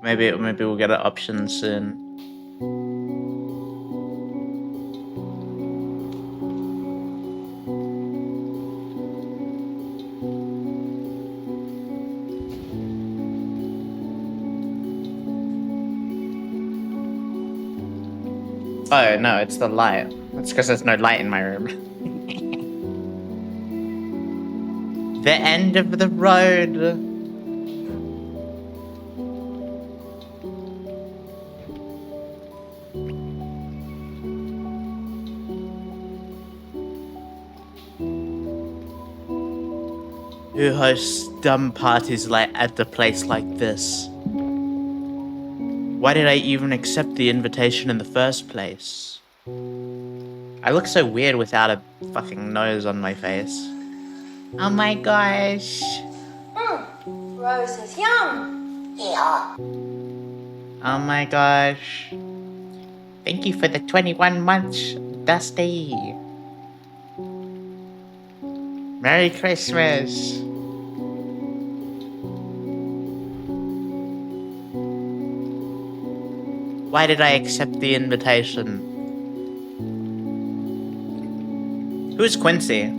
Maybe we'll get an option soon. Oh no, it's the light. That's because there's no light in my room. The end of the road. Who hosts dumb parties like at the place like this? Why did I even accept the invitation in the first place? I look so weird without a fucking nose on my face. Oh my gosh. Rose is yum. Yeah. Oh my gosh. Thank you for the 21 months, Dusty. Merry Christmas. Why did I accept the invitation? Who's Quincy?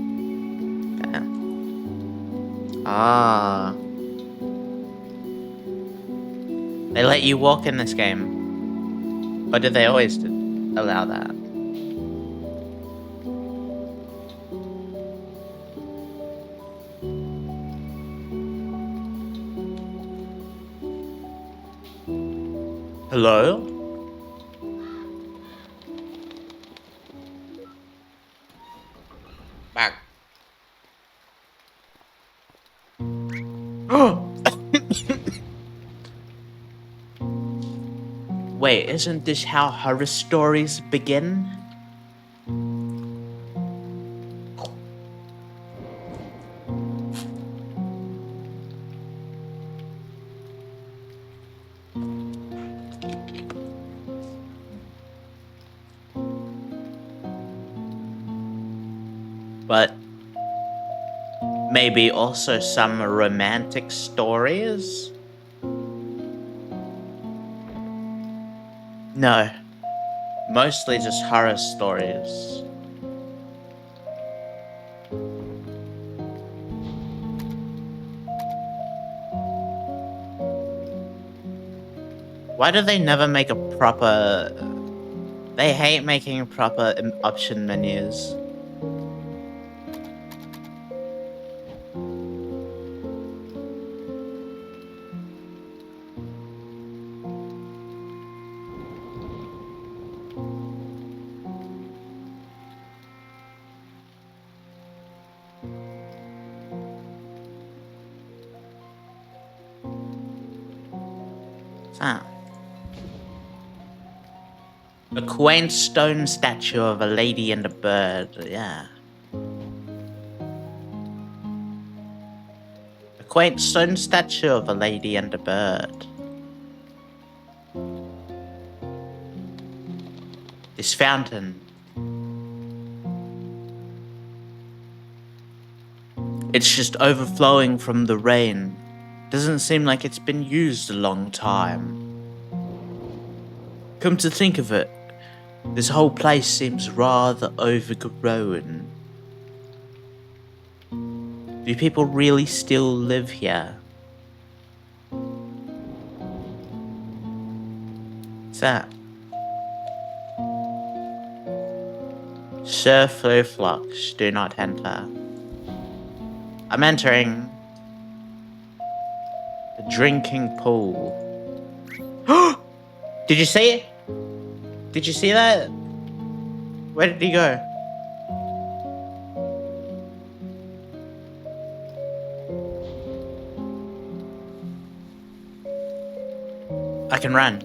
Ah. They let you walk in this game. Or did they always allow that? Hello? Back. Wait, isn't this how horror stories begin? But maybe also some romantic stories? No, mostly just horror stories. Why do they never make a proper... They hate making proper option menus. Ah. A quaint stone statue of a lady and a bird, yeah. A quaint stone statue of a lady and a bird. This fountain. It's just overflowing from the rain. Doesn't seem like it's been used a long time. Come to think of it, this whole place seems rather overgrown. Do people really still live here? What's that? Sir Flowflux, do not enter. I'm entering the drinking pool. Did you see it? Did you see that? Where did he go? I can run.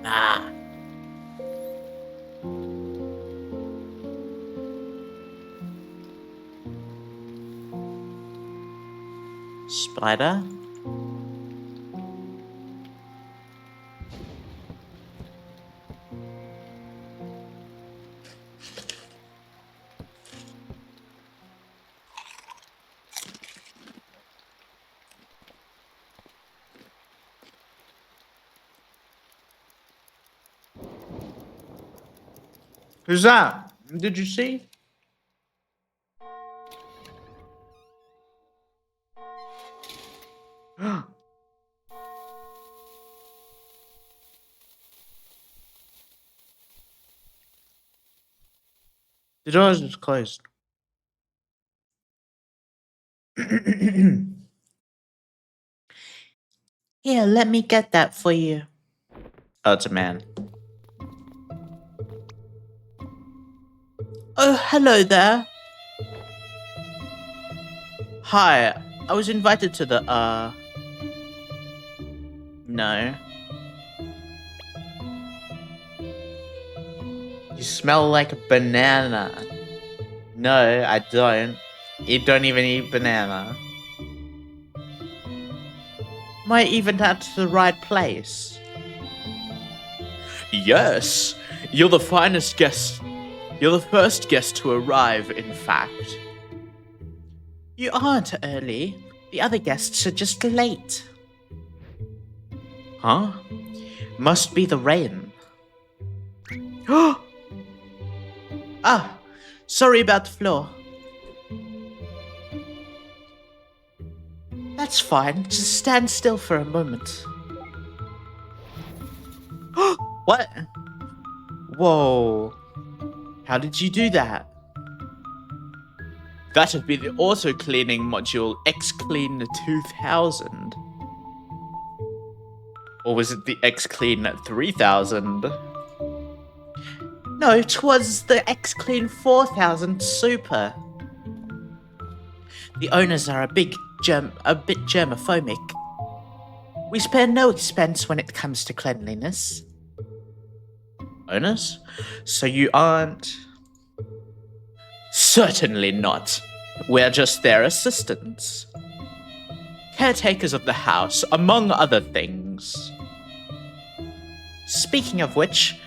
Ah. Spider? Who's that? Did you see? The doors is closed. Here, let me get that for you. Oh, it's a man. Oh, hello there. Hi, I was invited to the, No. You smell like a banana. No, I don't. You don't even eat banana. Might even at the right place. Yes, you're the finest guest. You're the first guest to arrive, in fact. You aren't early. The other guests are just late. Huh? Must be the rain. Ah, sorry about the floor. That's fine. Just stand still for a moment. What? Whoa. How did you do that? That'd be the auto-cleaning module X-Clean 2000. Or was it the X-Clean 3000? No, it was the X-Clean 4000 Super. The owners are a bit germophobic. We spare no expense when it comes to cleanliness. Owners? So you aren't... Certainly not. We're just their assistants. Caretakers of the house, among other things. Speaking of which,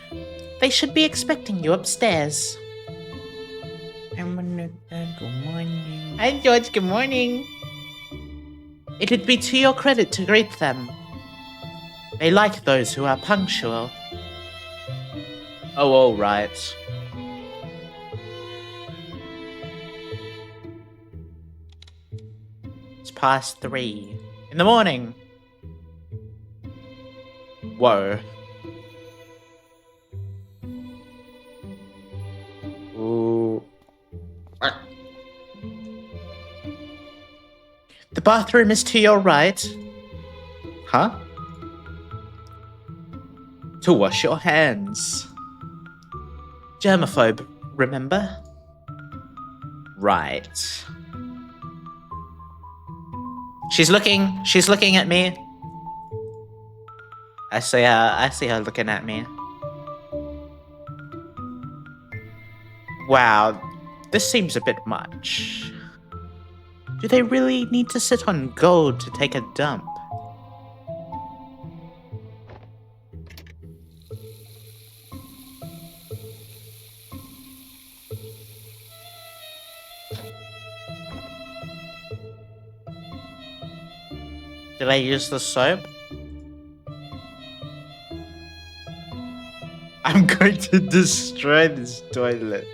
they should be expecting you upstairs. Good morning. Hi, George. Good morning. It'd be to your credit to greet them. They like those who are punctual. Oh, all right. It's past 3 in the morning. Whoa. Ooh. The bathroom is to your right. Huh? To wash your hands. Germaphobe, remember? Right. She's looking at me. I see her looking at me. Wow, this seems a bit much. Do they really need to sit on gold to take a dump? Did I use the soap? I'm going to destroy this toilet.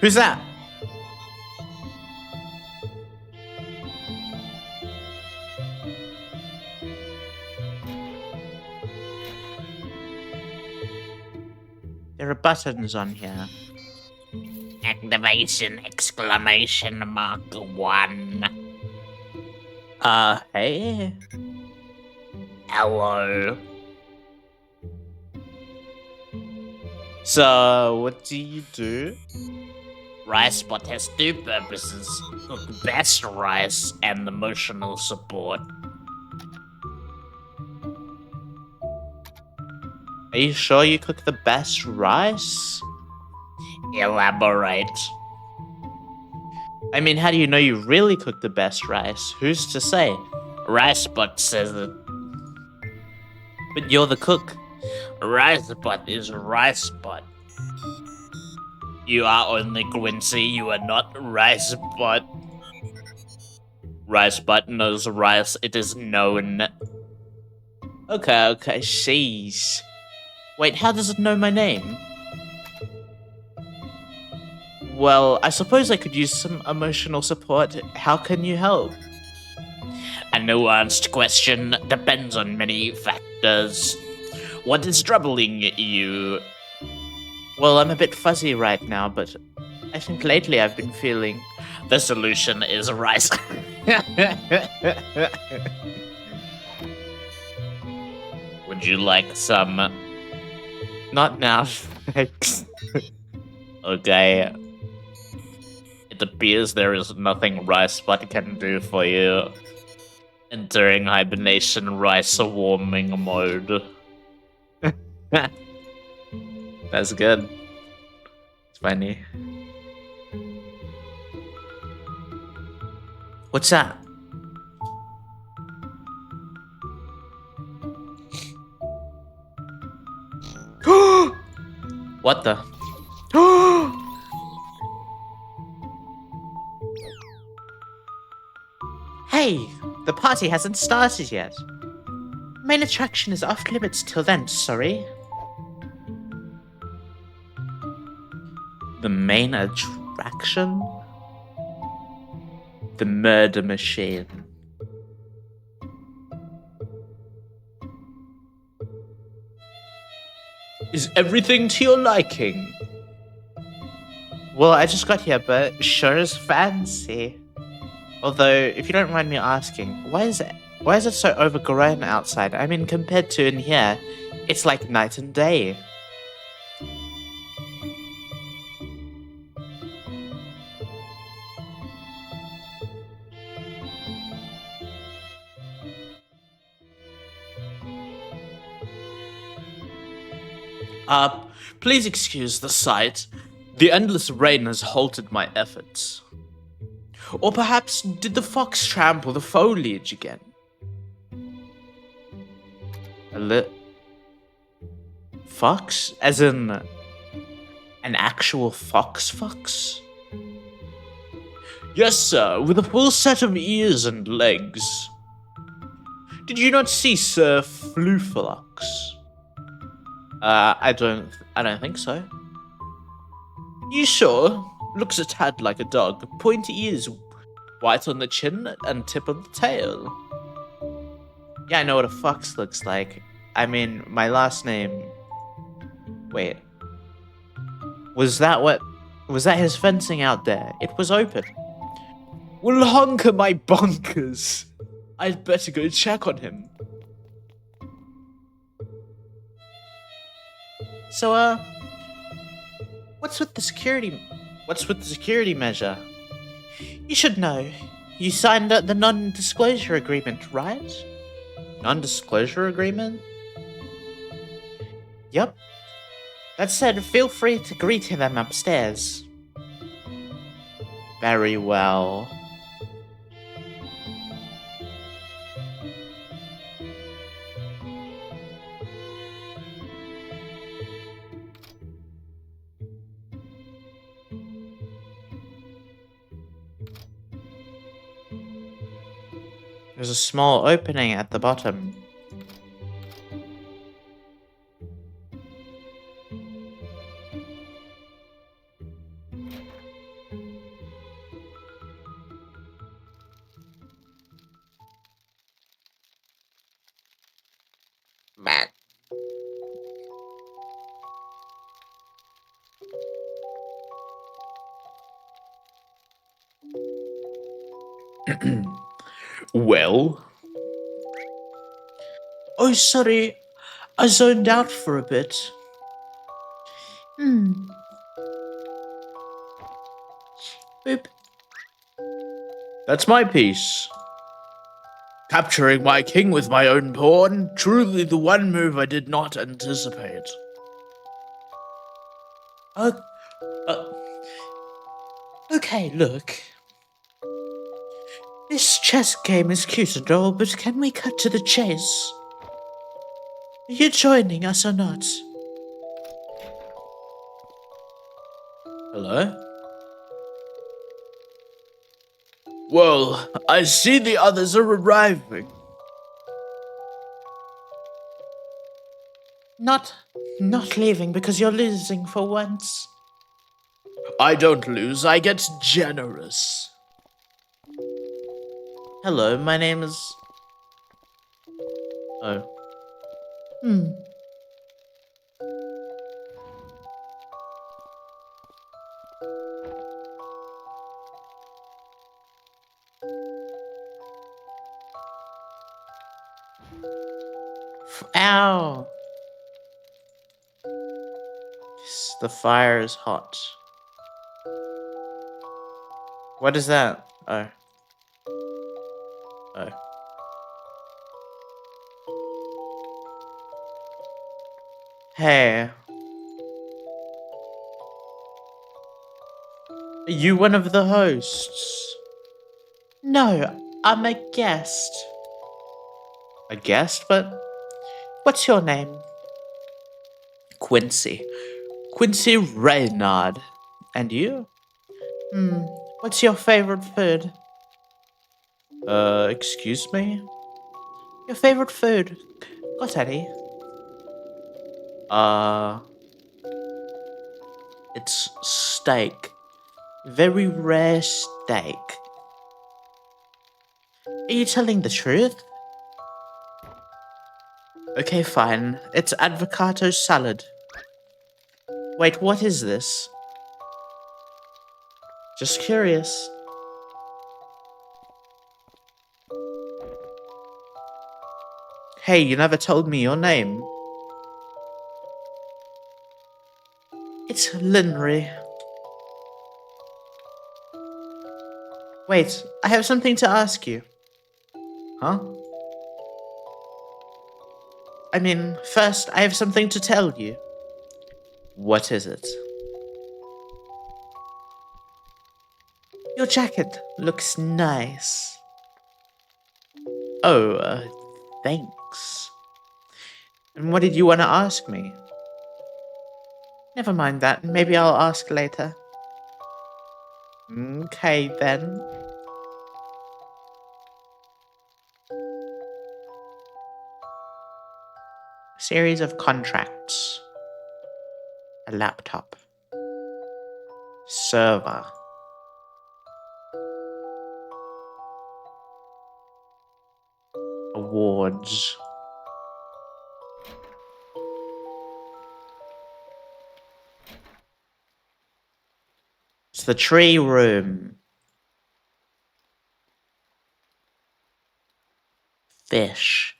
Who's that? There are buttons on here. Activation exclamation mark 1. Hey? Hello. So, what do you do? RiceBot has 2 purposes: cook best rice and emotional support. Are you sure you cook the best rice? Elaborate. I mean, how do you know you really cook the best rice? Who's to say? RiceBot says it. But you're the cook. RiceBot is RiceBot. You are only Quincy, you are not RiceBot. RiceBot knows rice, it is known. Okay, jeez. Wait, how does it know my name? Well, I suppose I could use some emotional support. How can you help? A nuanced question depends on many factors. What is troubling you? Well, I'm a bit fuzzy right now, but I think lately I've been feeling... The solution is rice. Would you like some? Not now, thanks. Okay. It appears there is nothing Rice Spot can do for you. Entering hibernation rice warming mode. That's good. It's funny. What's that? What the? Hey, the party hasn't started yet. Main attraction is off limits till then, sorry. The main attraction? The murder machine. Is everything to your liking? Well, I just got here, but sure is fancy. Although, if you don't mind me asking, why is it so overgrown outside? I mean, compared to in here, it's like night and day. Please excuse the sight. The endless rain has halted my efforts. Or perhaps did the fox trample the foliage again? Fox? As in an actual fox? Yes, sir, with a full set of ears and legs. Did you not see Sir Floofalox? I don't think so. You sure? Looks a tad like a dog. Pointy ears, white on the chin, and tip of the tail. Yeah, I know what a fox looks like. I mean, my last name... Wait. Was that his fencing out there? It was open. Well, honker my bonkers. I'd better go check on him. So, what's with the security measure? You should know. You signed the non-disclosure agreement, right? Non-disclosure agreement? Yep. That said, feel free to greet them upstairs. Very well. There's a small opening at the bottom. Man. Well? Oh, sorry. I zoned out for a bit. Boop. That's my piece. Capturing my king with my own pawn, truly the one move I did not anticipate. Okay, look. This chess game is cute and all, but can we cut to the chase? Are you joining us or not? Hello? Well, I see the others are arriving. Not leaving because you're losing for once. I don't lose, I get generous. Hello, my name is... Oh. Ow! The fire is hot. What is that? Oh. Oh. Hey. Are you one of the hosts? No, I'm a guest. A guest? But what's your name? Quincy. Quincy Reynard. And you? What's your favorite food? Excuse me? Your favorite food? Got any? It's steak. Very rare steak. Are you telling the truth? Okay, fine. It's avocado salad. Wait, what is this? Just curious. Hey, you never told me your name. It's Linry. Wait, I have something to ask you. Huh? I mean, first, I have something to tell you. What is it? Your jacket looks nice. Oh, thanks. And what did you want to ask me? Never mind that. Maybe I'll ask later. Okay, then. Series of contracts. A laptop. Server. Awards. It's the tree room. Fish.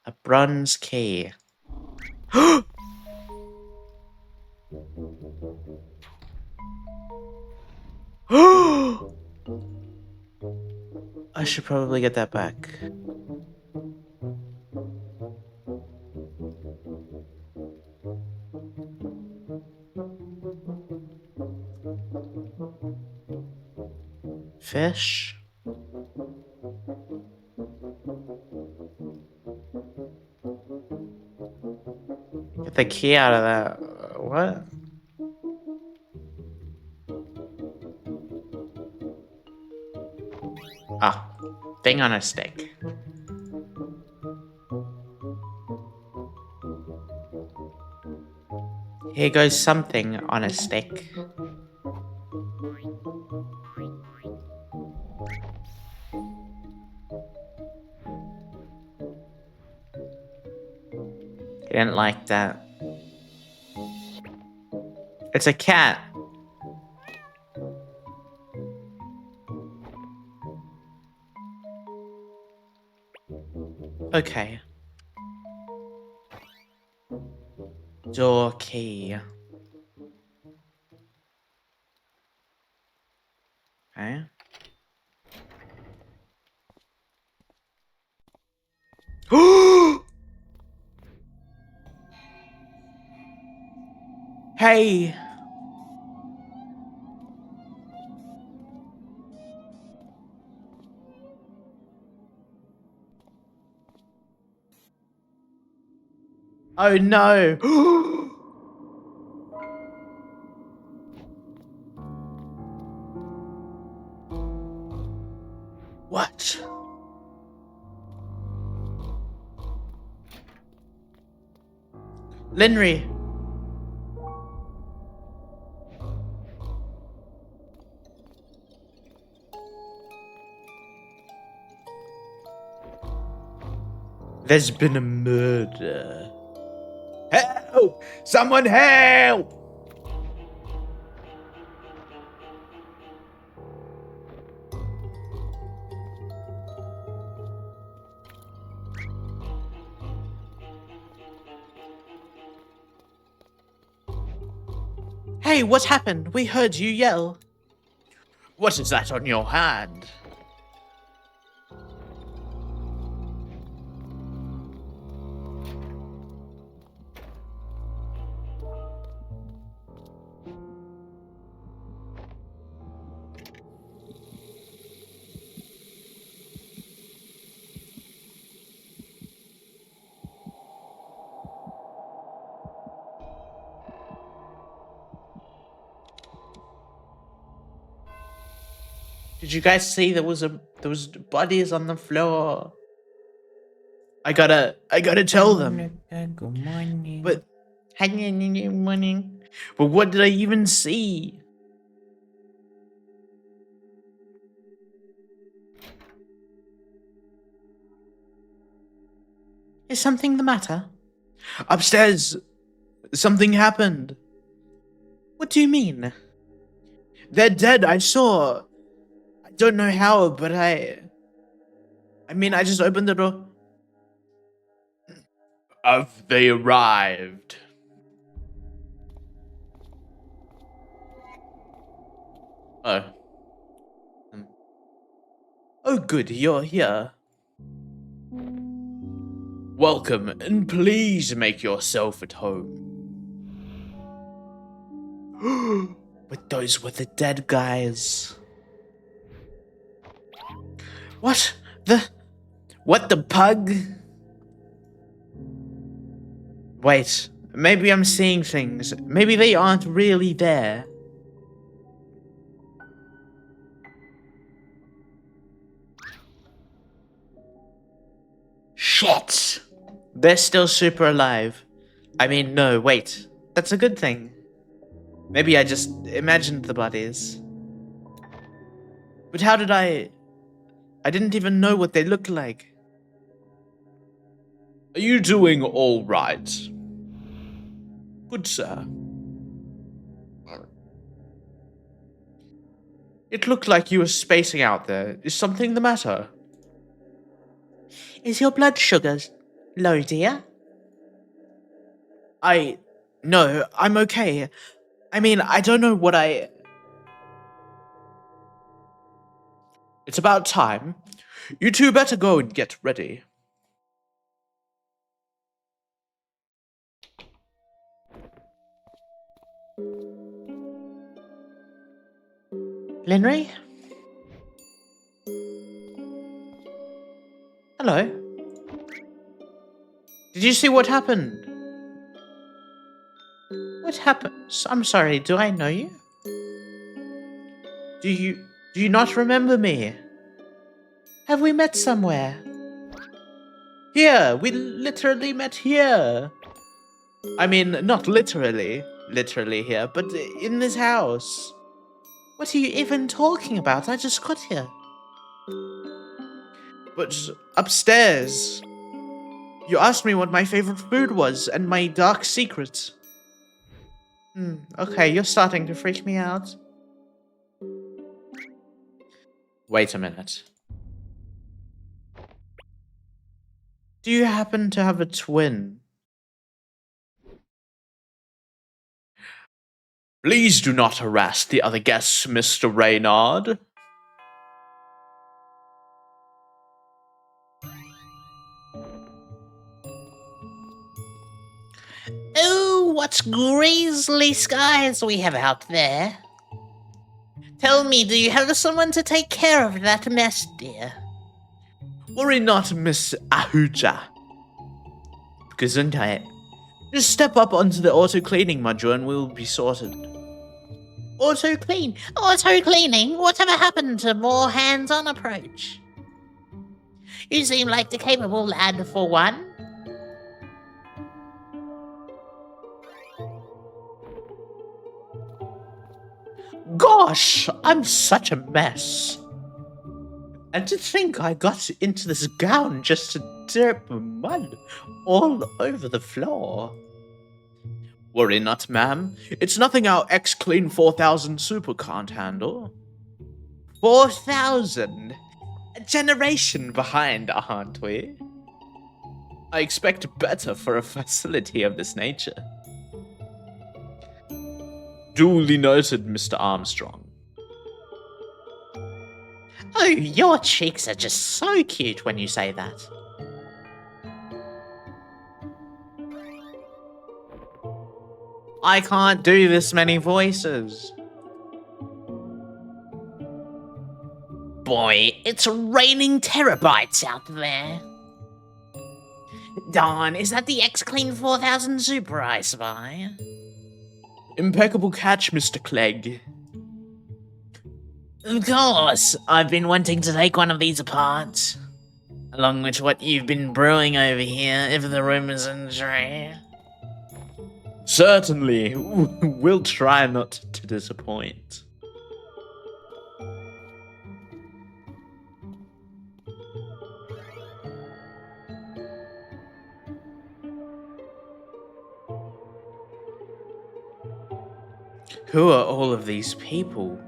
A bronze key. I should probably get that back. Fish? Get the key out of that. What? Ah, thing on a stick. Here goes something on a stick. He didn't like that. It's a cat. Okay. Door key. Okay. Hey! Oh no! What? Linry. There's been a murder. Help! Someone help! Hey, what happened? We heard you yell. What is that on your hand? Did you guys see there was bodies on the floor? I gotta tell them. Good morning. But morning. But what did I even see? Is something the matter? Upstairs, something happened. What do you mean? They're dead, I saw. I don't know how, but I just opened the door. Have they arrived? Oh. Oh, good, you're here. Welcome, and please make yourself at home. But those were the dead guys. What the pug? Wait, maybe I'm seeing things. Maybe they aren't really there. Shit! They're still super alive. I mean, no, wait. That's a good thing. Maybe I just imagined the bodies. But how did I didn't even know what they looked like. Are you doing all right? Good, sir. It looked like you were spacing out there. Is something the matter? Is your blood sugar low, dear? No, I'm okay. I mean, I don't know what It's about time. You two better go and get ready. Linry? Hello? Did you see what happened? What happened? I'm sorry, do I know you? Do you not remember me? Have we met somewhere? Here, we literally met here. I mean, not literally here, but in this house. What are you even talking about? I just got here. But upstairs, you asked me what my favorite food was and my dark secret. Okay, you're starting to freak me out. Wait a minute. Do you happen to have a twin? Please do not harass the other guests, Mr. Reynard. Oh, what grisly skies we have out there. Tell me, do you have someone to take care of that mess, dear? Worry not, Miss Ahuja. Gesundheit. Just step up onto the auto-cleaning module and we'll be sorted. Auto-clean? Auto-cleaning? Whatever happened to more hands-on approach? You seem like the capable lad for one. Gosh, I'm such a mess. And to think I got into this gown just to drip mud all over the floor. Worry not, ma'am. It's nothing our X-Clean 4000 Super can't handle. 4,000? A generation behind, aren't we? I expect better for a facility of this nature. Duly noted, Mr. Armstrong. Oh, your cheeks are just so cute when you say that. I can't do this many voices. Boy, it's raining terabytes out there. Darn, is that the X-Clean 4000 Super I spy? Impeccable catch, Mr. Clegg. Of course, I've been wanting to take one of these apart. Along with what you've been brewing over here, if the rumors are true. Certainly, we'll try not to disappoint. Who are all of these people?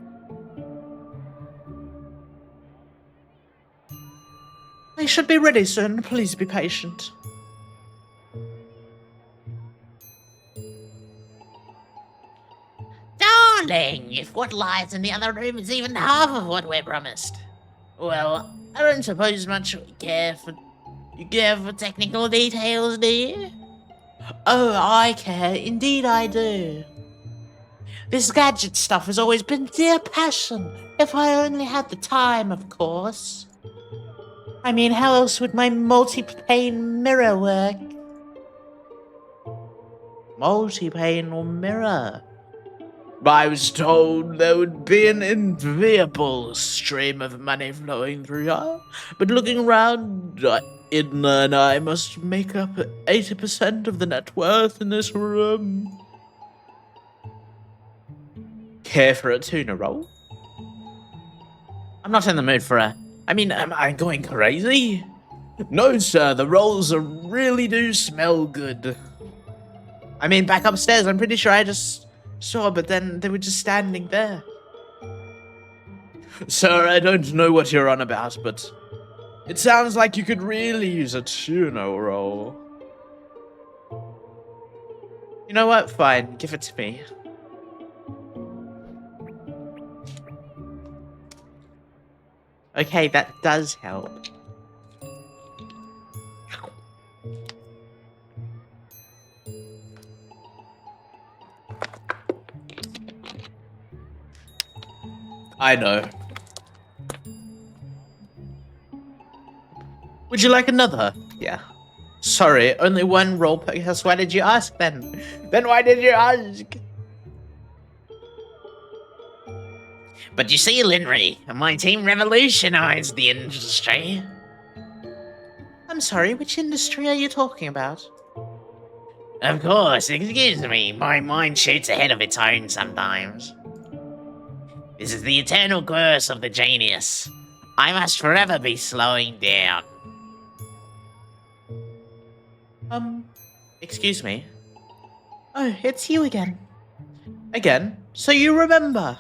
They should be ready soon. Please be patient. Darling, if what lies in the other room is even half of what we're promised. Well, I don't suppose much you care for technical details, do you? Oh, I care. Indeed I do. This gadget stuff has always been dear passion. If I only had the time, of course. I mean, how else would my multi-pane mirror work? Multi-pane mirror. I was told there would be an enviable stream of money flowing through here, but looking around, Edna and I must make up 80% of the net worth in this room. Care for a tuna roll? I'm not in the mood for a... I mean, am I going crazy? No, sir, the rolls really do smell good. I mean, back upstairs, I'm pretty sure I just saw, but then they were just standing there. Sir, I don't know what you're on about, but it sounds like you could really use a tuna roll. You know what? Fine, give it to me. Okay, that does help. I know. Would you like another? Yeah. Sorry, only one roll per house. Why did you ask then? Then why did you ask? But you see, Linry, my team revolutionized the industry. I'm sorry, which industry are you talking about? Of course, excuse me, my mind shoots ahead of its own sometimes. This is the eternal curse of the genius. I must forever be slowing down. Excuse me? Oh, it's you again. Again? So you remember?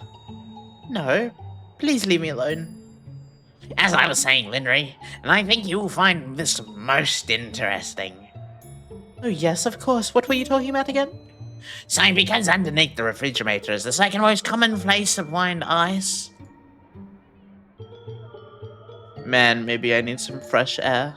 No, please leave me alone. As I was saying, Linry, and I think you'll find this most interesting. Oh yes, of course. What were you talking about again? So because underneath the refrigerator is the second most common place to find ice. Man, maybe I need some fresh air.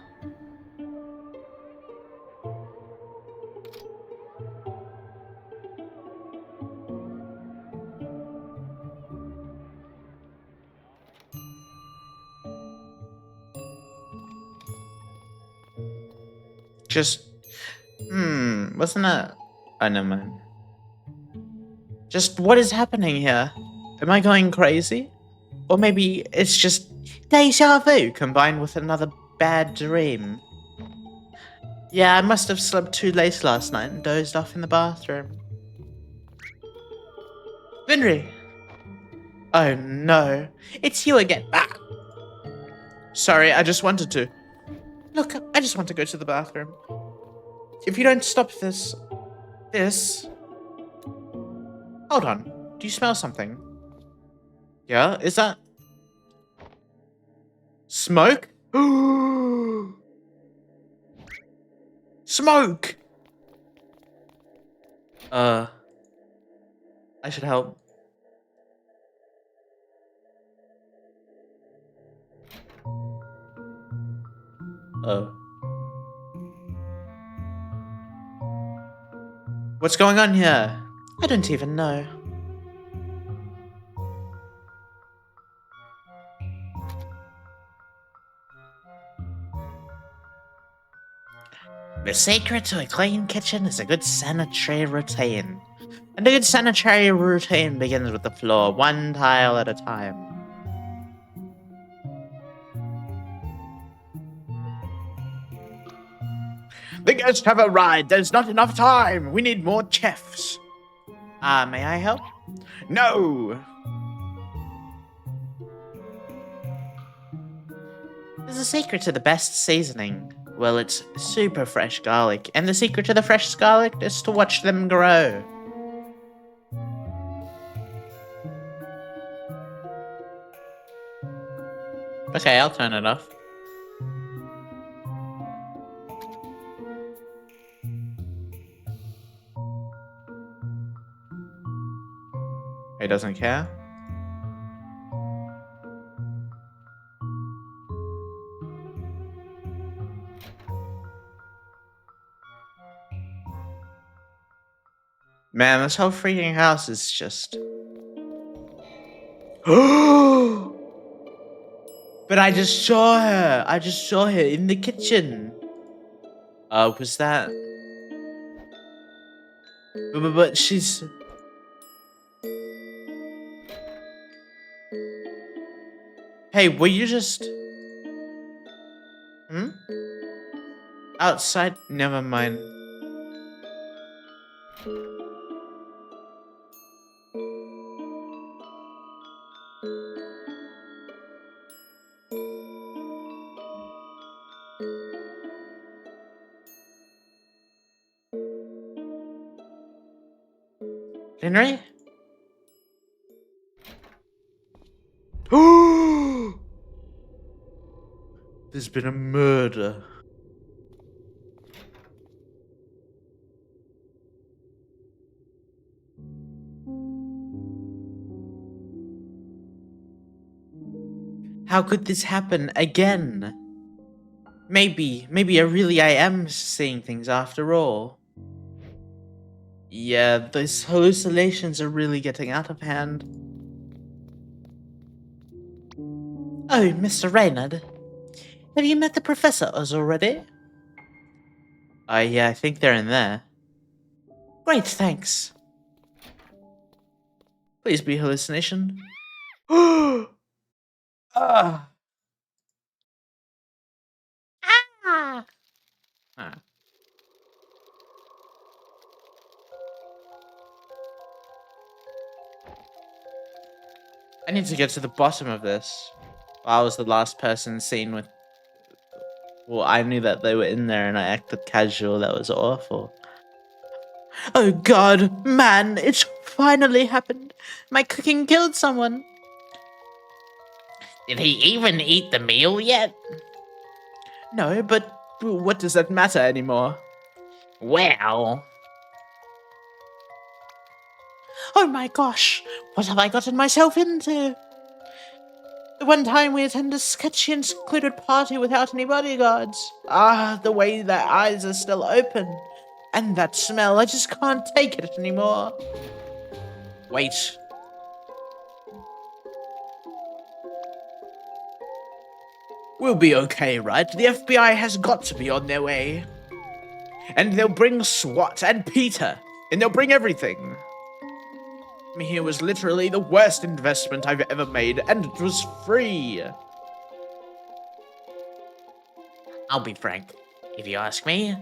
Just, wasn't it? Oh, never mind. Just, what is happening here? Am I going crazy? Or maybe it's just deja vu combined with another bad dream. Yeah, I must have slept too late last night and dozed off in the bathroom. Henry! Oh no, it's you again. Ah! Sorry, I just wanted to. Look, I just want to go to the bathroom. If you don't stop this... Hold on, do you smell something? Yeah, is that... Smoke? Smoke! I should help. What's going on here? I don't even know. The secret to a clean kitchen is a good sanitary routine. And a good sanitary routine begins with the floor, one tile at a time. The guests have arrived. There's not enough time. We need more chefs. May I help? No. There's a secret to the best seasoning. Well, it's super fresh garlic, and the secret to the fresh garlic is to watch them grow. Okay, I'll turn it off. He doesn't care. Man, this whole freaking house is just... But I just saw her. I just saw her in the kitchen. Was that... But she's... Hey, were you just... Outside? Never mind. Henry? There's been a murder. How could this happen again? Maybe I am seeing things after all. Yeah, those hallucinations are really getting out of hand. Oh, Mr. Reynard. Have you met the professors already? Yeah, I think they're in there. Great, thanks. Please be hallucination. Ah! Ah! I need to get to the bottom of this. I was the last person seen with... Well, I knew that they were in there and I acted casual. That was awful. Oh god, man, it's finally happened. My cooking killed someone. Did he even eat the meal yet? No, but what does that matter anymore? Well... Oh my gosh, what have I gotten myself into? The one time we attended a sketchy and secluded party without any bodyguards. Ah, the way their eyes are still open. And that smell, I just can't take it anymore. Wait. We'll be okay, right? The FBI has got to be on their way. And they'll bring SWAT and Peter. And they'll bring everything. Here was literally the worst investment I've ever made, and it was free. I'll be frank. If you ask me,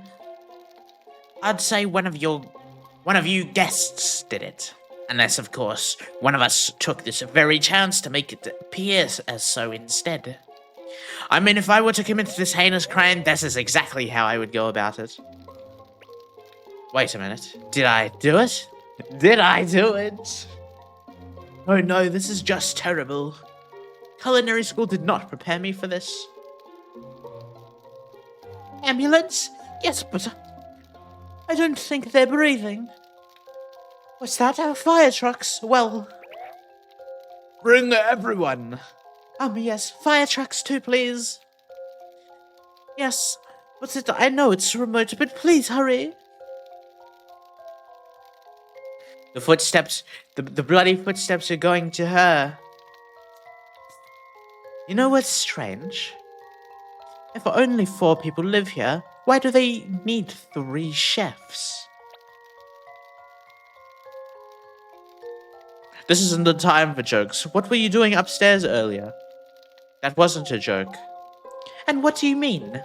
I'd say one of you guests did it. Unless, of course, one of us took this very chance to make it appear as so instead. I mean, if I were to commit this heinous crime, this is exactly how I would go about it. Wait a minute. Did I do it? Did I do it? Oh no, this is just terrible. Culinary school did not prepare me for this. Ambulance? Yes, but I don't think they're breathing. What's that? Our fire trucks? Well... Bring everyone. Yes, fire trucks too, please. Yes, but I know it's remote, but please hurry. The footsteps, the bloody footsteps are going to her. You know what's strange? If only 4 people live here, why do they need 3 chefs? This isn't the time for jokes. What were you doing upstairs earlier? That wasn't a joke. And what do you mean?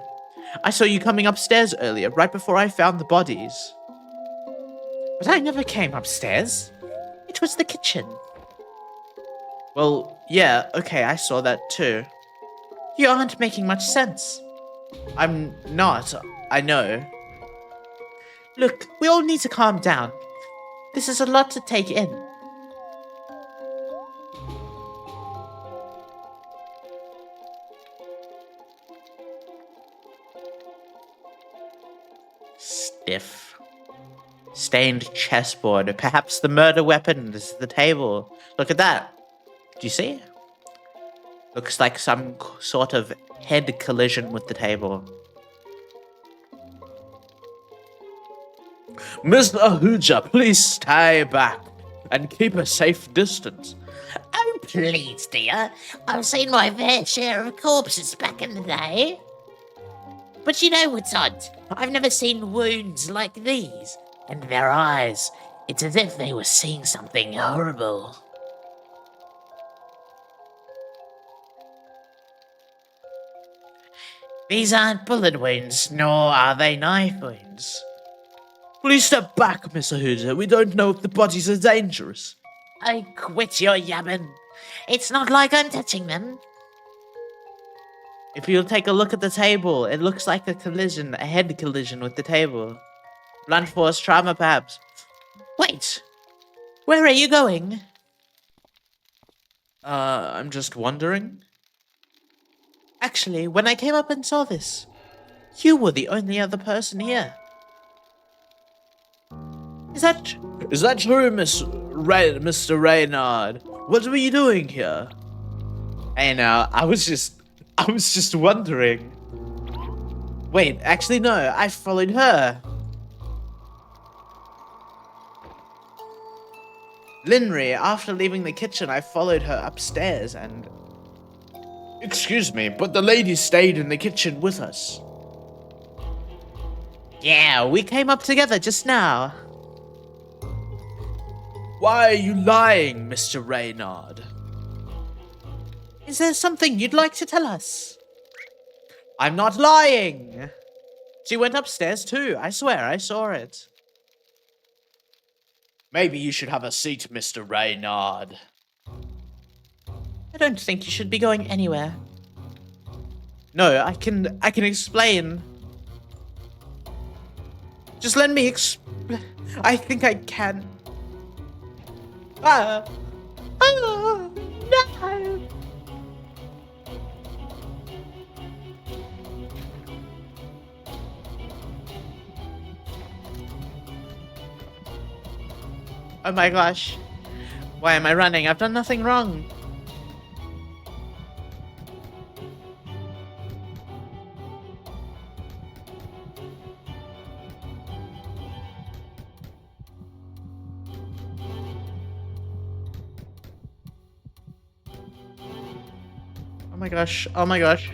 I saw you coming upstairs earlier, right before I found the bodies. But I never came upstairs. It was the kitchen. Well, yeah, okay, I saw that too. You aren't making much sense. I'm not, I know. Look, we all need to calm down. This is a lot to take in. Stiff. Stained chessboard. Perhaps the murder weapon is the table. Look at that. Do you see? Looks like some sort of head collision with the table. Mr. Ahuja, please stay back and keep a safe distance. Oh, please, dear. I've seen my fair share of corpses back in the day. But you know what's odd? I've never seen wounds like these. And their eyes, it's as if they were seeing something horrible. These aren't bullet wounds, nor are they knife wounds. Please step back, Miss Ahuja. We don't know if the bodies are dangerous. I quit your yabbing. It's not like I'm touching them. If you'll take a look at the table, it looks like a collision, a head collision with the table. Blunt force trauma, perhaps. Wait, where are you going? I'm just wondering. Actually, when I came up and saw this, you were the only other person here. Is that true, Mr. Reynard? What were you doing here? Hey, now, I was just wondering. Wait, actually, no, I followed her. Linry, after leaving the kitchen, I followed her upstairs and... Excuse me, but the lady stayed in the kitchen with us. Yeah, we came up together just now. Why are you lying, Mr. Reynard? Is there something you'd like to tell us? I'm not lying. She went upstairs too. I swear, I saw it. Maybe you should have a seat, Mr. Reynard. I don't think you should be going anywhere. No, I can explain. Just let me I think I can. No. Oh my gosh. Why am I running? I've done nothing wrong. Oh my gosh. Oh my gosh.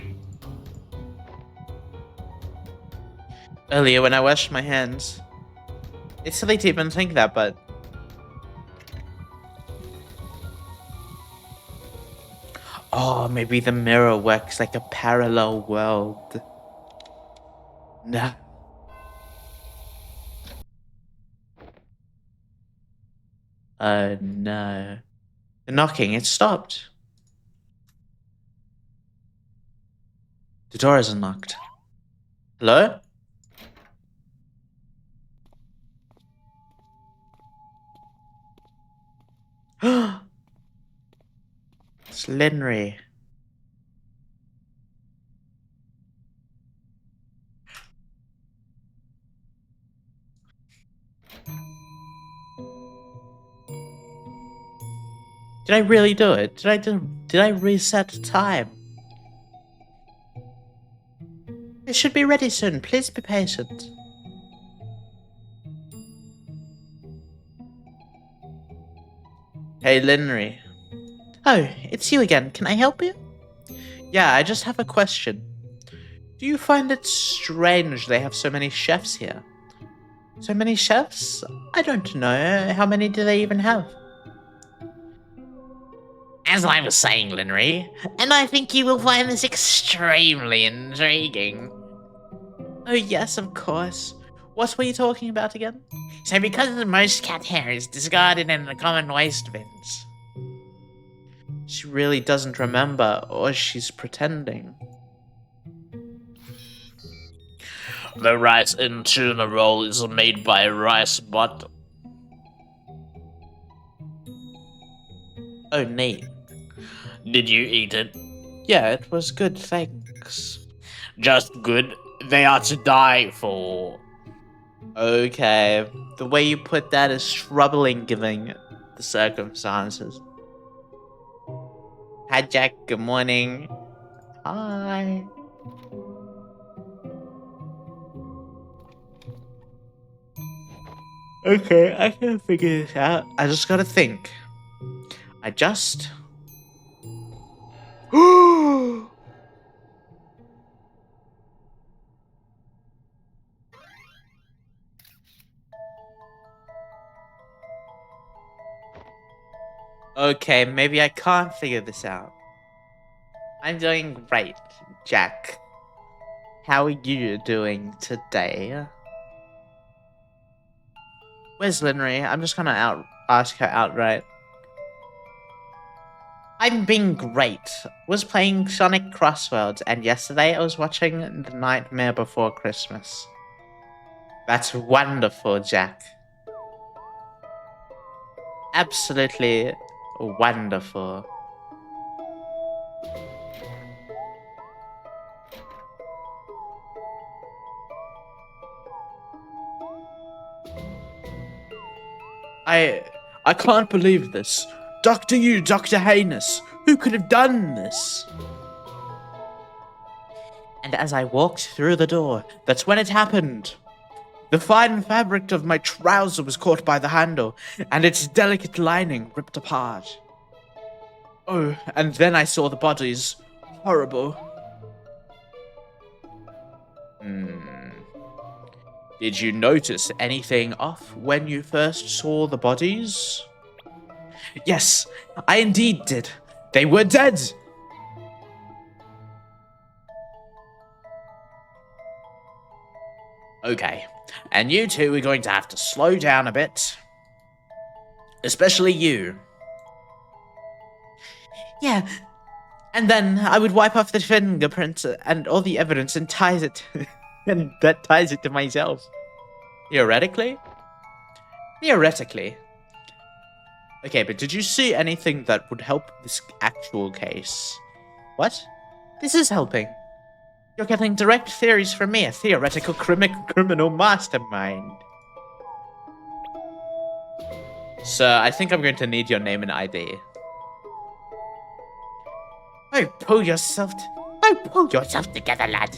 Earlier when I washed my hands. It's silly to even think that, but... Oh, maybe the mirror works like a parallel world. Nah. Oh no. The knocking, it stopped. The door is unlocked. Hello? It's Linry. Did I really do it? Did I reset time? It should be ready soon. Please be patient. Hey, Linry. Oh, it's you again. Can I help you? Yeah, I just have a question. Do you find it strange they have so many chefs here? So many chefs? I don't know. How many do they even have? As I was saying, Linry, and I think you will find this extremely intriguing. Oh, yes, of course. What were you talking about again? So, because most cat hair is discarded in the common waste bins, She really doesn't remember, or she's pretending. The rice and tuna roll is made by Rice Bot. Oh, neat. Did you eat it? Yeah, it was good, thanks. Just good. They are to die for. Okay, the way you put that is troubling given the circumstances. Hi, Jack. Good morning. Hi. Okay, I can figure this out. I just gotta think. I just. Okay, maybe I can't figure this out. I'm doing great, Jack. How are you doing today? Where's Linry? I'm just gonna ask her outright. I'm being great. Was playing Sonic Crossworlds, and yesterday I was watching The Nightmare Before Christmas. That's wonderful, Jack. Absolutely wonderful. I can't believe this. Dr. Heinous, who could have done this? And as I walked through the door, that's when it happened. The fine fabric of my trouser was caught by the handle, and its delicate lining ripped apart. Oh, and then I saw the bodies. Horrible. Did you notice anything off when you first saw the bodies? Yes, I indeed did. They were dead. Okay, and you two are going to have to slow down a bit. Especially you. Yeah, and then I would wipe off the fingerprints and all the evidence and ties it, and that ties it to myself. Theoretically? Theoretically. Okay, but did you see anything that would help this actual case? What? This is helping. You're getting direct theories from me, a theoretical criminal mastermind. Sir, I think I'm going to need your name and ID. Oh, pull yourself together, lad.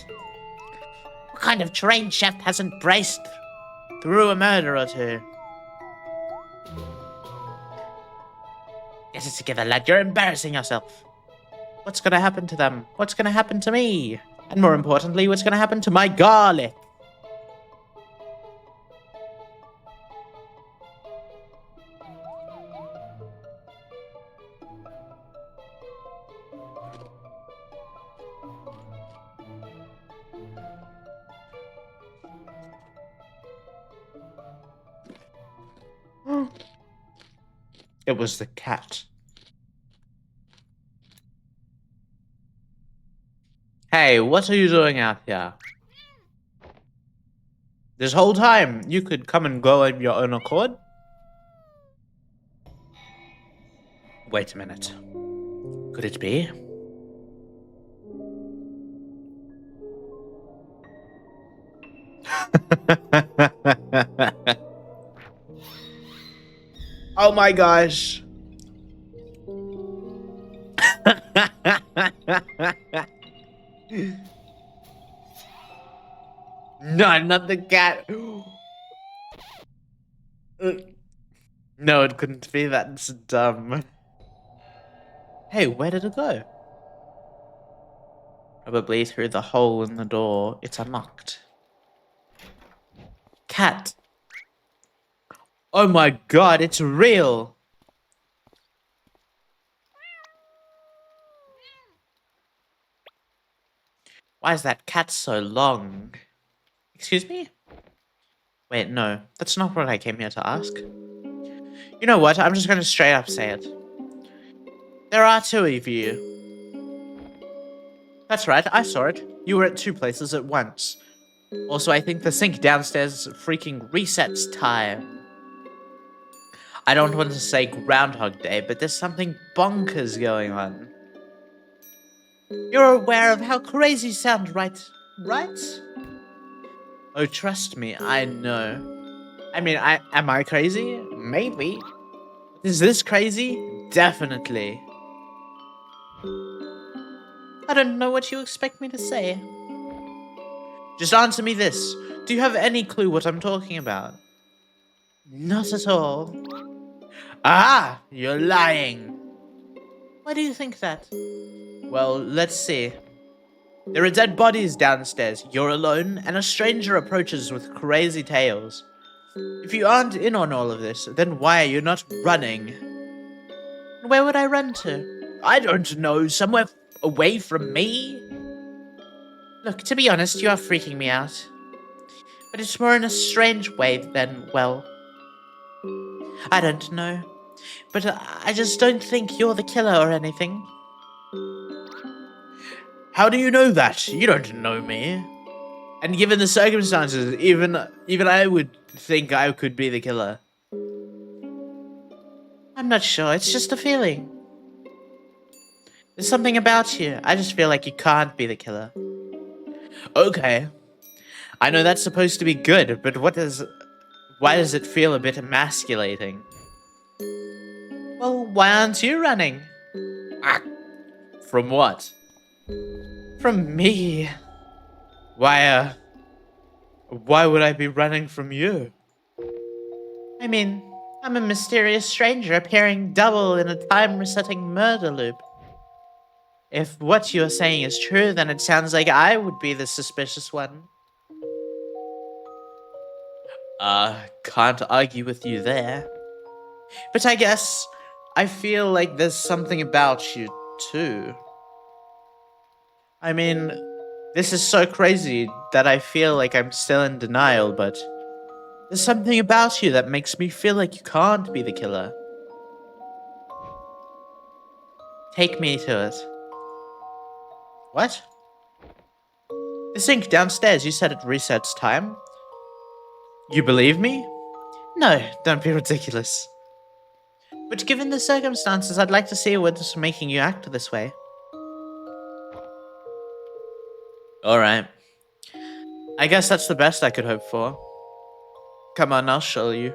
What kind of trained chef hasn't braced through a murder or two? Get it together, lad. You're embarrassing yourself. What's gonna happen to them? What's gonna happen to me? And more importantly, what's gonna happen to my garlic? It was the cat. Hey, what are you doing out here? This whole time, you could come and go on your own accord? Wait a minute. Could it be? Oh my gosh. No, not the cat. No, it couldn't be. That's dumb. Hey, where did it go? Probably through the hole in the door. It's unlocked. Cat. Oh my god, it's real. Why is that cat so long? Excuse me? Wait, no. That's not what I came here to ask. You know what? I'm just going to straight up say it. There are two of you. That's right, I saw it. You were at two places at once. Also, I think the sink downstairs freaking resets time. I don't want to say Groundhog Day, but there's something bonkers going on. You're aware of how crazy sound, right? Right? Oh, trust me, I know. I mean, am I crazy? Maybe. Is this crazy? Definitely. I don't know what you expect me to say. Just answer me this. Do you have any clue what I'm talking about? Not at all. Ah, you're lying. Why do you think that? Well, let's see. There are dead bodies downstairs, you're alone, and a stranger approaches with crazy tales. If you aren't in on all of this, then why are you not running? Where would I run to? I don't know, somewhere away from me? Look, to be honest, you are freaking me out. But it's more in a strange way than, well, I don't know. But I just don't think you're the killer or anything. How do you know that? You don't know me. And given the circumstances, even I would think I could be the killer. I'm not sure, it's just a feeling. There's something about you. I just feel like you can't be the killer. Okay. I know that's supposed to be good, but why does it feel a bit emasculating? Well, why aren't you running? Ah, from what? From me. Why would I be running from you? I mean, I'm a mysterious stranger appearing double in a time-resetting murder loop. If what you're saying is true, then it sounds like I would be the suspicious one. Can't argue with you there. But I guess I feel like there's something about you, too. I mean, this is so crazy that I feel like I'm still in denial, but there's something about you that makes me feel like you can't be the killer. Take me to it. What? The sink downstairs, you said it resets time? You believe me? No, don't be ridiculous. But given the circumstances, I'd like to see what's making you act this way. Alright. I guess that's the best I could hope for. Come on, I'll show you.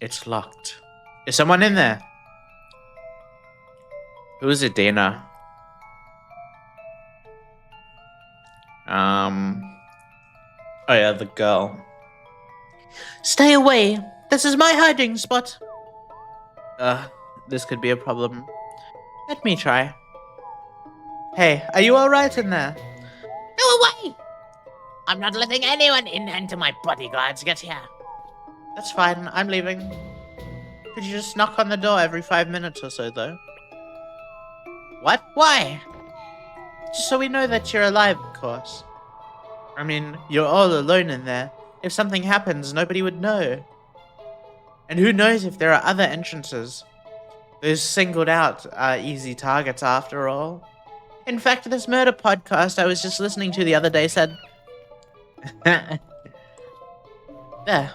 It's locked. Is someone in there? Who is it, Dana? Oh yeah, the girl. Stay away! This is my hiding spot! This could be a problem. Let me try. Hey, are you alright in there? Go away! I'm not letting anyone in until my bodyguards get here. That's fine, I'm leaving. Could you just knock on the door every 5 minutes or so, though? What? Why? Just so we know that you're alive, of course. I mean, you're all alone in there. If something happens, nobody would know. And who knows if there are other entrances? Those singled out are easy targets after all. In fact, this murder podcast I was just listening to the other day said... There.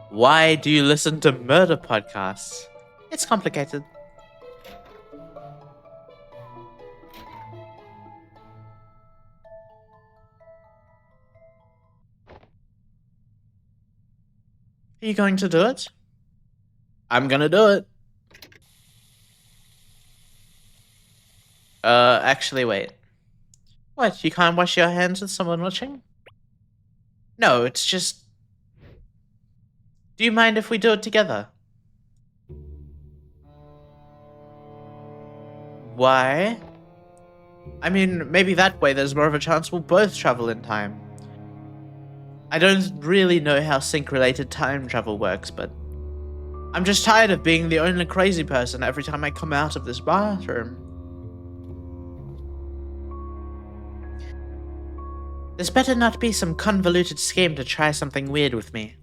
Why do you listen to murder podcasts? It's complicated. Are you going to do it? I'm gonna do it. Actually, wait. What, you can't wash your hands with someone watching? No, it's just... Do you mind if we do it together? Why? I mean, maybe that way there's more of a chance we'll both travel in time. I don't really know how sync-related time travel works, but... I'm just tired of being the only crazy person every time I come out of this bathroom. There's better not be some convoluted scheme to try something weird with me.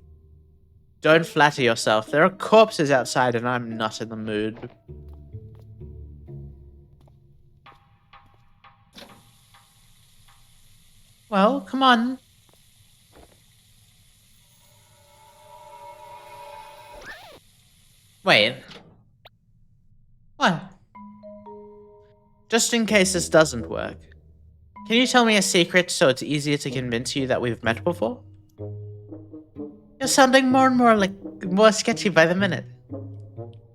Don't flatter yourself. There are corpses outside and I'm not in the mood. Well, come on. Wait. What? Just in case this doesn't work, can you tell me a secret so it's easier to convince you that we've met before? You're sounding more and more sketchy by the minute.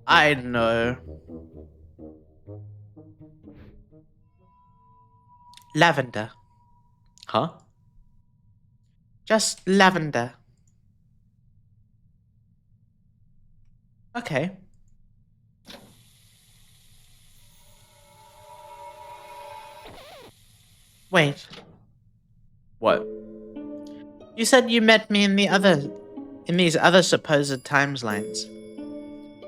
I know. Lavender. Huh? Just lavender. Okay. Wait. What? You said you met me in these other supposed timelines.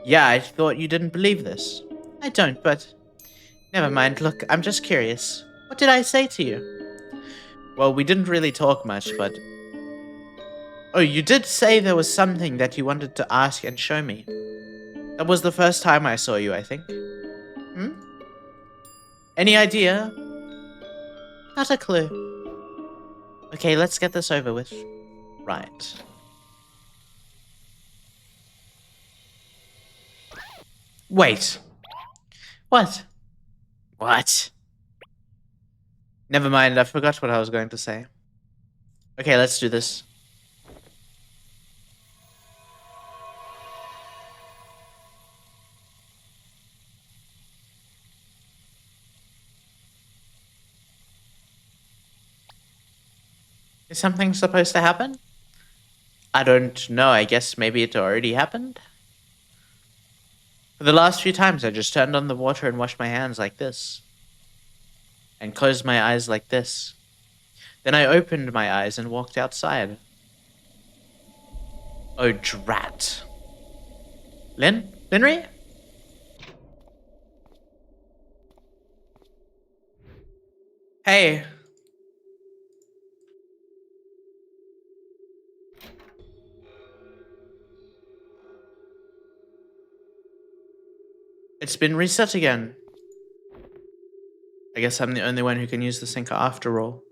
Yeah, I thought you didn't believe this. I don't, but... Never mind, look, I'm just curious. What did I say to you? Well, we didn't really talk much, but... Oh, you did say there was something that you wanted to ask and show me. That was the first time I saw you, I think. Hmm? Any idea? Not a clue. Okay, let's get this over with. Right. Wait. What? What? Never mind, I forgot what I was going to say. Okay, let's do this. Is something supposed to happen? I don't know, I guess maybe it already happened? For the last few times I just turned on the water and washed my hands like this. And closed my eyes like this. Then I opened my eyes and walked outside. Oh, drat. Linry? Hey. It's been reset again. I guess I'm the only one who can use the sinker after all.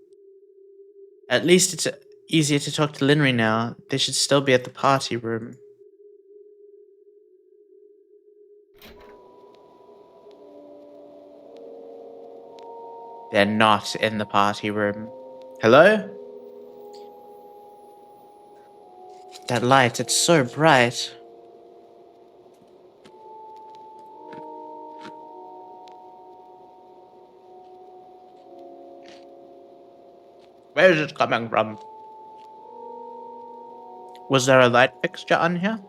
At least it's easier to talk to Linry now. They should still be at the party room. They're not in the party room. Hello? That light, it's so bright. Where is it coming from? Was there a light fixture on here?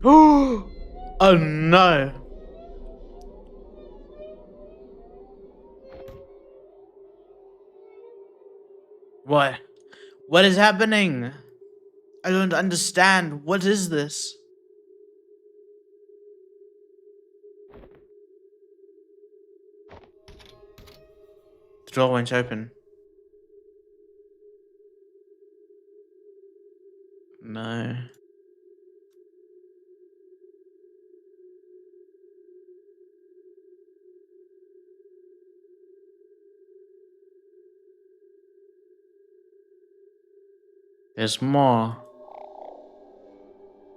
Oh no. What? What is happening? I don't understand. What is this? The door won't open. No. There's more.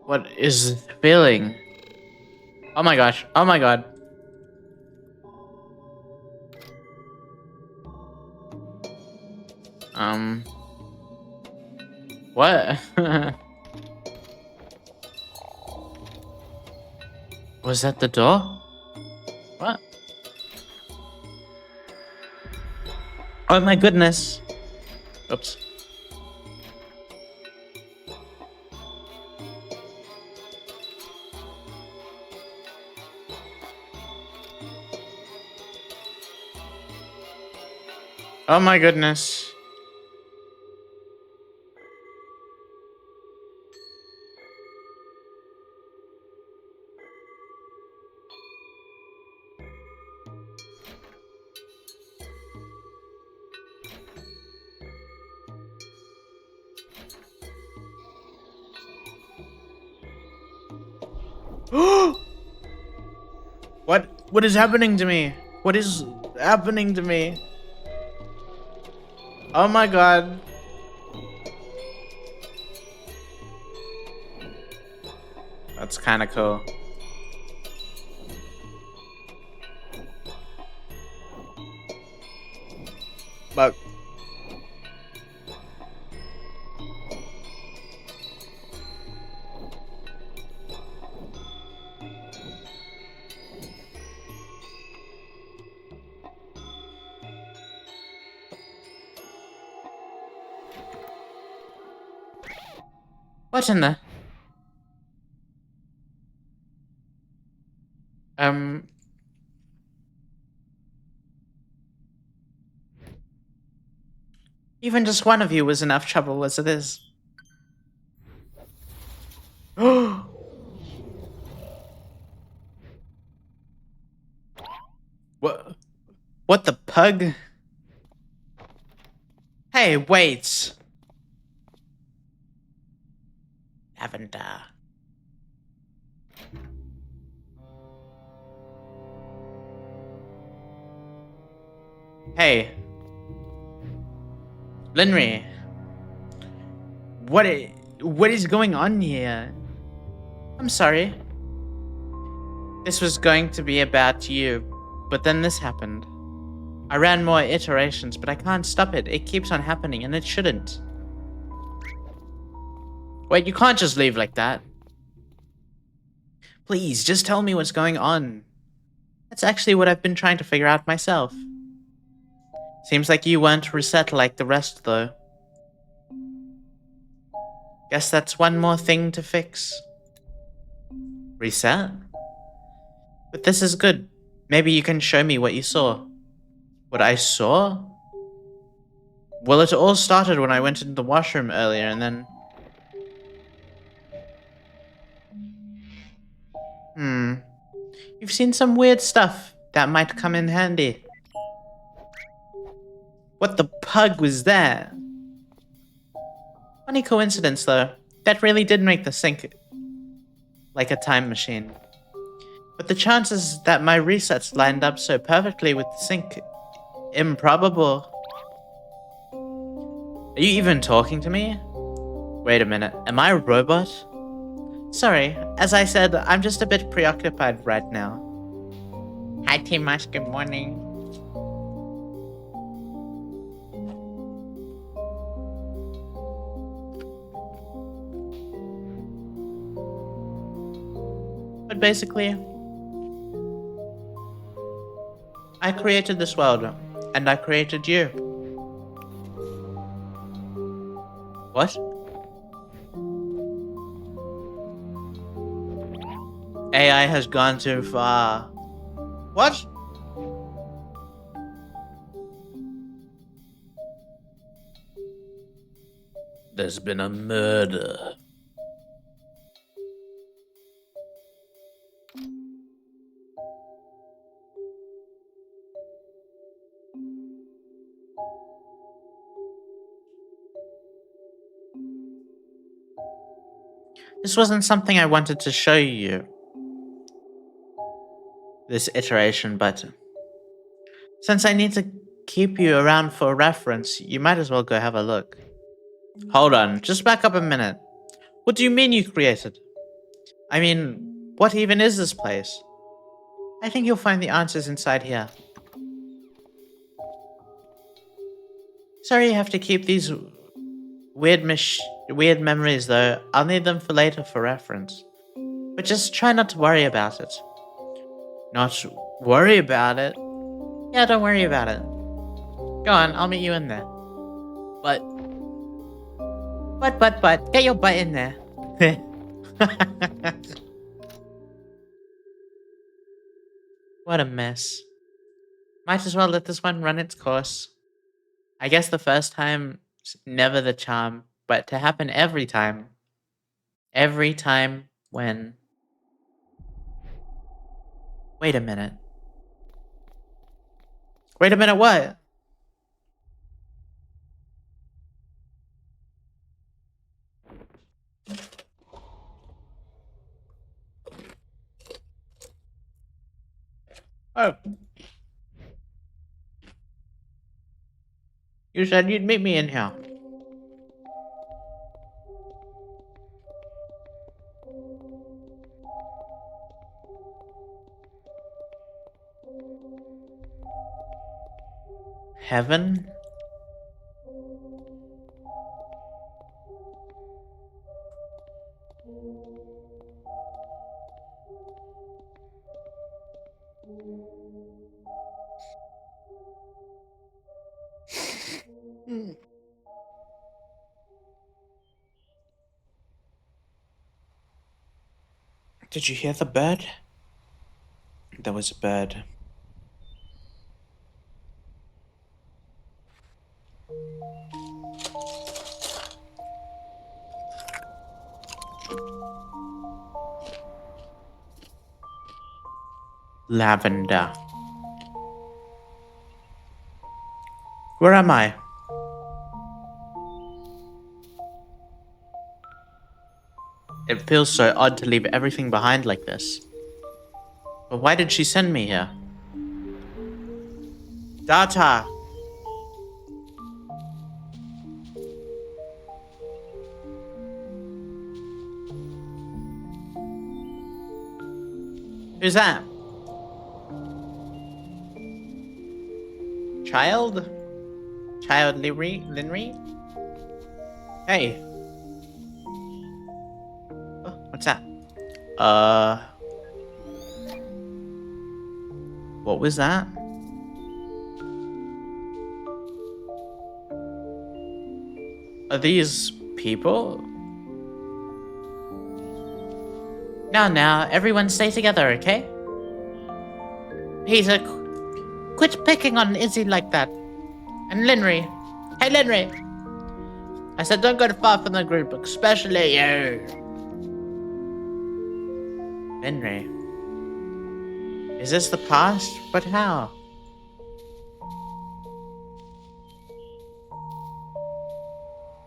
What is this feeling? Oh my gosh. Oh my god. What? Was that the door? What? Oh my goodness. Oops. Oh my goodness. What is happening to me? What is happening to me? Oh my god. That's kind of cool. But what in the even just one of you was enough trouble as it is. What? What the pug? Hey, wait. Lavender. Hey. Linry. What is going on here? I'm sorry. This was going to be about you, but then this happened. I ran more iterations, but I can't stop it. It keeps on happening, and it shouldn't. Wait, you can't just leave like that. Please, just tell me what's going on. That's actually what I've been trying to figure out myself. Seems like you weren't reset like the rest, though. Guess that's one more thing to fix. Reset? But this is good. Maybe you can show me what you saw. What I saw? Well, it all started when I went into the washroom earlier and then... You've seen some weird stuff that might come in handy. What the pug was that? Funny coincidence, though. That really did make the sink like a time machine. But the chances that my resets lined up so perfectly with the sink... improbable. Are you even talking to me? Wait a minute, am I a robot? Sorry, as I said, I'm just a bit preoccupied right now. Hi, Timash, good morning. But basically, I created this world, and I created you. What? AI has gone too far. What? There's been a murder. This wasn't something I wanted to show you. This iteration, but since I need to keep you around for reference, you might as well go have a look. Hold on, just back up a minute. What do you mean you created? I mean, what even is this place? I think you'll find the answers inside here. Sorry you have to keep these weird memories though. I'll need them for later for reference. But just try not to worry about it. Not worry about it? Yeah, don't worry about it. Go on, I'll meet you in there. But, get your butt in there. What a mess. Might as well let this one run its course. I guess the first time's never the charm, but to happen every time. Every time when... Wait a minute. Wait a minute, what? Oh. You said you'd meet me in here. Heaven? Did you hear the bird? There was a bird. Lavender. Where am I? It feels so odd to leave everything behind like this. But why did she send me here? Data! Who's that? Child? Child Linry? Hey. Oh, what's that? What was that? Are these people? Now, everyone stay together, okay? Peter, quit picking on Izzy like that. And Linry. Hey, Linry! I said don't go too far from the group, especially you. Linry. Is this the past? But how?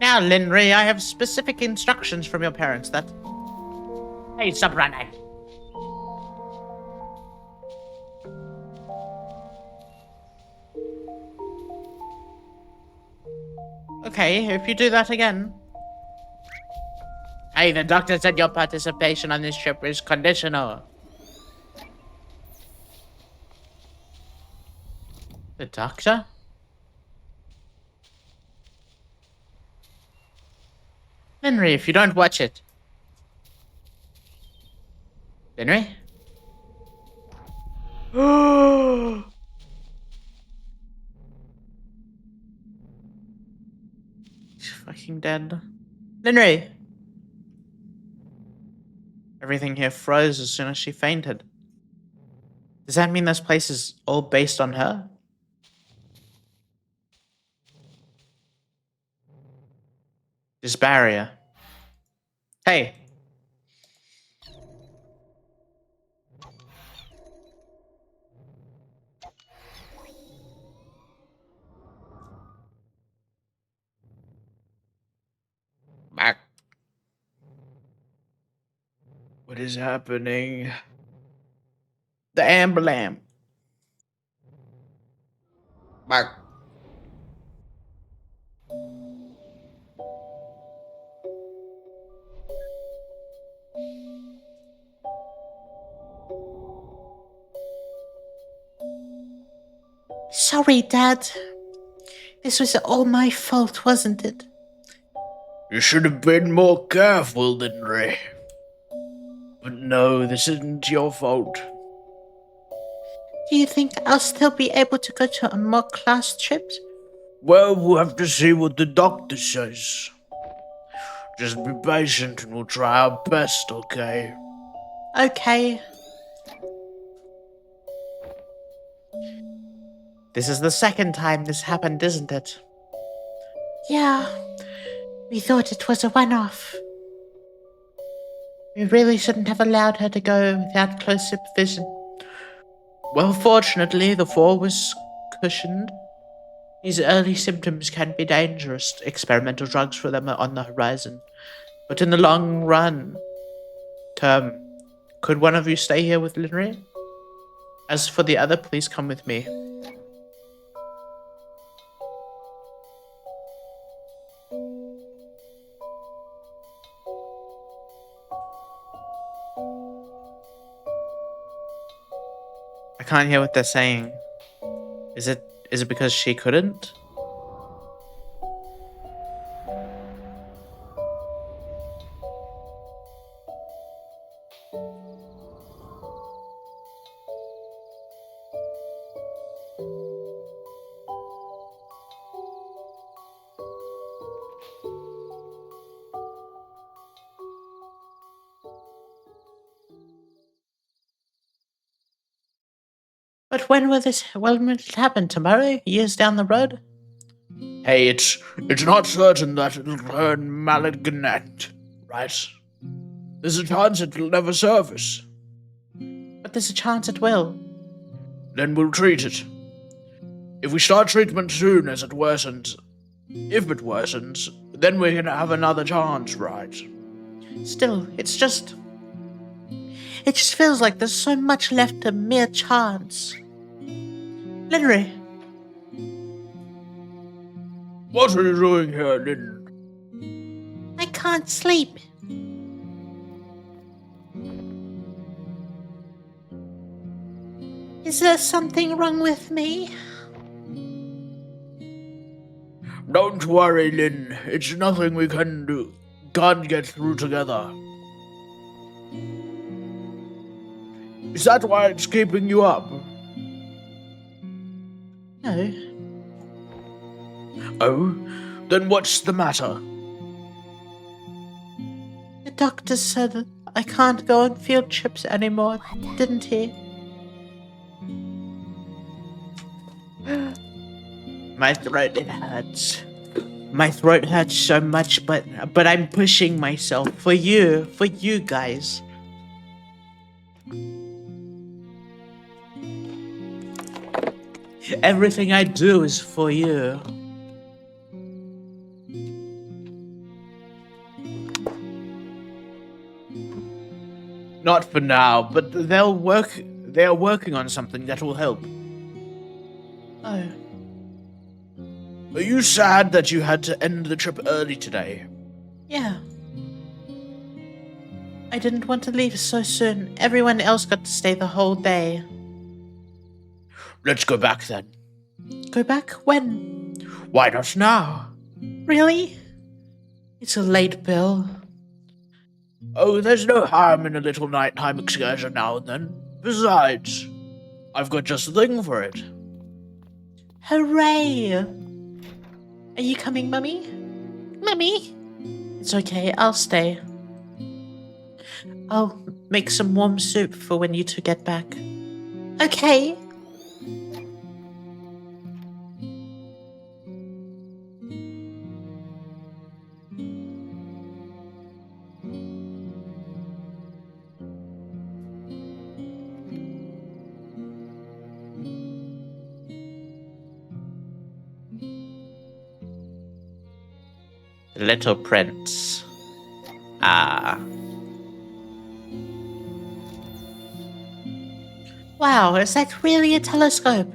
Now, Linry, I have specific instructions from your parents that... Hey, stop running. Okay, if you do that again... Hey, the doctor said your participation on this trip is conditional. The doctor? Henry, if you don't watch it. Henry? He's fucking dead. Henry! Everything here froze as soon as she fainted. Does that mean this place is all based on her? This barrier. Hey. Back. What is happening? The amber lamp. Back. Sorry, Dad. This was all my fault, wasn't it? You should have been more careful, Linry. But no, this isn't your fault. Do you think I'll still be able to go to more class trips? Well, we'll have to see what the doctor says. Just be patient and we'll try our best, okay? Okay. This is the second time this happened, isn't it? Yeah. We thought it was a one-off. We really shouldn't have allowed her to go without close supervision. Well, fortunately, the fall was cushioned. These early symptoms can be dangerous. Experimental drugs for them are on the horizon. But in the long run, could one of you stay here with Linry? As for the other, please come with me. I can't hear what they're saying. Is it because she couldn't? But when will it happen? Tomorrow? Years down the road? Hey, it's not certain that it'll turn malignant, right? There's a chance it'll never surface. But there's a chance it will. Then we'll treat it. If we start treatment soon as it worsens, if it worsens, then we're gonna have another chance, right? Still, it just feels like there's so much left to mere chance. Linry. What are you doing here, Lynn? I can't sleep. Is there something wrong with me? Don't worry, Lynn. It's nothing we can't get through together. Is that why it's keeping you up? No. Oh? Then what's the matter? The doctor said I can't go on field trips anymore, didn't he? My throat, it hurts. My throat hurts so much, but I'm pushing myself for you guys. Everything I do is for you. Not for now, but they are working on something that will help. Oh. Are you sad that you had to end the trip early today? Yeah. I didn't want to leave so soon. Everyone else got to stay the whole day. Let's go back then. Go back? When? Why not now? Really? It's a late bill. Oh, there's no harm in a little nighttime excursion now and then. Besides, I've got just the thing for it. Hooray! Are you coming, Mummy? Mummy? It's okay, I'll stay. make some warm soup for when you two get back. Okay. Little Prince. Ah. Wow, is that really a telescope?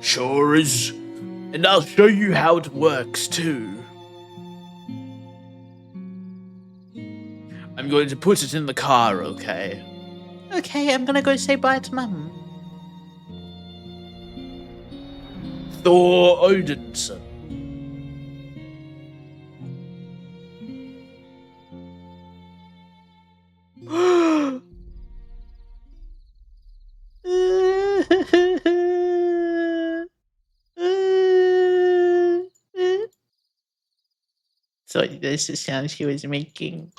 Sure is. And I'll show you how it works too. I'm going to put it in the car, okay? Okay, I'm gonna go say bye to Mum. Thor Odinson. So this is the sound she was making.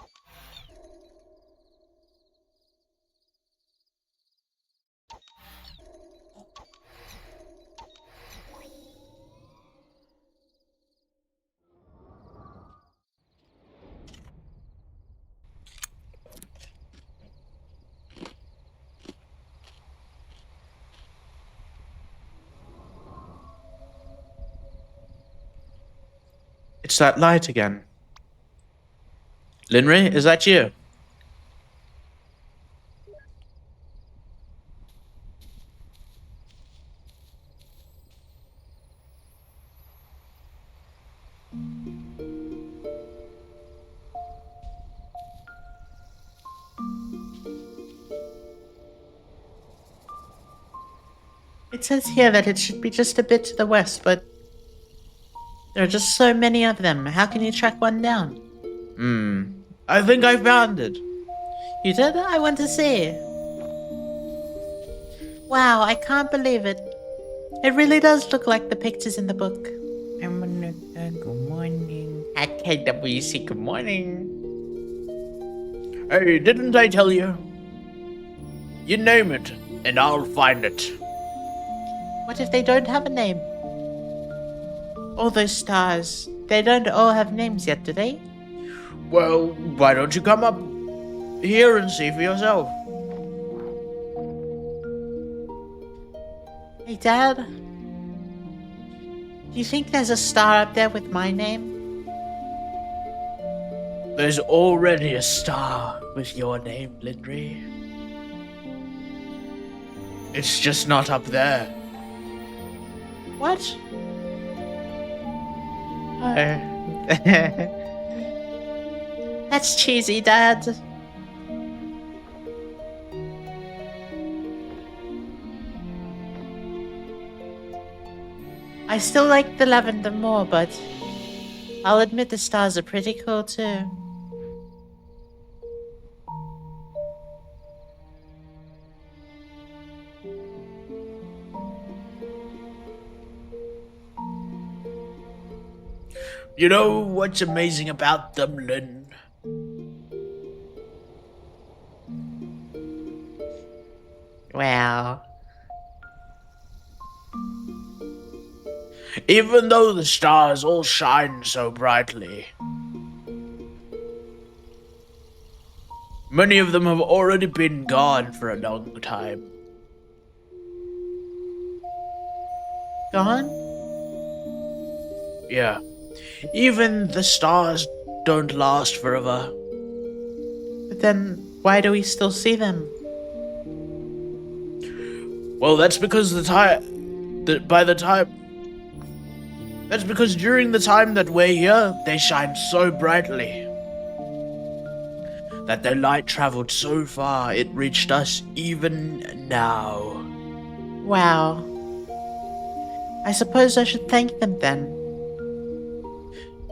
It's that light again. Linry, is that you? It says here that it should be just a bit to the west, but there are just so many of them. How can you track one down? I think I found it. You did? I want to see. Wow, I can't believe it. It really does look like the pictures in the book. Good morning. At KWC, good morning. Hey, didn't I tell you? You name it, and I'll find it. What if they don't have a name? All those stars, they don't all have names yet, do they? Well, why don't you come up here and see for yourself? Hey, Dad. Do you think there's a star up there with my name? There's already a star with your name, Lindry. It's just not up there. What? That's cheesy, Dad. I still like the lavender more, but I'll admit the stars are pretty cool too. You know what's amazing about them, Lynn? Well, Even though the stars all shine so brightly, many of them have already been gone for a long time. gone? Yeah, even the stars don't last forever. But then, why do we still see them? Well, that's because that's because during the time that we're here, they shine so brightly that their light traveled so far it reached us even now. Wow. I suppose I should thank them then.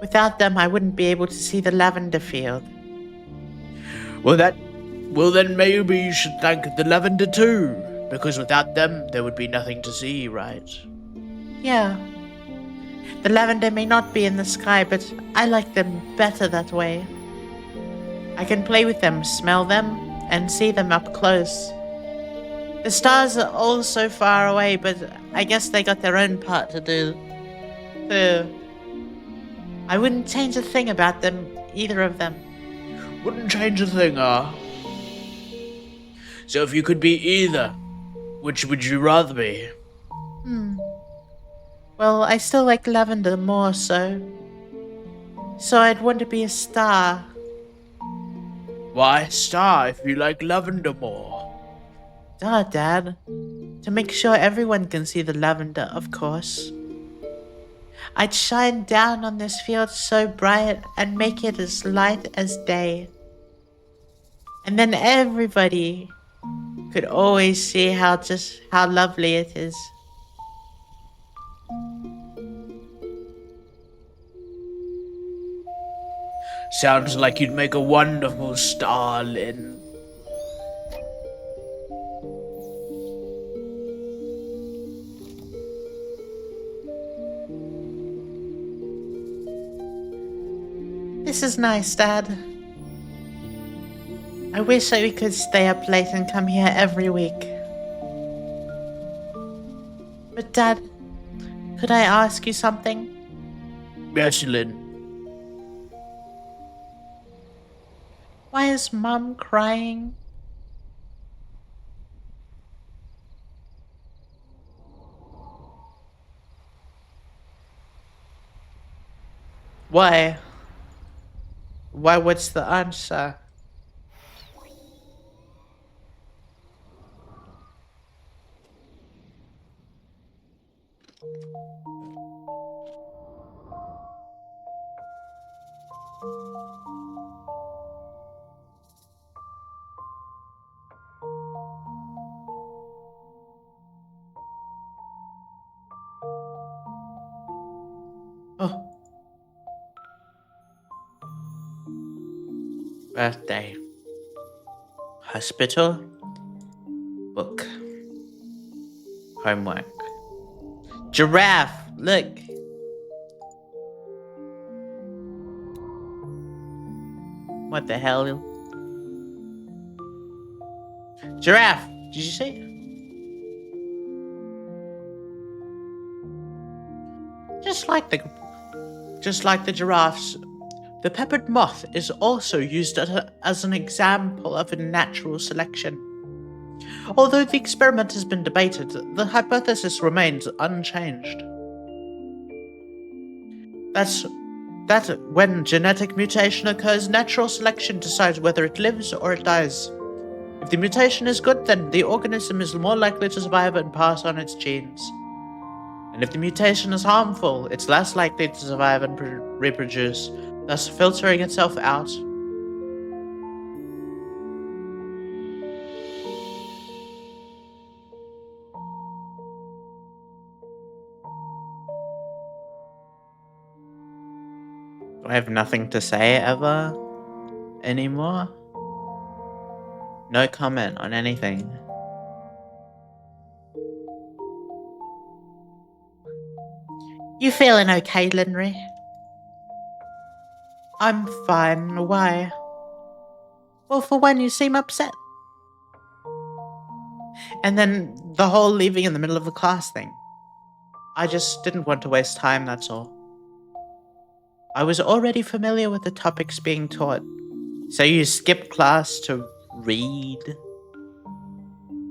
Without them, I wouldn't be able to see the lavender field. Well, then maybe you should thank the lavender too, because without them, there would be nothing to see, right? Yeah. The lavender may not be in the sky, but I like them better that way. I can play with them, smell them, and see them up close. The stars are all so far away, but I guess they got their own part to do, too. I wouldn't change a thing about them, either of them. Wouldn't change a thing, So if you could be either, which would you rather be? Well, I still like lavender more, so I'd want to be a star. Why star if you like lavender more? Duh, Dad. To make sure everyone can see the lavender, of course. I'd shine down on this field so bright and make it as light as day. And then everybody could always see how lovely it is. Sounds like you'd make a wonderful star, Lynn. This is nice, Dad. I wish that we could stay up late and come here every week. But Dad, could I ask you something? Yes, Lynn. Why is Mum crying? Why? Why, what's the answer? Oh. Birthday. Hospital. Book. Homework. Giraffe! Look! What the hell? Giraffe! Did you see it? Just like the giraffes, the peppered moth is also used as an example of a natural selection. Although the experiment has been debated, the hypothesis remains unchanged. That when genetic mutation occurs, natural selection decides whether it lives or it dies. If the mutation is good, then the organism is more likely to survive and pass on its genes. And if the mutation is harmful, it's less likely to survive and reproduce, thus filtering itself out. Do I have nothing to say ever anymore? No comment on anything. You feeling okay, Linry? I'm fine. Why? Well, for one, you seem upset. And then the whole leaving in the middle of the class thing. I just didn't want to waste time, that's all. I was already familiar with the topics being taught. So you skipped class to read?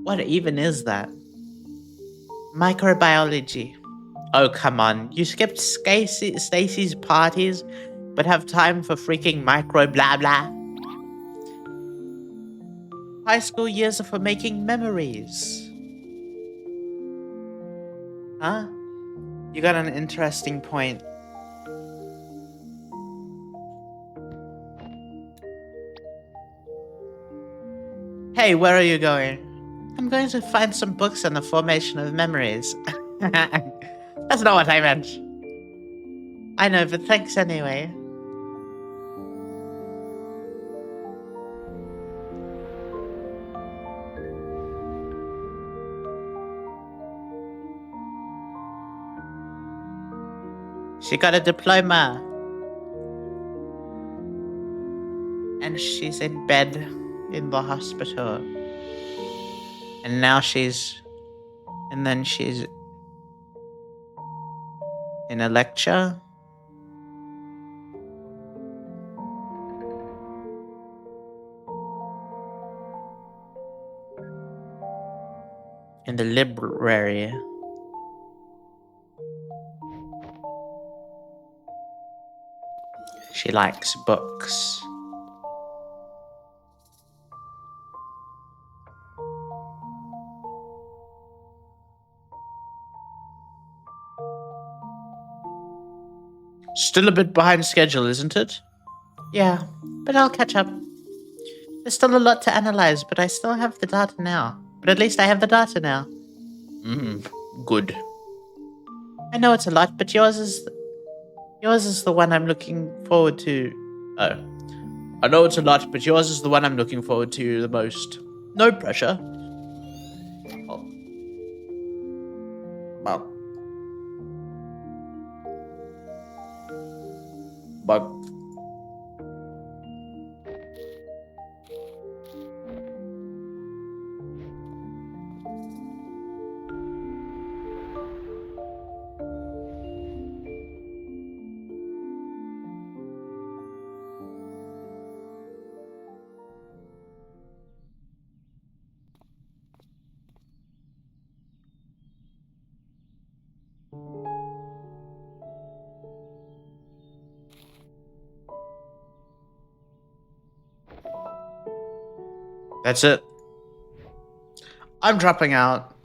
What even is that? Microbiology. Oh, come on. You skipped Stacy's parties, but have time for freaking micro blah blah. High school years are for making memories. Huh? You got an interesting point. Hey, where are you going? I'm going to find some books on the formation of memories. That's not what I meant. I know, but thanks anyway. She got a diploma. And she's in bed. in the hospital. And now she's... And then she's... in a lecture? In the library. She likes books. Still a bit behind schedule, isn't it? Yeah, but I'll catch up. There's still a lot to analyze, but I still have the data now. But at least I have the data now. Good. I know it's a lot, but yours is the one I'm looking forward to. Oh. I know it's a lot, but yours is the one I'm looking forward to the most. No pressure. Oh. Well. But that's it. I'm dropping out.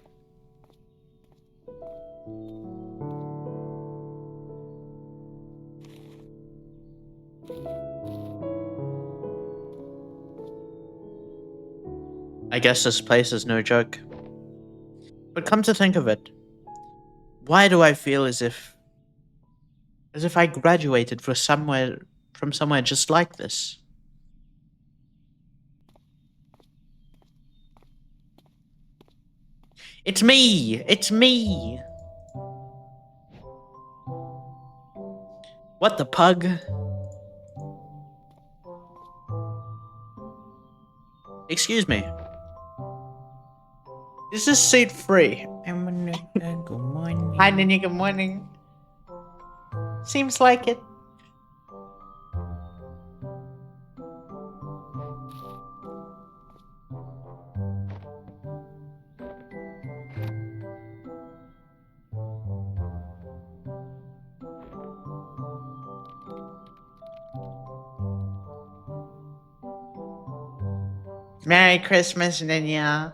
I guess this place is no joke. But come to think of it, why do I feel as if I graduated from somewhere just like this? It's me! It's me! What the pug? Excuse me. Is this seat free? Good morning. Hi, Nini, good morning. Seems like it. Merry Christmas, Ninya.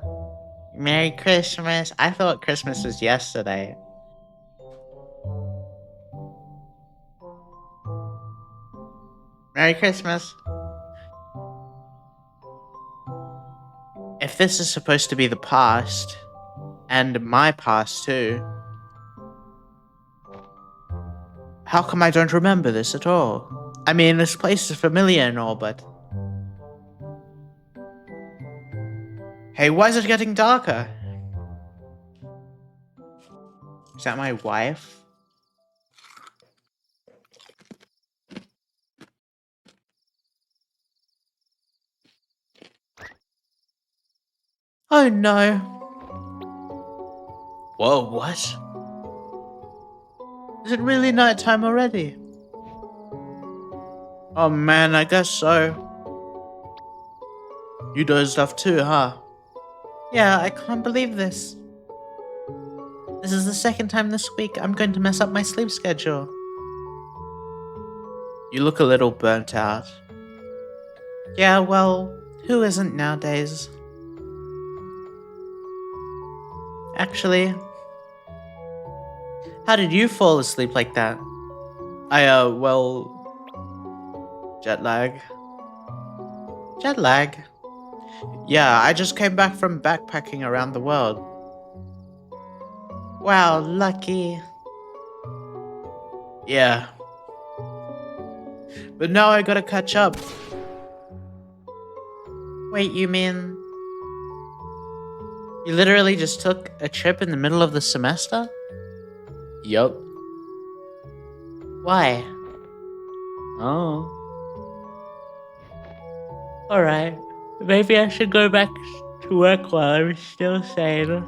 Merry Christmas. I thought Christmas was yesterday. Merry Christmas. If this is supposed to be the past, and my past too, how come I don't remember this at all? I mean, this place is familiar and all, but... Hey, why is it getting darker? Is that my wife? Oh no. Whoa, what? Is it really nighttime already? Oh man, I guess so. You dozed off too, huh? Yeah, I can't believe this. This is the second time this week I'm going to mess up my sleep schedule. You look a little burnt out. Yeah, well, who isn't nowadays? Actually, how did you fall asleep like that? Well, jet lag. Jet lag? Yeah, I just came back from backpacking around the world. Wow, lucky. Yeah. But now I gotta catch up. Wait, you mean... You literally just took a trip in the middle of the semester? Yup. Why? Oh. Alright. Maybe I should go back to work while I'm still sane.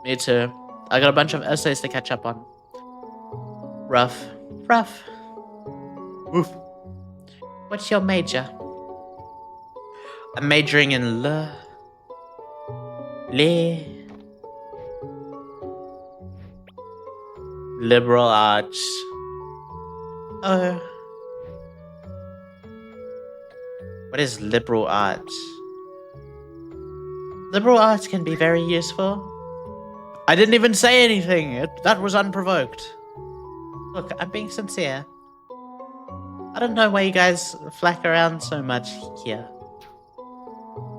Me too. I got a bunch of essays to catch up on. Rough. Rough. Oof. What's your major? I'm majoring in liberal arts. Oh. What is liberal arts? Liberal arts can be very useful. I didn't even say anything. That was unprovoked. Look, I'm being sincere. I don't know why you guys flack around so much here.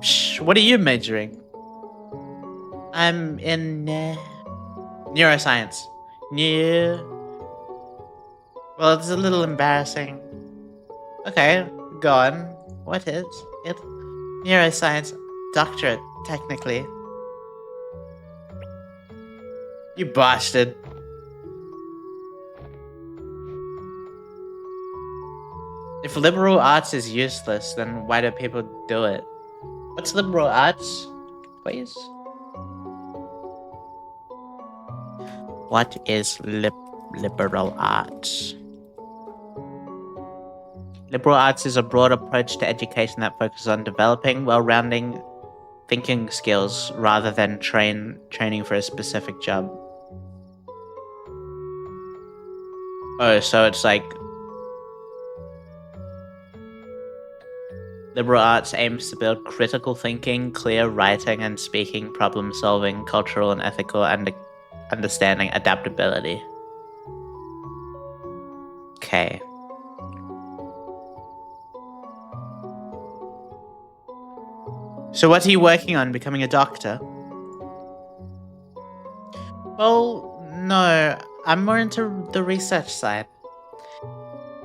Psh, what are you majoring? I'm in neuroscience. Well, it's a little embarrassing. Okay, go on. What is it? Neuroscience doctorate, technically. You bastard. If liberal arts is useless, then why do people do it? What's liberal arts, please? What is liberal arts? Liberal arts is a broad approach to education that focuses on developing well-rounding thinking skills rather than training for a specific job. Oh, so it's like liberal arts aims to build critical thinking, clear writing and speaking, problem solving, cultural and ethical understanding, adaptability. Okay. So what are you working on, becoming a doctor? Well, no, I'm more into the research side.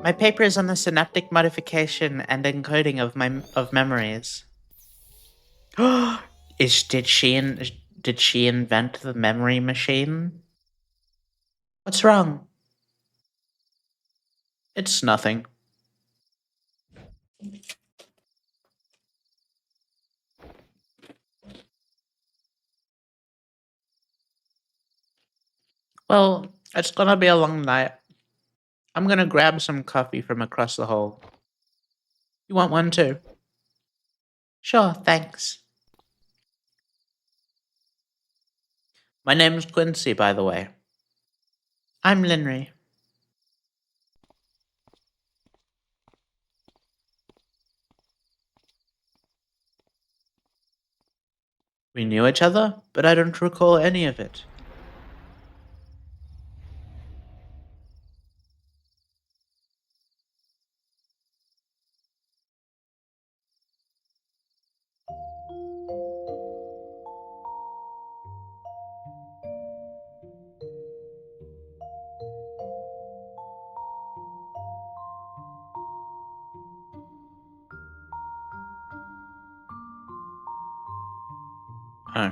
My paper is on the synaptic modification and encoding of memories. Did she invent the memory machine? What's wrong? It's nothing. Well, it's gonna be a long night. I'm gonna grab some coffee from across the hall. You want one too? Sure, thanks. My name's Quincy, by the way. I'm Linry. We knew each other, but I don't recall any of it. Oh.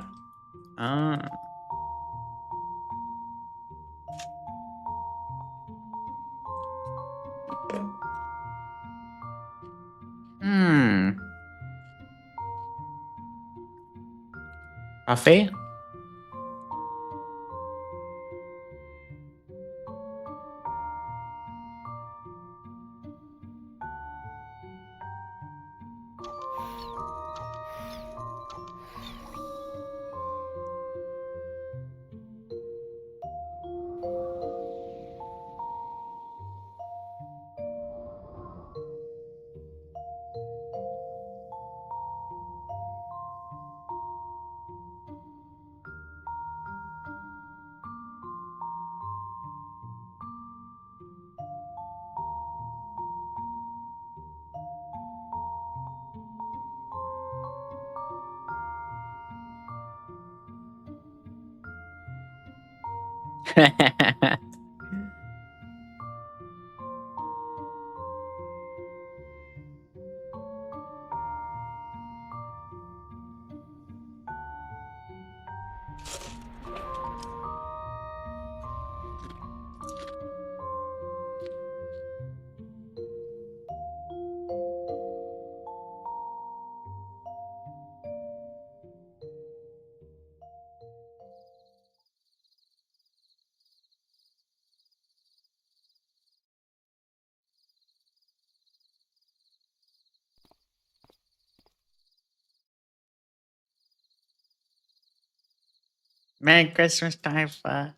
Ah. Hmm. Coffee? Merry Christmas, Diver.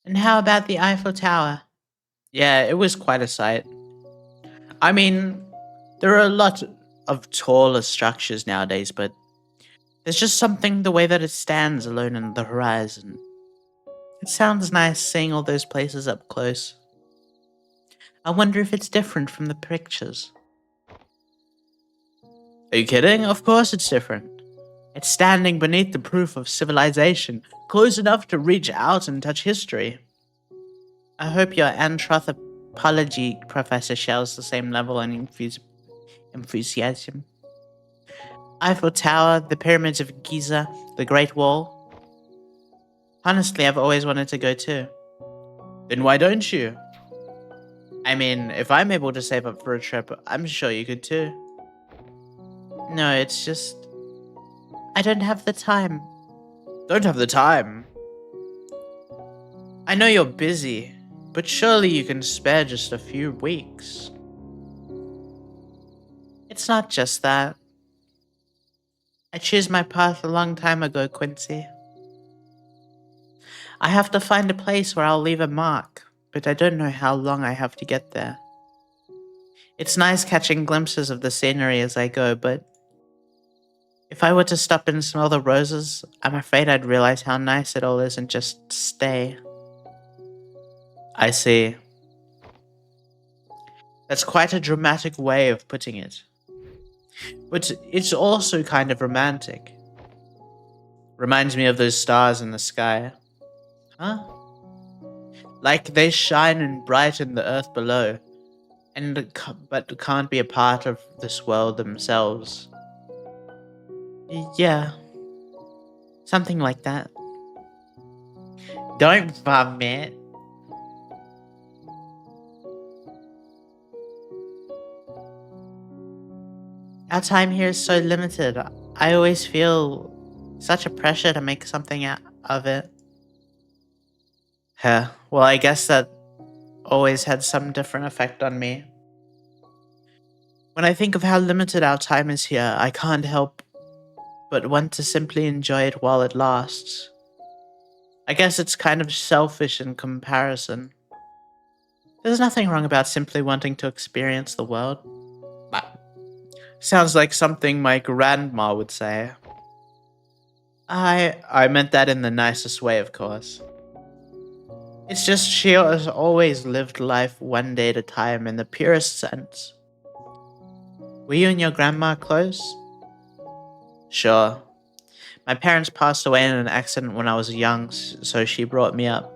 And how about the Eiffel Tower? Yeah, it was quite a sight. I mean, there are a lot of taller structures nowadays, but there's just something the way that it stands alone in the horizon. It sounds nice seeing all those places up close. I wonder if it's different from the pictures. Are you kidding? Of course it's different. It's standing beneath the proof of civilization, close enough to reach out and touch history. I hope your anthropology professor shares the same level and enthusiasm. Eiffel Tower, the pyramids of Giza, the Great Wall. Honestly, I've always wanted to go too. Then why don't you? I mean, if I'm able to save up for a trip, I'm sure you could too. No, it's just... I don't have the time. Don't have the time? I know you're busy, but surely you can spare just a few weeks. It's not just that. I chose my path a long time ago, Quincy. I have to find a place where I'll leave a mark, but I don't know how long I have to get there. It's nice catching glimpses of the scenery as I go, but if I were to stop and smell the roses, I'm afraid I'd realize how nice it all is and just stay. I see. That's quite a dramatic way of putting it. But it's also kind of romantic. Reminds me of those stars in the sky. Huh? Like they shine and brighten the earth below, but can't be a part of this world themselves. Yeah. Something like that. Don't vomit. Our time here is so limited. I always feel such a pressure to make something out of it. Huh. Well, I guess that always had some different effect on me. When I think of how limited our time is here, I can't help but want to simply enjoy it while it lasts. I guess it's kind of selfish in comparison. There's nothing wrong about simply wanting to experience the world. Sounds like something my grandma would say. I meant that in the nicest way, of course. It's just she has always lived life one day at a time in the purest sense. Were you and your grandma close? Sure. My parents passed away in an accident when I was young, so she brought me up.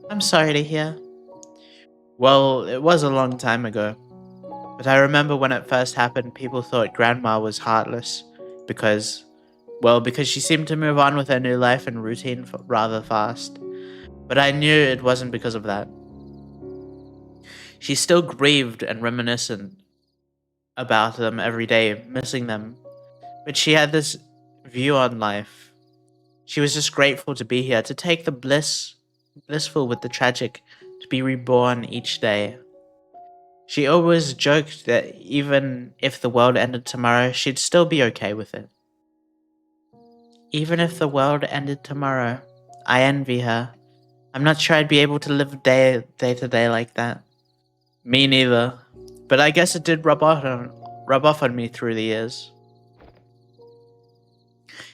I'm sorry to hear. Well, it was a long time ago. But I remember when it first happened, people thought Grandma was heartless because she seemed to move on with her new life and routine rather fast. But I knew it wasn't because of that. She still grieved and reminiscent about them every day, missing them. But she had this view on life. She was just grateful to be here, to take the blissful with the tragic, to be reborn each day. She always joked that even if the world ended tomorrow, she'd still be okay with it. Even if the world ended tomorrow, I envy her. I'm not sure I'd be able to live day to day like that. Me neither. But I guess it did rub off on me through the years.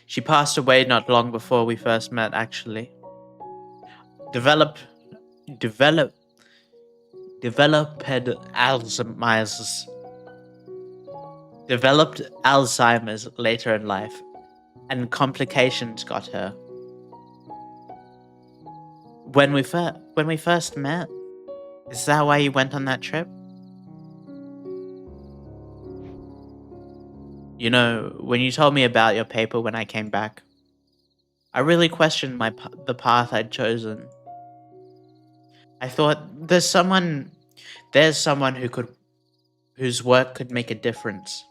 She passed away not long before we first met, actually. Developed Alzheimer's later in life, and complications got her. When we first met, is that why you went on that trip? You know, when you told me about your paper when I came back, I really questioned the path I'd chosen. I thought there's someone whose work could make a difference.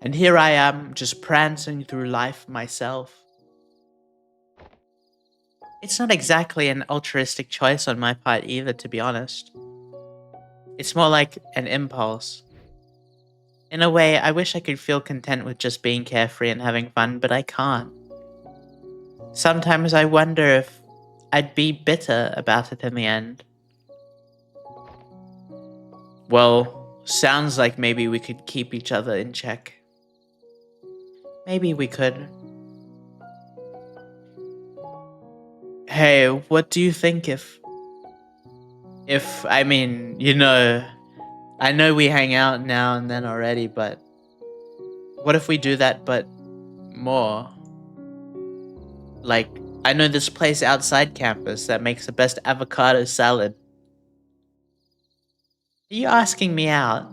And here I am, just prancing through life myself. It's not exactly an altruistic choice on my part either, to be honest. It's more like an impulse. In a way, I wish I could feel content with just being carefree and having fun, but I can't. Sometimes I wonder if I'd be bitter about it in the end. Well, sounds like maybe we could keep each other in check. Maybe we could. Hey, what do you think if, I mean, you know, I know we hang out now and then already, but what if we do that, but more? Like, I know this place outside campus that makes the best avocado salad. Are you asking me out?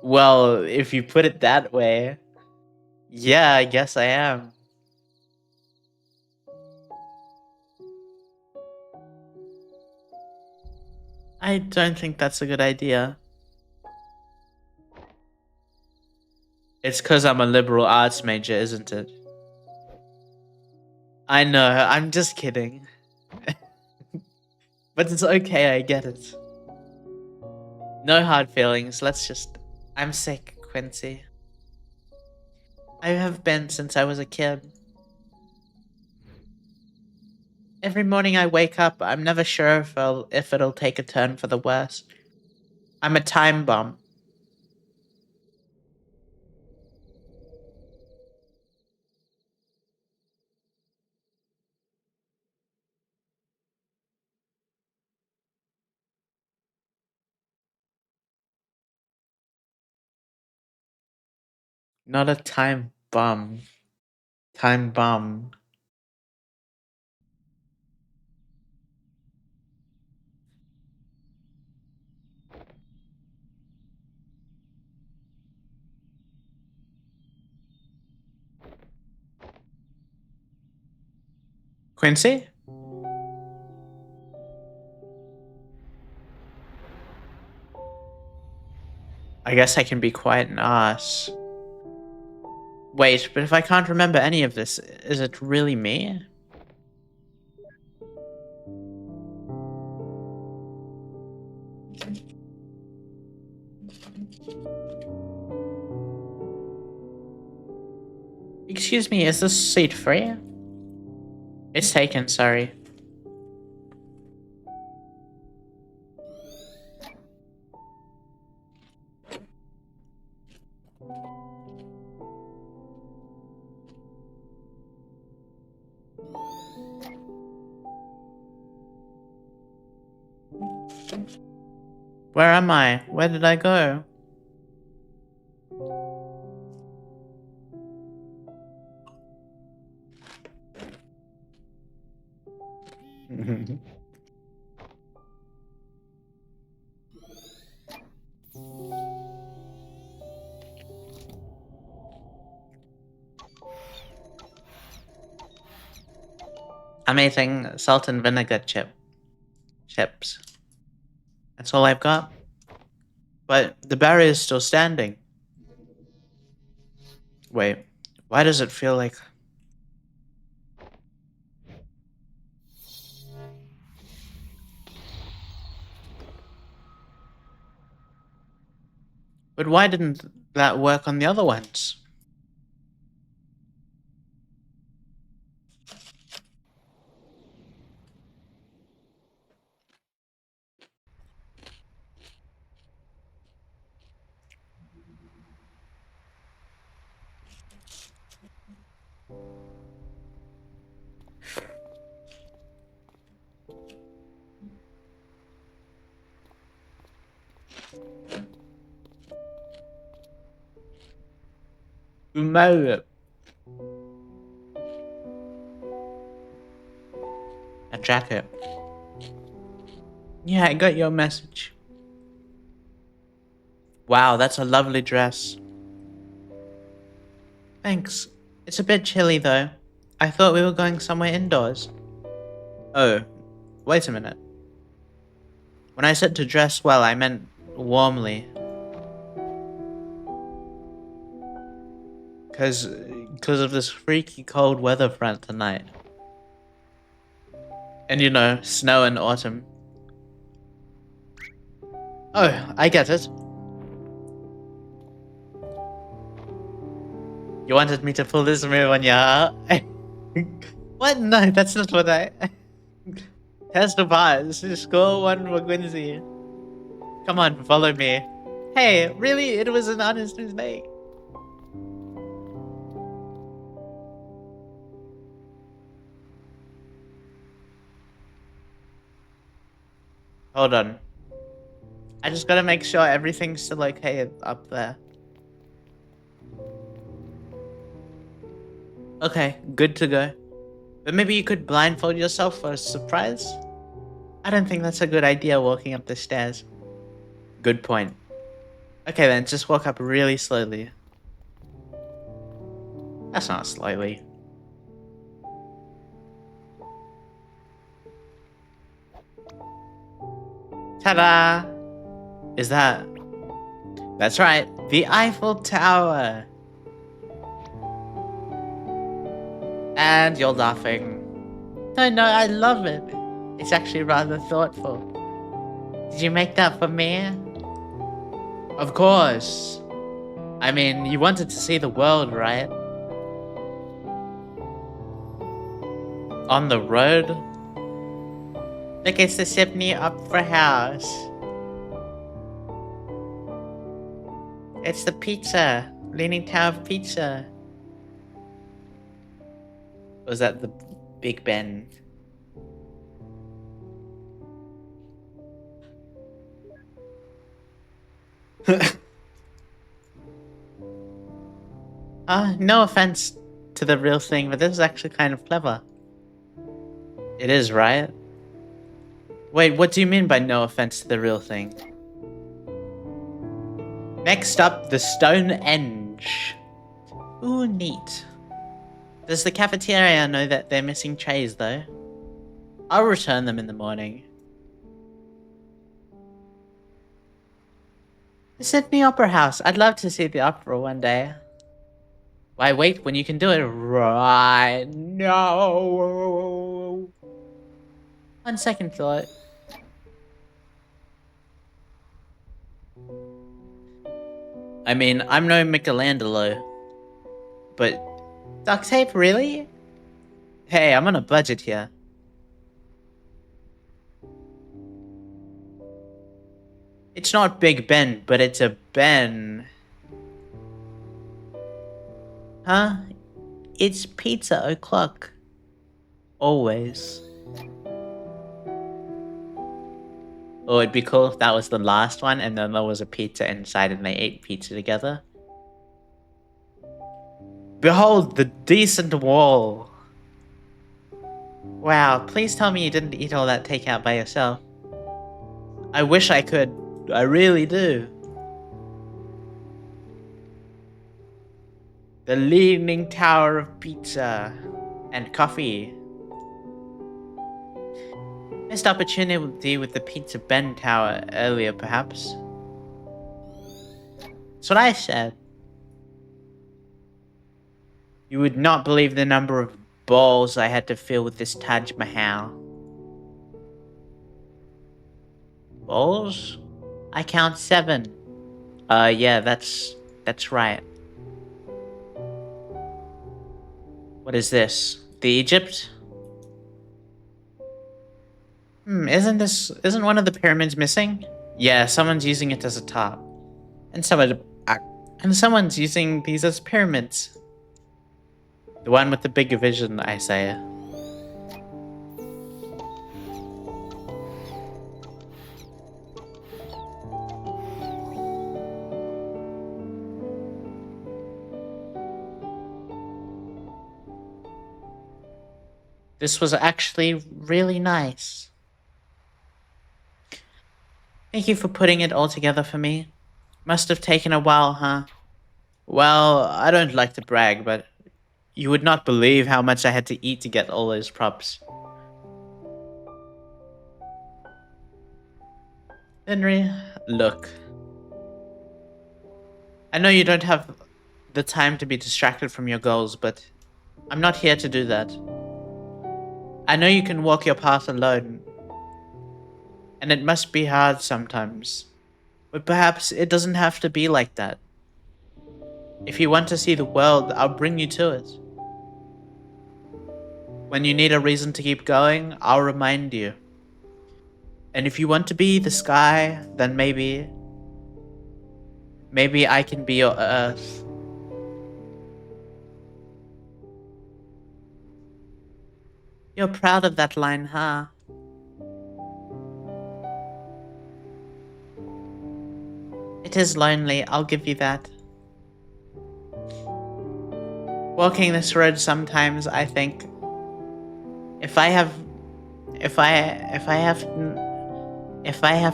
Well, if you put it that way, yeah, I guess I am. I don't think that's a good idea. It's because I'm a liberal arts major, isn't it? I know, I'm just kidding. But it's okay, I get it. No hard feelings, I'm sick, Quincy. I have been since I was a kid. Every morning I wake up, I'm never sure if it'll take a turn for the worse. I'm a time bomb. Not a time bomb. Time bomb. Quincy? I guess I can be quiet and ask. Wait, but if I can't remember any of this, is it really me? Excuse me, is this seat free? It's taken, sorry. Where am I? Where did I go? I'm eating salt and vinegar chips. That's all I've got. But the barrier is still standing. Wait, why does it feel like... But why didn't that work on the other ones? Remote. A jacket. Yeah, I got your message. Wow, that's a lovely dress. Thanks. It's a bit chilly though. I thought we were going somewhere indoors. Oh, wait a minute. When I said to dress well, I meant warmly. Cause of this freaky cold weather front tonight. And you know, snow and autumn. Oh, I get it. You wanted me to pull this move on you, huh? What? No, that's not what I... Test of pass. Score 1 for Quincy. Come on, follow me. Hey, really? It was an honest mistake. Hold on. I just gotta make sure everything's still okay up there. Okay, good to go. But maybe you could blindfold yourself for a surprise? I don't think that's a good idea walking up the stairs. Good point. Okay then, just walk up really slowly. That's not slowly. Ta-da! Is that... That's right, the Eiffel Tower! And you're laughing. No, I love it. It's actually rather thoughtful. Did you make that for me? Of course. I mean, you wanted to see the world, right? On the road? Look, it's the Sydney Opera House. It's the pizza. Leaning Tower of Pizza. Was that the Big Ben? No offense to the real thing, but this is actually kind of clever. It is, right? Wait, what do you mean by no offense to the real thing? Next up, the Stonehenge. Ooh, neat. Does the cafeteria know that they're missing trays, though? I'll return them in the morning. The Sydney Opera House. I'd love to see the opera one day. Why wait when you can do it right now? On second thought. I mean, I'm no Michelangelo. But duct tape, really? Hey, I'm on a budget here. It's not Big Ben, but it's a Ben. Huh? It's pizza o'clock. Always. Oh, it'd be cool if that was the last one and then there was a pizza inside and they ate pizza together. Behold the decent wall. Wow, please tell me you didn't eat all that takeout by yourself. I wish I could. I really do. The Leaning Tower of Pizza and coffee. Missed opportunity with the Pizza Ben Tower earlier, perhaps. That's what I said. You would not believe the number of bowls I had to fill with this Taj Mahal. Bowls? I count 7. Yeah, that's right. What is this? The Egypt? Isn't one of the pyramids missing? Yeah, someone's using it as a top. And someone's using these as pyramids. The one with the bigger vision, I say. This was actually really nice. Thank you for putting it all together for me. Must have taken a while, huh? Well, I don't like to brag, but you would not believe how much I had to eat to get all those props. Henry, look. I know you don't have the time to be distracted from your goals, but I'm not here to do that. I know you can walk your path alone, and it must be hard sometimes, but perhaps it doesn't have to be like that. If you want to see the world, I'll bring you to it. When you need a reason to keep going, I'll remind you. And if you want to be the sky, then maybe I can be your earth. You're proud of that line, huh? It is lonely, I'll give you that. Walking this road sometimes, I think, if I have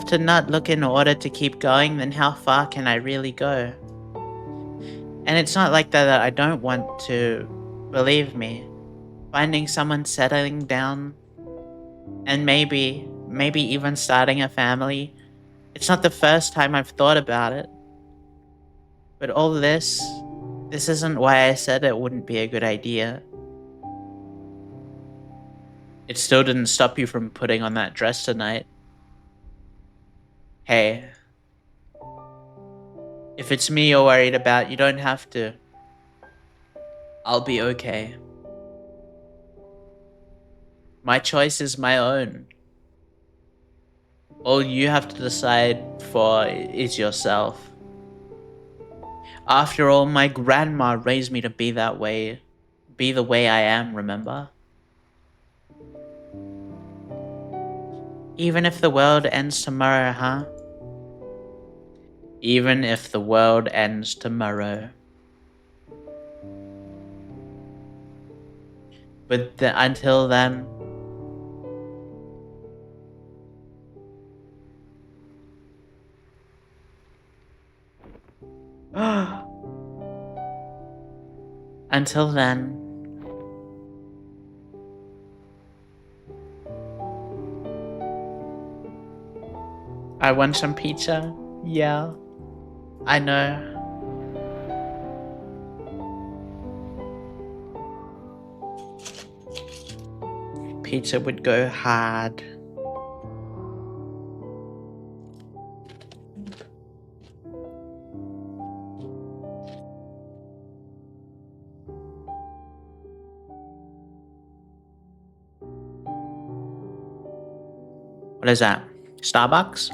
to not look in order to keep going, then how far can I really go? And it's not like that I don't want to, believe me. Finding someone, settling down, and maybe even starting a family. It's not the first time I've thought about it. But all this isn't why I said it wouldn't be a good idea. It still didn't stop you from putting on that dress tonight. Hey, if it's me you're worried about, you don't have to. I'll be okay. My choice is my own. All you have to decide for is yourself. After all, my grandma raised me to be that way. Be the way I am, remember? Even if the world ends tomorrow, huh? Even if the world ends tomorrow. But until then... Until then... I want some pizza. Yeah, I know. Pizza would go hard. What is that? Starbucks?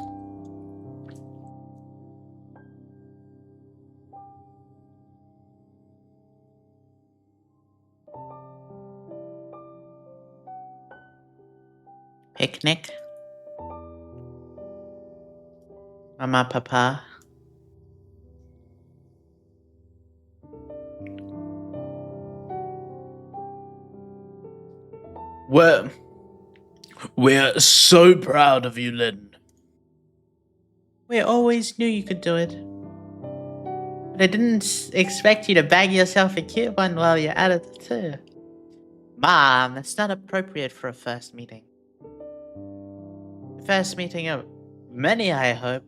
Picnic? Mama, Papa? We're so proud of you, Lynn. We always knew you could do it. But I didn't expect you to bag yourself a cute one while you're at it too. Mom, that's not appropriate for a first meeting. The first meeting of many, I hope.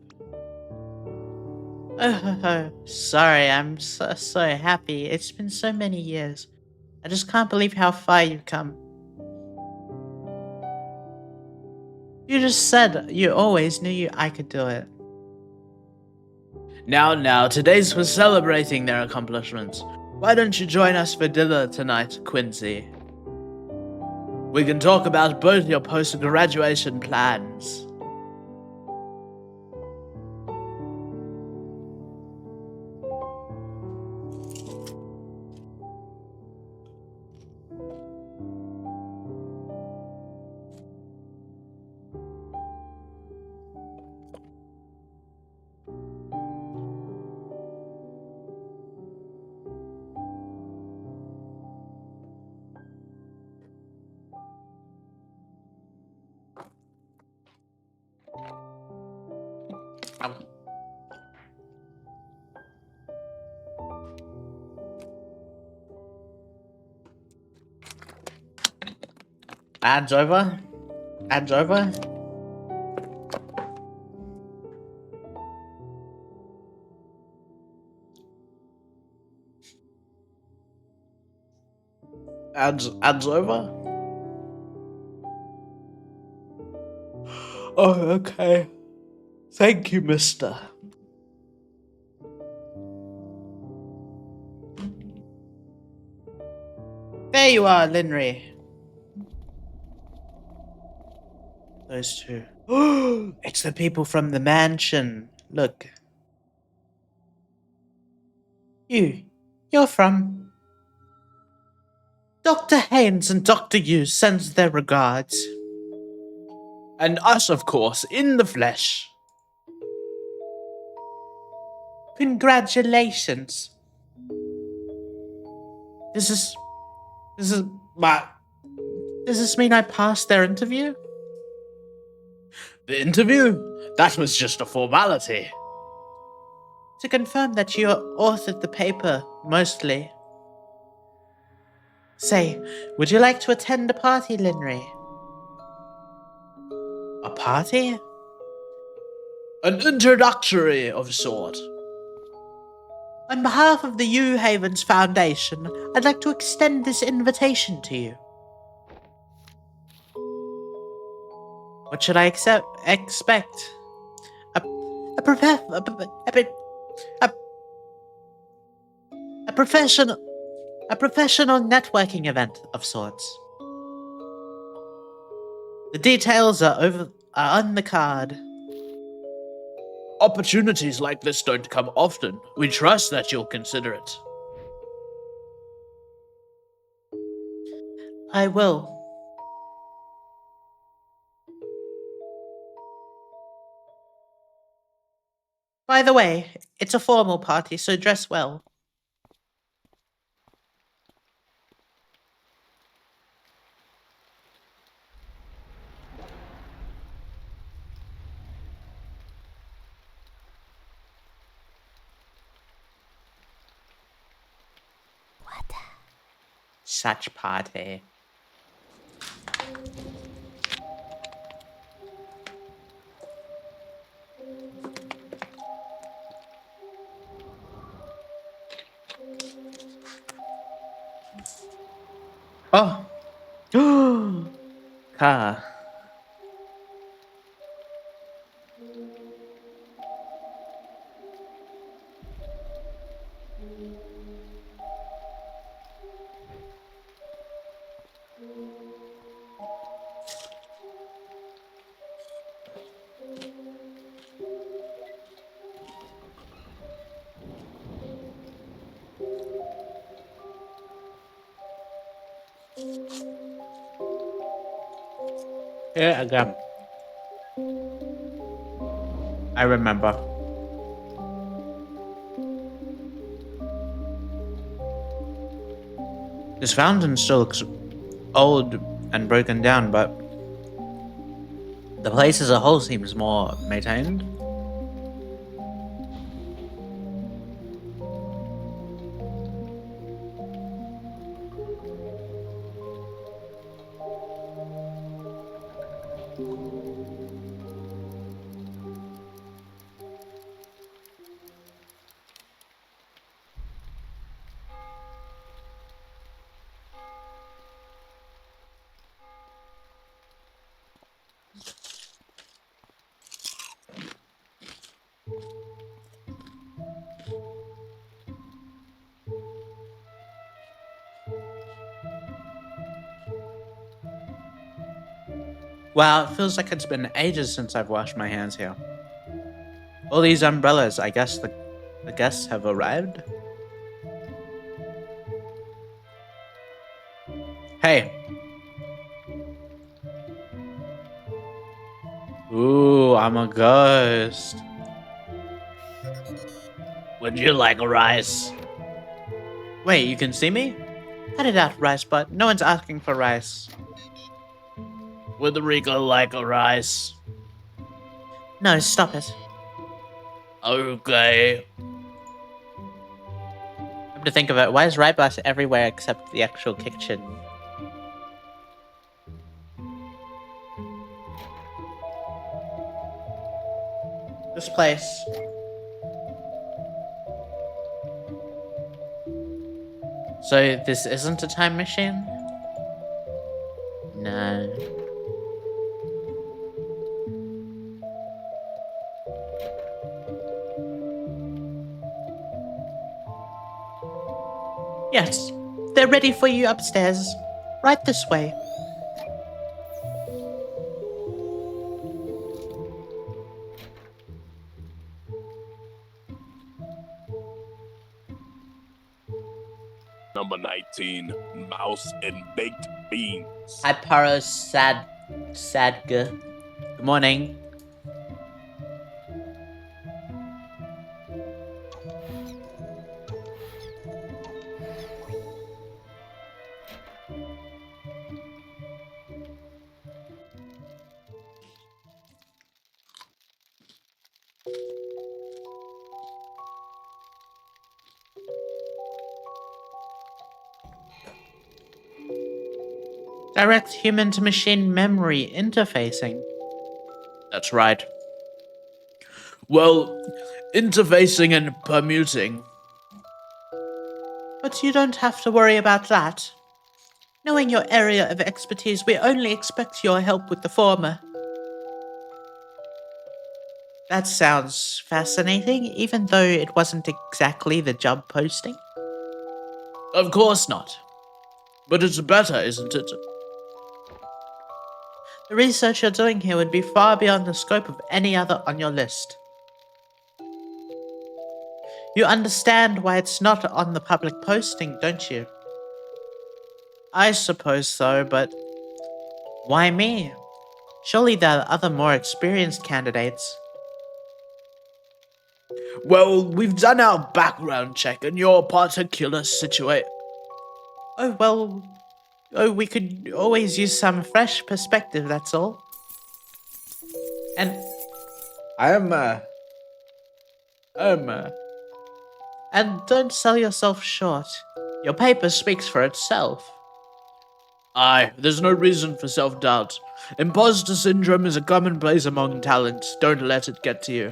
Oh, sorry, I'm so happy. It's been so many years. I just can't believe how far you've come. You just said you always knew I could do it. Now, today's for celebrating their accomplishments. Why don't you join us for dinner tonight, Quincy? We can talk about both your post-graduation plans. Ads over? Ads over? Ads over? Oh, okay. Thank you, mister. There you are, Linry. Those two. It's the people from the mansion. Look. You're from... Dr. Haynes and Dr. Yu sends their regards. And us, of course, in the flesh. Congratulations. Does this mean I passed their interview? The interview? That was just a formality. To confirm that you authored the paper, mostly. Say, would you like to attend a party, Linry? A party? An introductory of sort. On behalf of the U Havens Foundation, I'd like to extend this invitation to you. What should I expect? A professional networking event of sorts. The details are on the card. Opportunities like this don't come often. We trust that you'll consider it. I will. By the way, it's a formal party, so dress well. Such party. Oh. Car. Here again. I remember. This fountain still looks old and broken down, but the place as a whole seems more maintained. Wow, it feels like it's been ages since I've washed my hands here. All these umbrellas, I guess the guests have arrived? Hey. Ooh, I'm a ghost. Would you like a rice? Wait, you can see me? Cut it out, rice butt. No one's asking for rice. Would Rico like a rice? No, stop it. Okay. Come to think of it, why is rice everywhere except the actual kitchen? This place. So this isn't a time machine? No. Yes, They're ready for you upstairs. Right this way. Number 19, mouse and baked beans. Hi, Paro, sad Good morning. Direct human-to-machine memory interfacing. That's right. Well, interfacing and permuting. But you don't have to worry about that. Knowing your area of expertise, we only expect your help with the former. That sounds fascinating, even though it wasn't exactly the job posting. Of course not. But it's better, isn't it? The research you're doing here would be far beyond the scope of any other on your list. You understand why it's not on the public posting, don't you? I suppose so, but why me? Surely there are other more experienced candidates. Well, we've done our background check and your particular situation. We could always use some fresh perspective, that's all. And don't sell yourself short. Your paper speaks for itself. Aye, there's no reason for self-doubt. Imposter syndrome is a commonplace among talents. Don't let it get to you.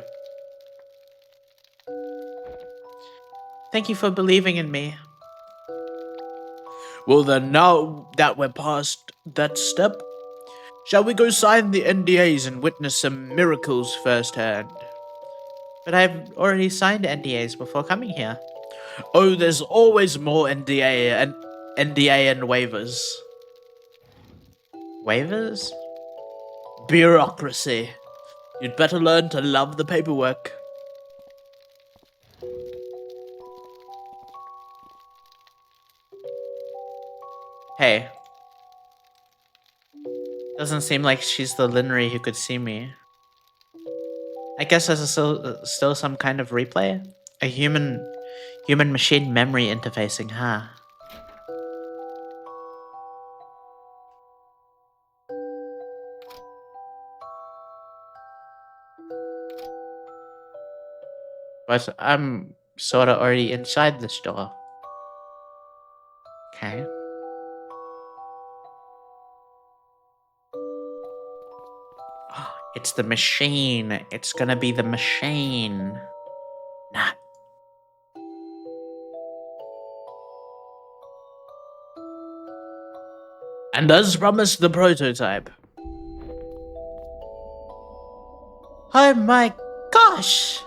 Thank you for believing in me. Well then, now that we're past that step, shall we go sign the NDAs and witness some miracles firsthand? But I've already signed NDAs before coming here. Oh, there's always more NDA and waivers. Waivers? Bureaucracy. You'd better learn to love the paperwork. Hey. Doesn't seem like she's the Linry who could see me. I guess there's still some kind of replay? A human-machine memory interfacing, huh? But I'm sorta already inside this door. Okay. It's the machine. It's gonna be the machine. Nah. And as promised, the prototype. Oh my gosh!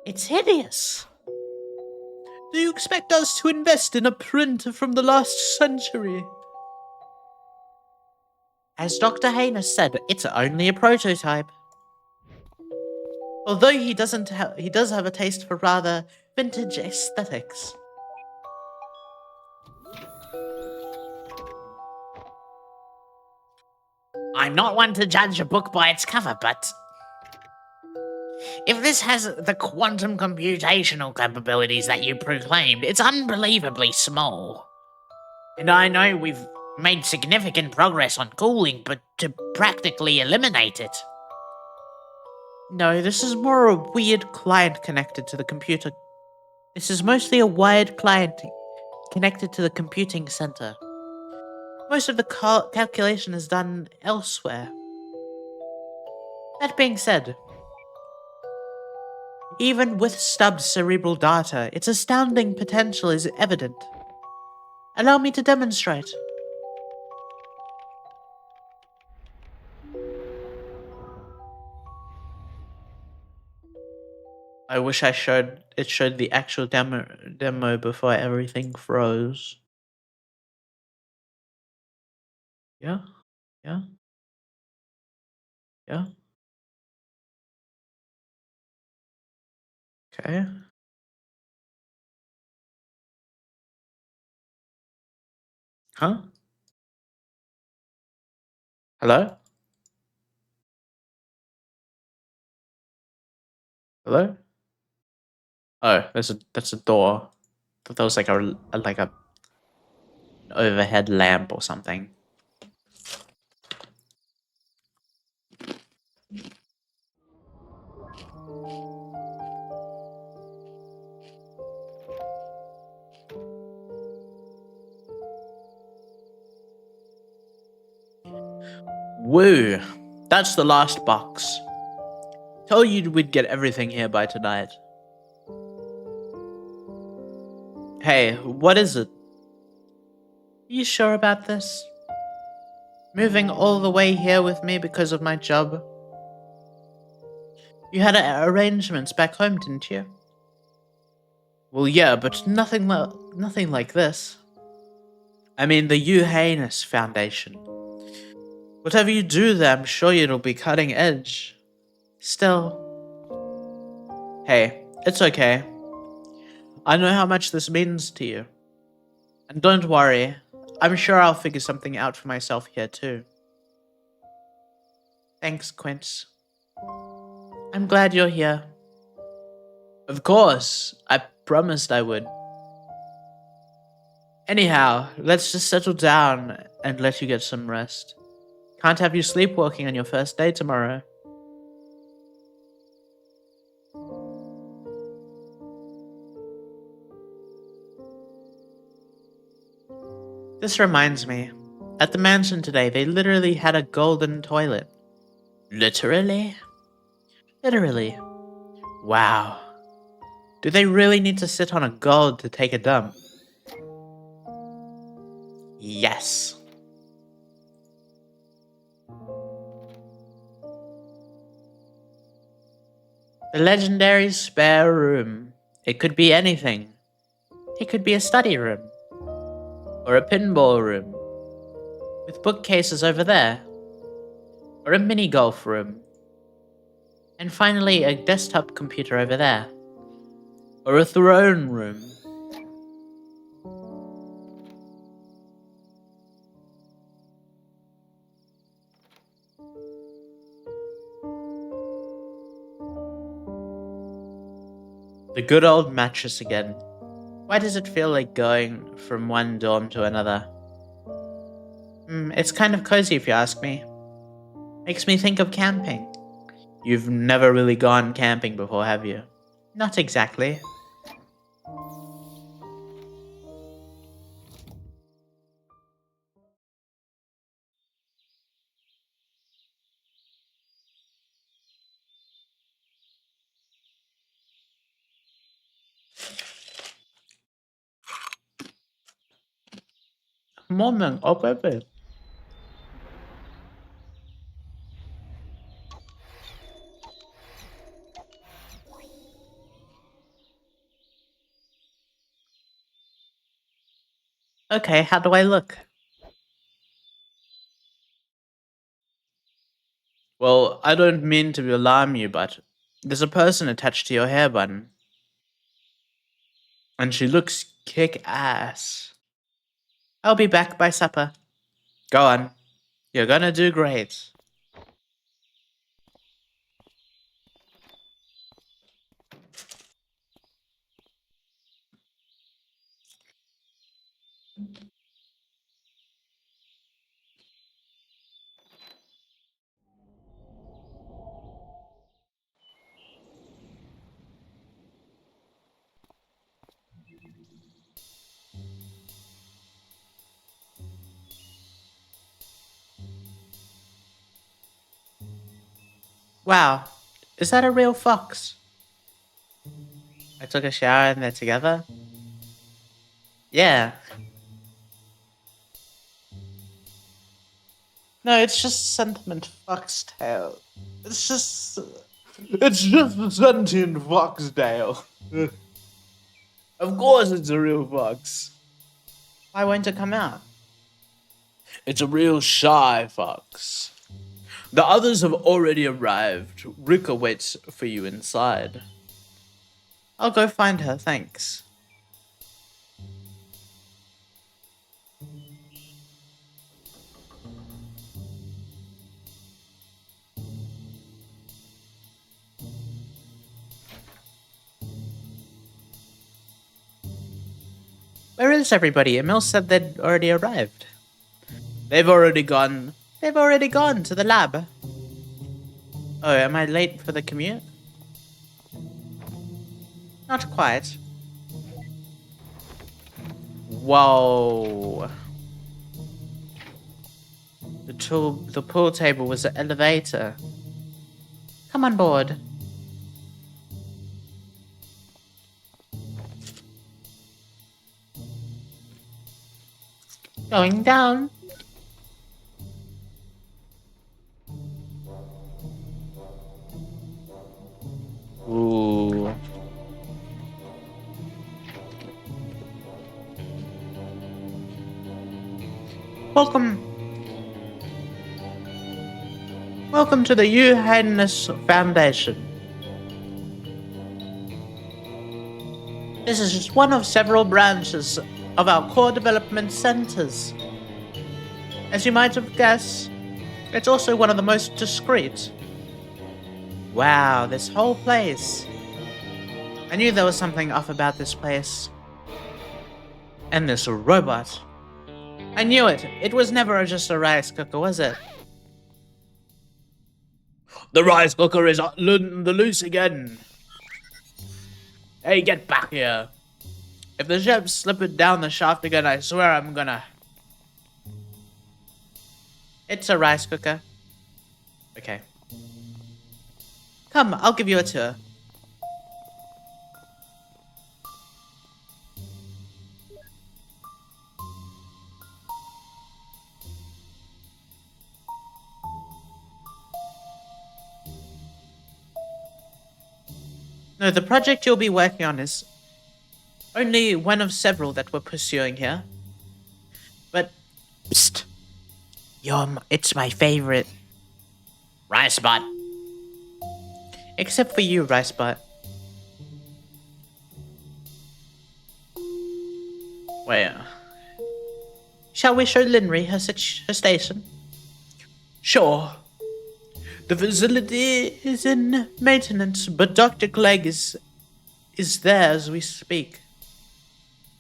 It's hideous. Do you expect us to invest in a printer from the last century? As Dr. Haynes said, it's only a prototype. Although he does have a taste for rather vintage aesthetics. I'm not one to judge a book by its cover, but if this has the quantum computational capabilities that you proclaimed, it's unbelievably small. And I know we've made significant progress on cooling, but to practically eliminate it. No, this is more a weird client connected to the computer. This is mostly a wired client connected to the computing center. Most of the calculation is done elsewhere. That being said, even with stubbed cerebral data, its astounding potential is evident. Allow me to demonstrate. I wish it showed the actual demo before everything froze. Yeah, yeah, yeah. Okay. Huh? Hello? Hello? Oh, that's a door. Thought that was like an overhead lamp or something. Woo! That's the last box. Told you we'd get everything here by tonight. Hey, what is it? You sure about this? Moving all the way here with me because of my job? You had arrangements back home, didn't you? Well, yeah, but nothing like this. I mean, the Euhanus Foundation. Whatever you do there, I'm sure it'll be cutting edge. Still. Hey, it's okay. I know how much this means to you. And don't worry, I'm sure I'll figure something out for myself here too. Thanks, Quince. I'm glad you're here. Of course, I promised I would. Anyhow, let's just settle down and let you get some rest. Can't have you sleepwalking on your first day tomorrow. This reminds me. At the mansion today, they literally had a golden toilet. Literally? Literally. Wow. Do they really need to sit on a gold to take a dump? Yes. The legendary spare room. It could be anything. It could be a study room. Or a pinball room. With bookcases over there. Or a mini golf room. And finally, a desktop computer over there. Or a throne room. The good old mattress again. Why does it feel like going from one dorm to another? It's kind of cozy if you ask me. Makes me think of camping. You've never really gone camping before, have you? Not exactly. Moment, oh baby. Okay, how do I look? Well, I don't mean to alarm you, but there's a person attached to your hair button. And she looks kick-ass. I'll be back by supper. Go on. You're gonna do great. Wow, is that a real fox? I took a shower and they're together? Yeah. No, it's just sentiment foxtail. It's just... It's just a sentient foxtail. Of course it's a real fox. Why won't it come out? It's a real shy fox. The others have already arrived. Rika waits for you inside. I'll go find her, thanks. Where is everybody? Emil said they'd already arrived. They've already gone. They've already gone to the lab. Oh, am I late for the commute? Not quite. Whoa. The pool table was an elevator. Come on board. Going down. Ooh. Welcome to the Euhynus Foundation. This is just one of several branches of our core development centers. As you might have guessed, it's also one of the most discreet. Wow, this whole place. I knew there was something off about this place. And this robot. I knew it. It was never just a rice cooker, was it? The rice cooker is on the loose again. Hey, get back here. If the chef's slipping down the shaft again, I swear I'm gonna... It's a rice cooker. Okay. Come, I'll give you a tour. No, the project you'll be working on is only one of several that we're pursuing here. But, psst. It's my favorite. Ricebot. Except for you, Ricebot. Wait. Shall we show Linry her station? Sure. The facility is in maintenance, but Dr. Clegg is there as we speak.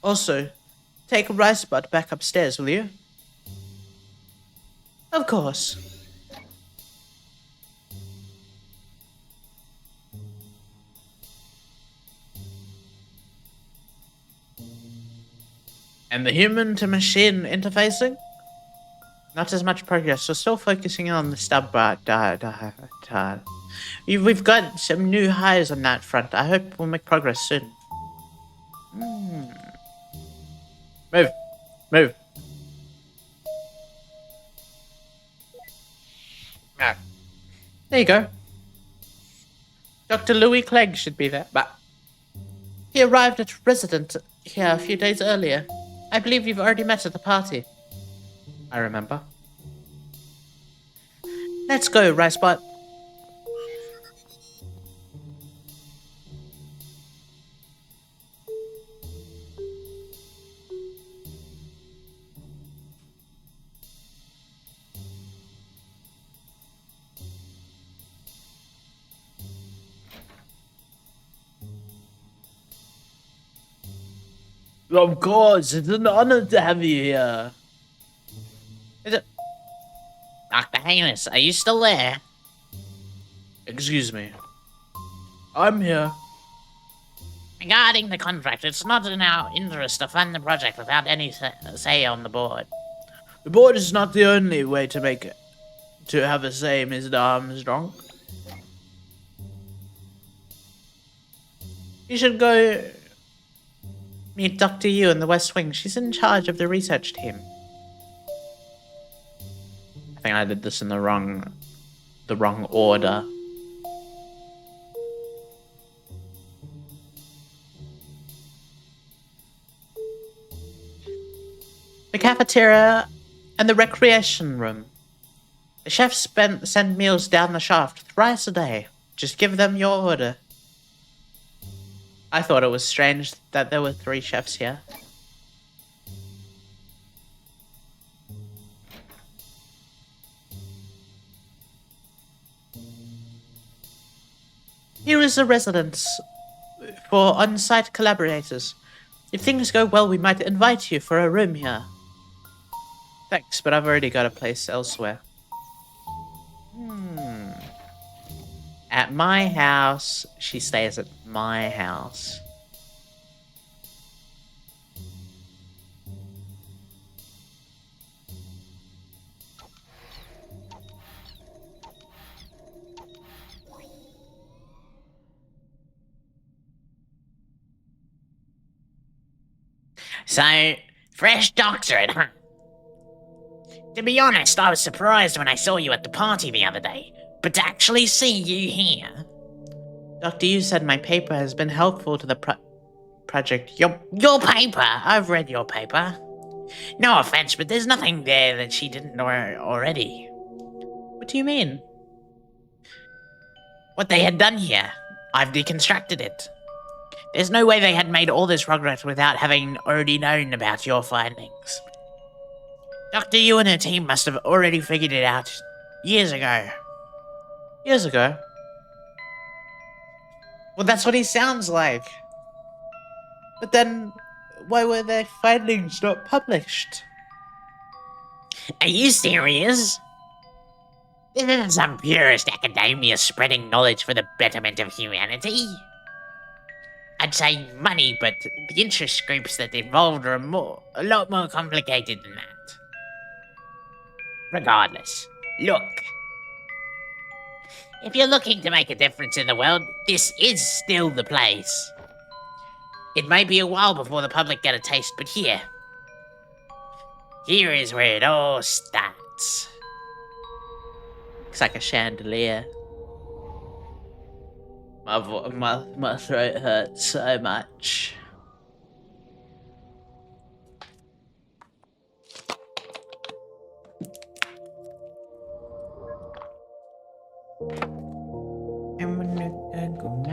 Also, take Ricebot back upstairs, will you? Of course. And the human-to-machine interfacing? Not as much progress. We're still focusing on the stub bar. We've got some new hires on that front. I hope we'll make progress soon. Move. Move. There you go. Dr. Louis Clegg should be there. But he arrived at resident here a few days earlier. I believe you've already met at the party. I remember. Let's go, Ricebot. Of course, it's an honor to have you here. Is it? Dr. Haynes, are you still there? Excuse me. I'm here. Regarding the contract, it's not in our interest to fund the project without any say on the board. The board is not the only way to have a say, Mr. Armstrong. You should go meet Dr. Yu in the West Wing. She's in charge of the research team. I think I did this in the wrong order. The cafeteria and the recreation room. The chefs send meals down the shaft thrice a day. Just give them your order. I thought it was strange that there were 3 chefs here. Here is a residence for on-site collaborators. If things go well, we might invite you for a room here. Thanks, but I've already got a place elsewhere. At my house. She stays at my house. So, fresh doctorate, huh? To be honest, I was surprised when I saw you at the party the other day, but to actually see you here... Doctor, you said my paper has been helpful to the project. Your paper? I've read your paper. No offense, but there's nothing there that she didn't know already. What do you mean? What they had done here. I've deconstructed it. There's no way they had made all this progress without having already known about your findings. Doctor, you and her team must have already figured it out years ago. Years ago? Well, that's what he sounds like. But then, why were their findings not published? Are you serious? This isn't some purist academia spreading knowledge for the betterment of humanity. I'd say money, but the interest groups that involved are a lot more complicated than that. Regardless, look. If you're looking to make a difference in the world, this is still the place. It may be a while before the public get a taste, but here is where it all starts. Looks like a chandelier. My throat hurts so much.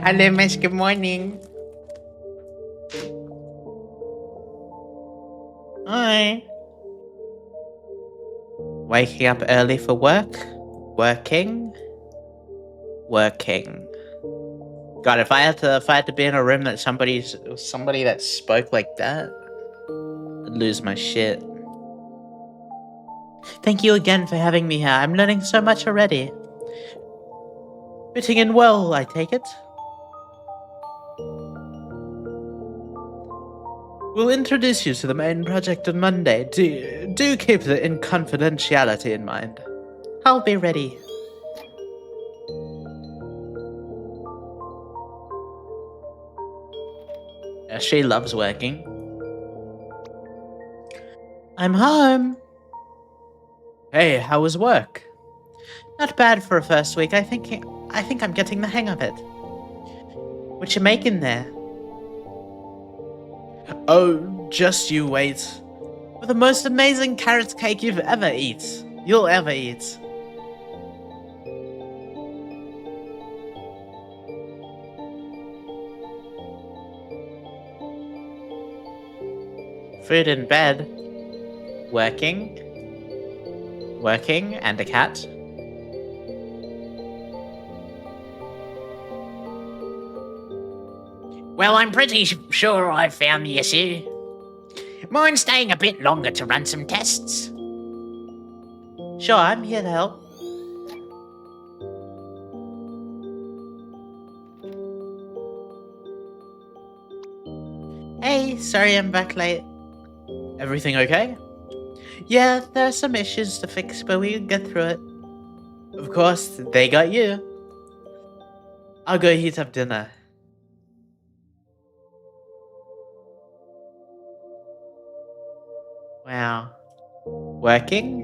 Hello, miss. Good morning. Hi. Waking up early for work? Working? God, if I had to be in a room that somebody that spoke like that, I'd lose my shit. Thank you again for having me here. I'm learning so much already. Fitting in well, I take it. We'll introduce you to the main project on Monday. Do keep the confidentiality in mind. I'll be ready. Yeah, she loves working. I'm home. Hey, how was work? Not bad for a first week. I think I'm getting the hang of it. What you making there? Oh, just you wait. For the most amazing carrot cake you'll ever eat. Food in bed. Working, and a cat. Well, I'm pretty sure I've found the issue. Mind staying a bit longer to run some tests? Sure, I'm here to help. Hey, sorry I'm back late. Everything okay? Yeah, there are some issues to fix, but we can get through it. Of course, they got you. I'll go heat up dinner. Wow. Working.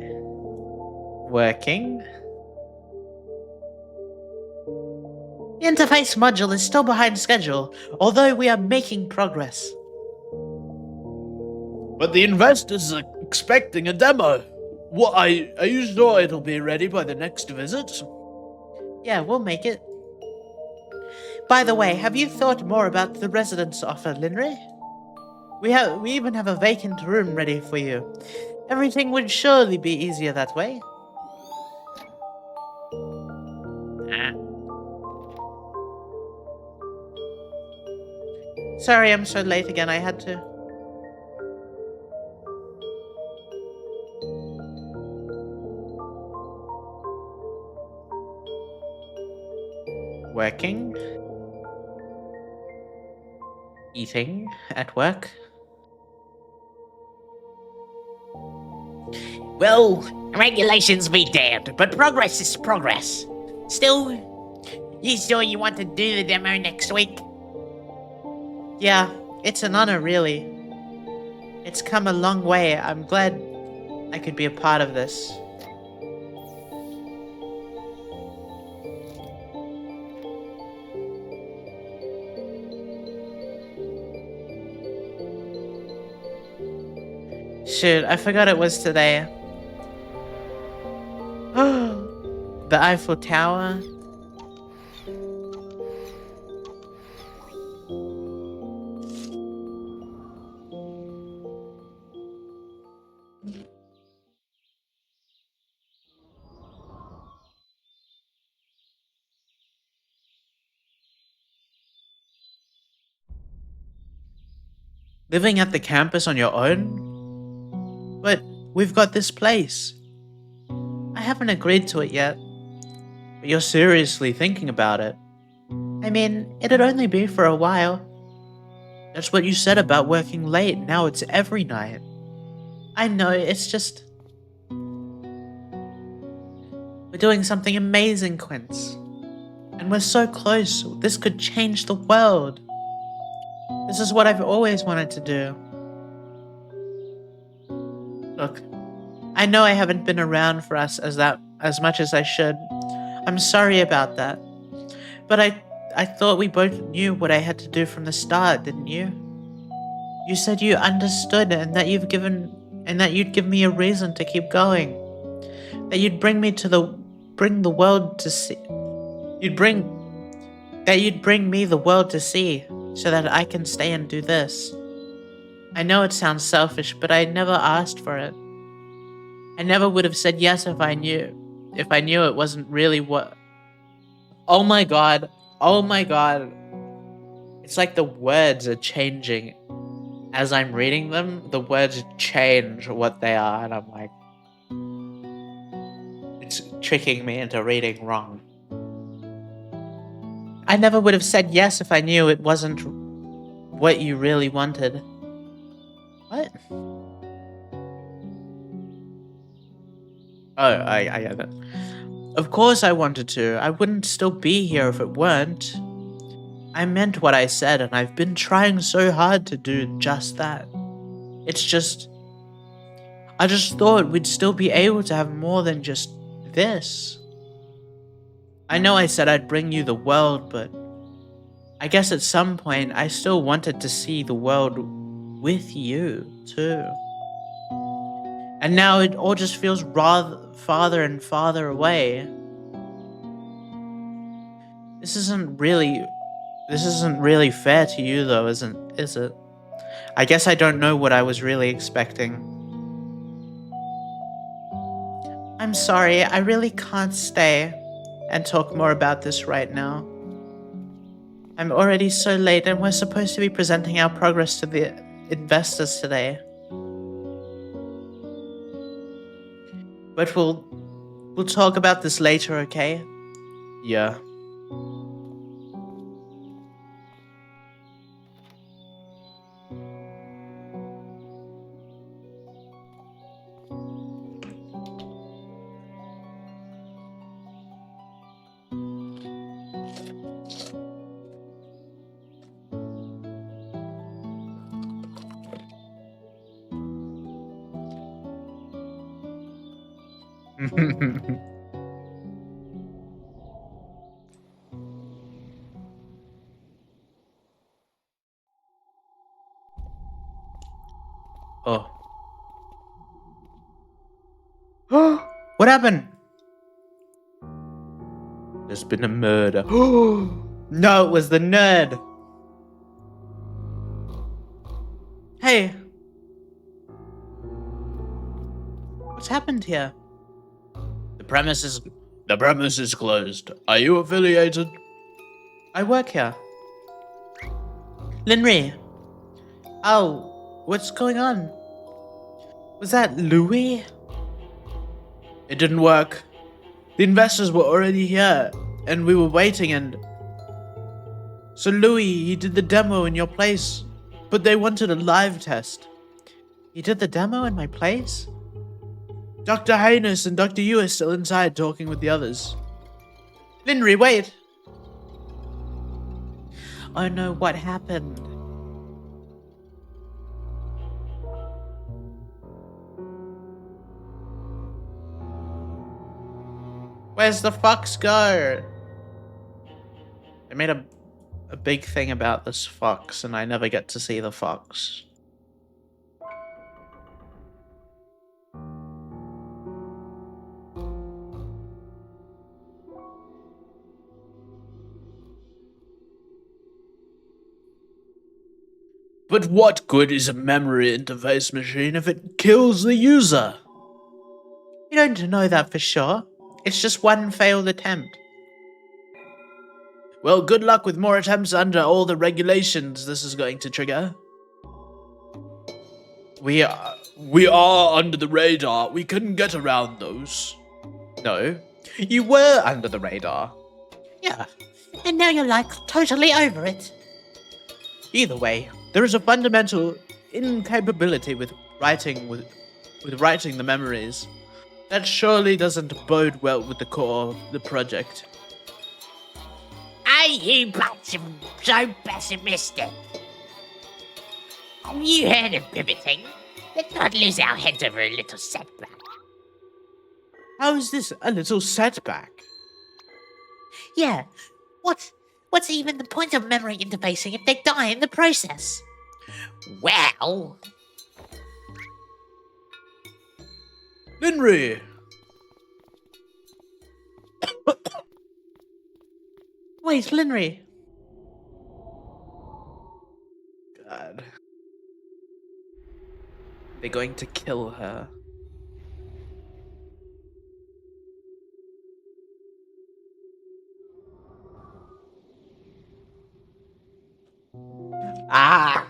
The interface module is still behind schedule, although we are making progress. But the investors are expecting a demo. What, are you sure it'll be ready by the next visit? Yeah, we'll make it. By the way, have you thought more about the residence offer, Linry? We even have a vacant room ready for you. Everything would surely be easier that way. Ah, Sorry I'm so late again, I had to. Working? Eating at work? well, regulations be damned, but progress is progress. Still, you sure you want to do the demo next week? Yeah, it's an honor, really. It's come a long way. I'm glad I could be a part of this. Shoot, I forgot it was today. The Eiffel Tower. Living at the campus on your own? But we've got this place. I haven't agreed to it yet. But you're seriously thinking about it. I mean, it'd only be for a while. That's what you said about working late. Now it's every night. I know, it's just... We're doing something amazing, Quince. And we're so close. This could change the world. This is what I've always wanted to do. Look, I know I haven't been around for us as much as I should. I'm sorry about that. But I thought we both knew what I had to do from the start, didn't you? You said you understood and that you'd give me a reason to keep going. That you'd bring the world to see. You'd bring me the world to see so that I can stay and do this. I know it sounds selfish, but I never asked for it. I never would have said yes if I knew it wasn't really what... Oh my god. Oh my god. It's like the words are changing. As I'm reading them, the words change what they are, and I'm like... It's tricking me into reading wrong. I never would have said yes if I knew it wasn't what you really wanted. What? Oh, I get it. Of course I wanted to. I wouldn't still be here if it weren't. I meant what I said, and I've been trying so hard to do just that. It's just... I just thought we'd still be able to have more than just this. I know I said I'd bring you the world, but... I guess at some point I still wanted to see the world with you, too. And now it all just feels rather farther and farther away. This isn't really fair to you though, is it? I guess I don't know what I was really expecting. I'm sorry, I really can't stay and talk more about this right now. I'm already so late and we're supposed to be presenting our progress to the investors today. But we'll talk about this later, okay? Yeah. Oh. What happened? There's been a murder. No, it was the nerd. Hey. What's happened here? The premise is closed. Are you affiliated? I work here. Linry. Oh, what's going on? Was that Louis? It didn't work. The investors were already here, and we were waiting, and so Louis, he did the demo in your place, but they wanted a live test. You did the demo in my place? Dr. Haynes and Dr. Yu are still inside talking with the others. Linry, wait! Oh no, what happened? Where's the fox go? They made a big thing about this fox, and I never get to see the fox. But what good is a memory interface machine if it kills the user? You don't know that for sure. It's just one failed attempt. Well, good luck with more attempts under all the regulations this is going to trigger. We are under the radar. We couldn't get around those. No, you were under the radar. Yeah. And now you're like totally over it. Either way, there is a fundamental incapability with writing the memories. That surely doesn't bode well with the core of the project. Are you bunch of so pessimistic? Have you heard of pivoting? Let's not lose our heads over a little setback. How is this a little setback? Yeah. What's even the point of memory interfacing if they die in the process? Well, Linry! Wait, Linry. God. They're going to kill her. Ah!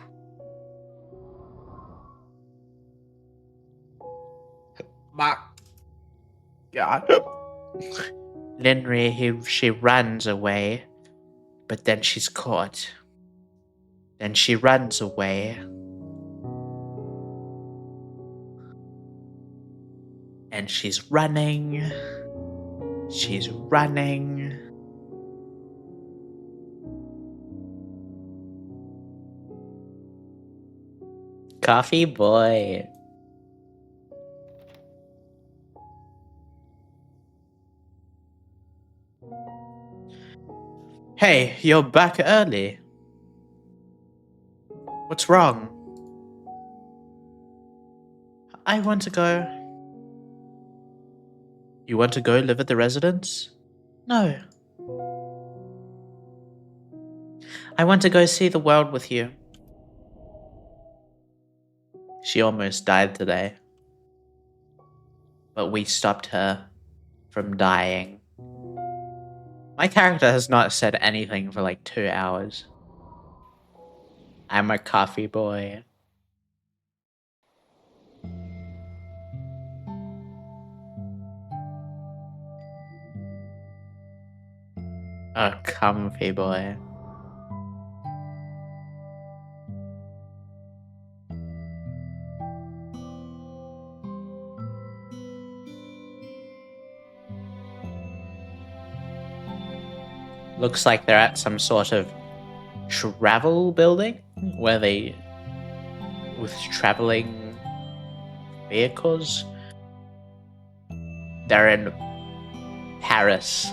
My God. Linry, she runs away, but then she's caught. Then she runs away. And she's running. She's running. Coffee boy. Hey, you're back early. What's wrong? I want to go. You want to go live at the residence? No. I want to go see the world with you. She almost died today. But we stopped her from dying. My character has not said anything for like 2 hours. I'm a coffee boy. A comfy boy. Looks like they're at some sort of travel building where they with traveling vehicles. They're in Paris.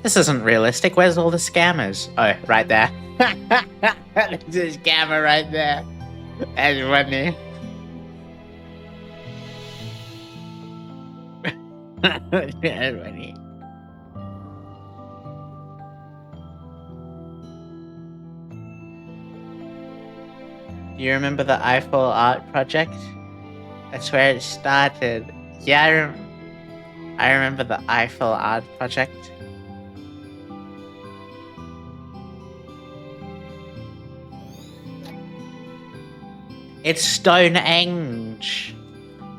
This isn't realistic. Where's all the scammers? Oh, right there. There's a scammer right there. That's funny. That's funny. Do you remember the Eiffel Art Project? That's where it started. Yeah, I remember the Eiffel Art Project. It's Stonehenge.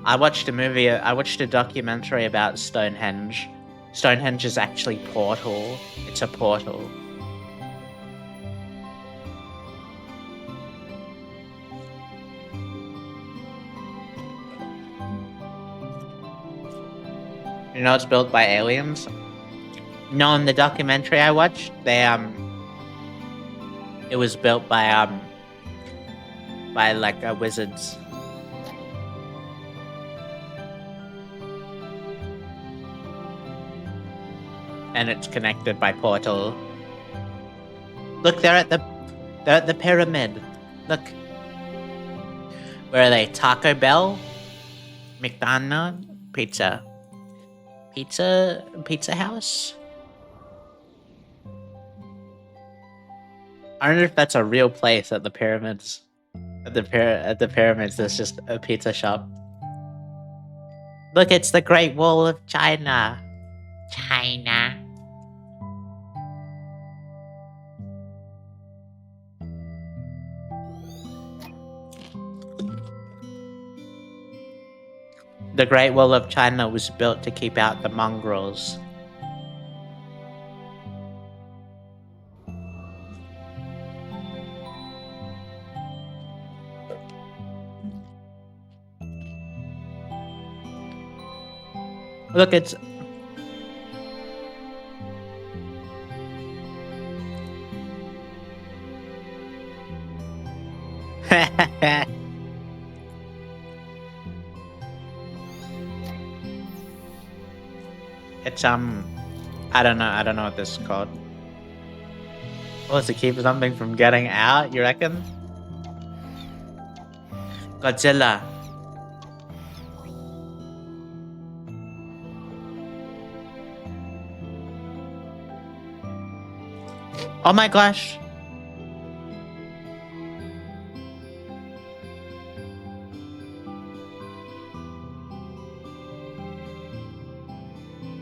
I watched a documentary about Stonehenge. Stonehenge is actually portal. It's a portal. You know it's built by aliens? No, in the documentary I watched, it was built by like wizards. And it's connected by portal. Look, they're at the pyramid. Look. Where are they? Taco Bell? McDonald's? Pizza House? I wonder if that's a real place at the pyramids. At the pyramids, there's just a pizza shop. Look, it's the Great Wall of China. China. The Great Wall of China was built to keep out the mongrels. Look, it's... It's, I don't know what this is called. Oh, to keep something from getting out, you reckon? Godzilla. Oh my gosh.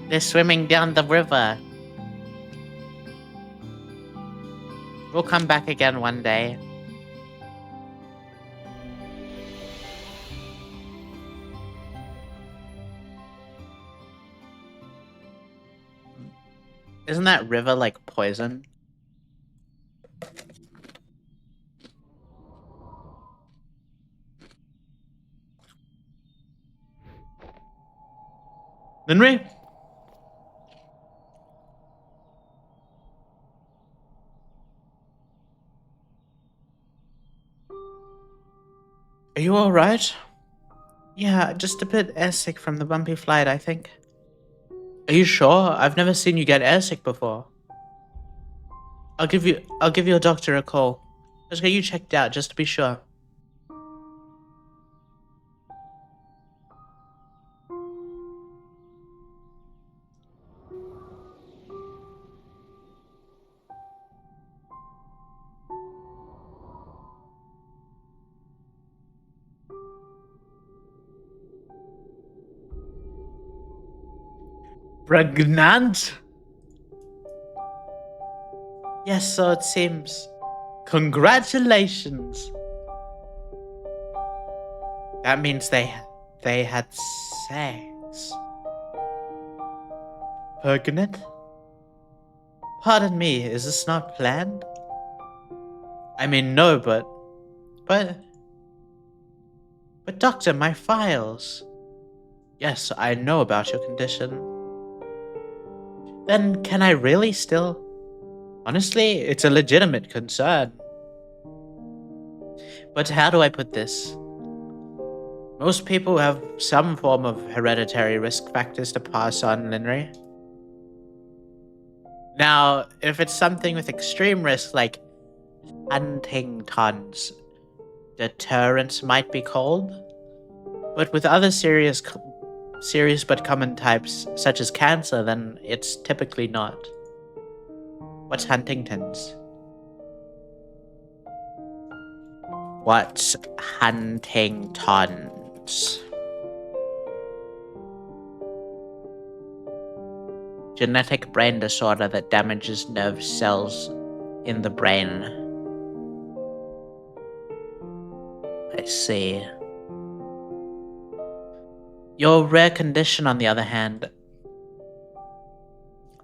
They're swimming down the river. We'll come back again one day. Isn't that river like poison? Henry? Are you alright? Yeah, just a bit airsick from the bumpy flight, I think. Are you sure? I've never seen you get airsick before. I'll give your doctor a call. Let's get you checked out just to be sure. Pregnant? Yes, so it seems. Congratulations. That means they had sex. Pregnant? Pardon me, is this not planned? I mean, no, but doctor, my files. Yes, I know about your condition. Then can I really still? Honestly, it's a legitimate concern. But how do I put this? Most people have some form of hereditary risk factors to pass on, Linry. Now, if it's something with extreme risk like Huntington's, deterrence might be called. But with other serious but common types, such as cancer, then it's typically not. What's Huntington's? What's Huntington's? Genetic brain disorder that damages nerve cells in the brain. I see. Your rare condition, on the other hand,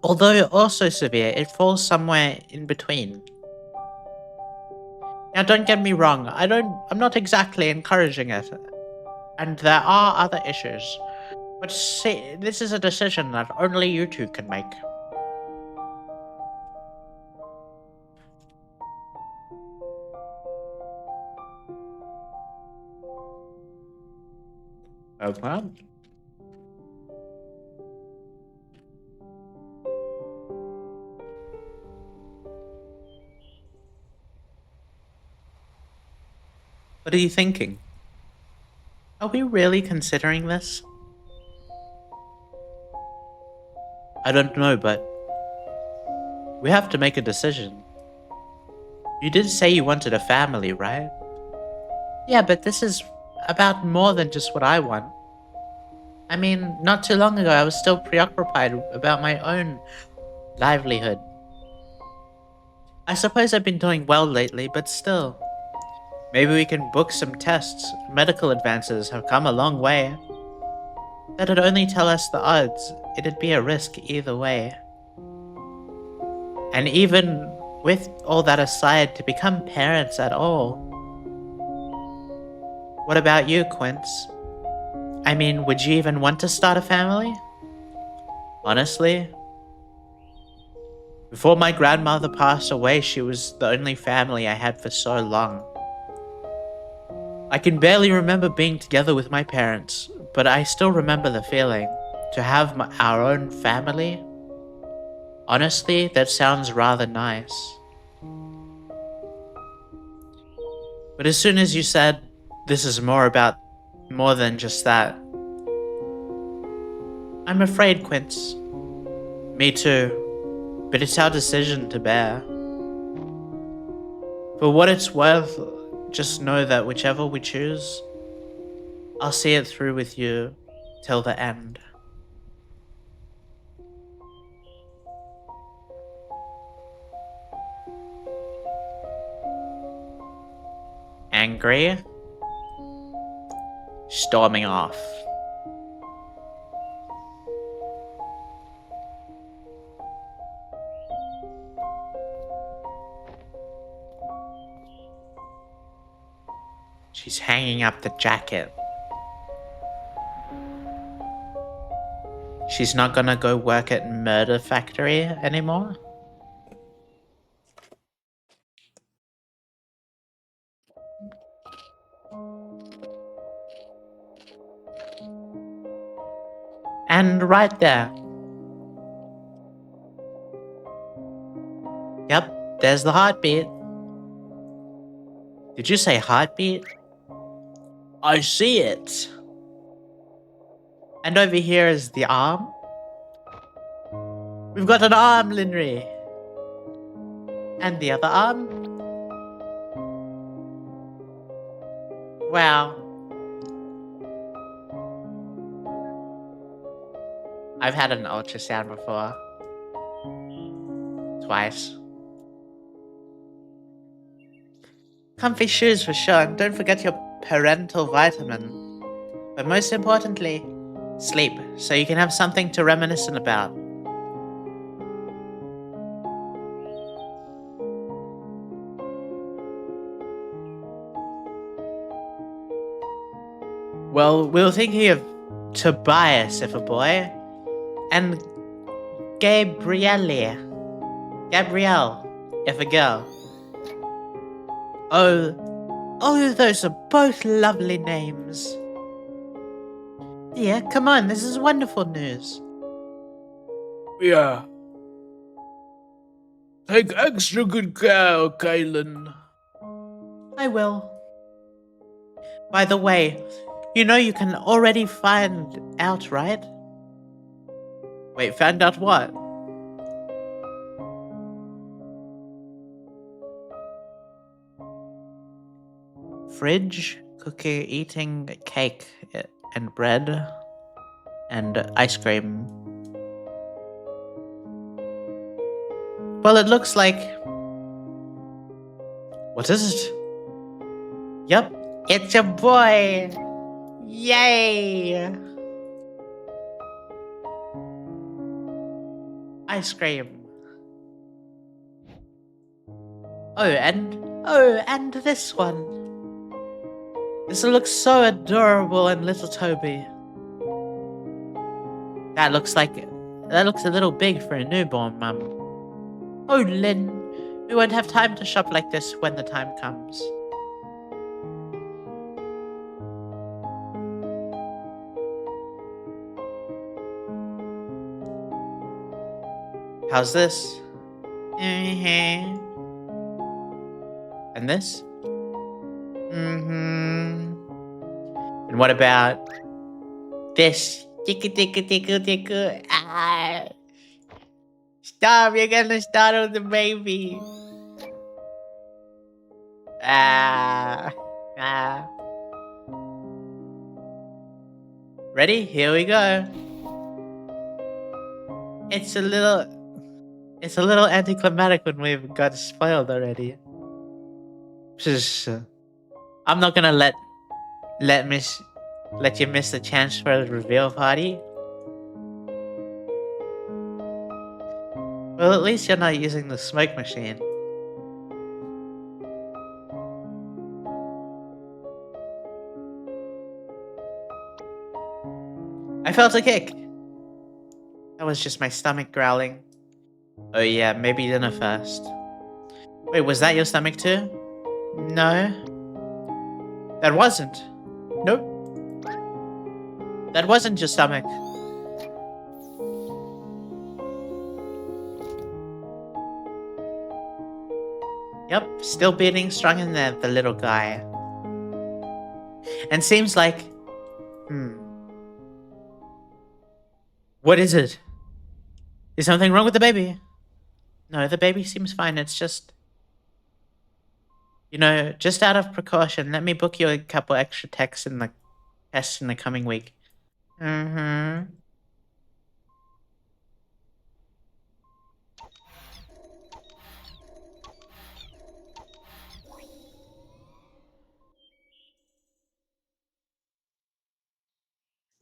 although also severe, it falls somewhere in between. Now, don't get me wrong, I'm not exactly encouraging it. And there are other issues. But see, this is a decision that only you two can make. Okay. What are you thinking? Are we really considering this? I don't know, but we have to make a decision. You did say you wanted a family, right? Yeah, but this is about more than just what I want. I mean, not too long ago I was still preoccupied about my own livelihood. I suppose I've been doing well lately, but still. Maybe we can book some tests. Medical advances have come a long way. That'd only tell us the odds. It'd be a risk either way. And even with all that aside, to become parents at all. What about you, Quince? I mean, would you even want to start a family? Honestly? Before my grandmother passed away, she was the only family I had for so long. I can barely remember being together with my parents, but I still remember the feeling. To have our own family? Honestly, that sounds rather nice. But as soon as you said, this is more than just that, I'm afraid, Quince. Me too, but it's our decision to bear. For what it's worth, just know that whichever we choose, I'll see it through with you till the end. Angry? Storming off. She's hanging up the jacket. She's not gonna go work at Murder Factory anymore? And right there. Yep, there's the heartbeat. Did you say heartbeat? I see it. And over here is the arm. We've got an arm, Linry. And the other arm. Wow. I've had an ultrasound before. Twice. Comfy shoes for sure, and don't forget your parental vitamin. But most importantly, sleep, so you can have something to reminiscent about. Well, we were thinking of Tobias if a boy, and Gabrielle if a girl. Oh, those are both lovely names. Yeah, come on, this is wonderful news. Yeah. Take extra good care, Kaylin. I will. By the way, you know you can already find out, right? Wait, found out what? Fridge, cookie, eating cake and bread and ice cream. Well, it looks like... What is it? Yep, it's your boy! Yay! Ice cream. Oh, and this one. This looks so adorable and little Toby. That looks a little big for a newborn, Mum. Oh, Lynn, we won't have time to shop like this when the time comes. How's this? And this? And what about this? Tickle, tickle, tickle, tickle. Ah. Stop, you're gonna startle the baby. Ah. Ah. Ready? Here we go. It's a little anticlimactic when we've got spoiled already. I'm not gonna let you miss the chance for the reveal party. Well, at least you're not using the smoke machine. I felt a kick. That was just my stomach growling. Oh yeah, maybe dinner first. Wait, was that your stomach too? No. That wasn't. Nope. That wasn't your stomach. Yep, still beating strong in there, the little guy. And seems like... What is it? Is something wrong with the baby? No, the baby seems fine. It's just... You know, just out of precaution, let me book you a couple extra tests in the coming week.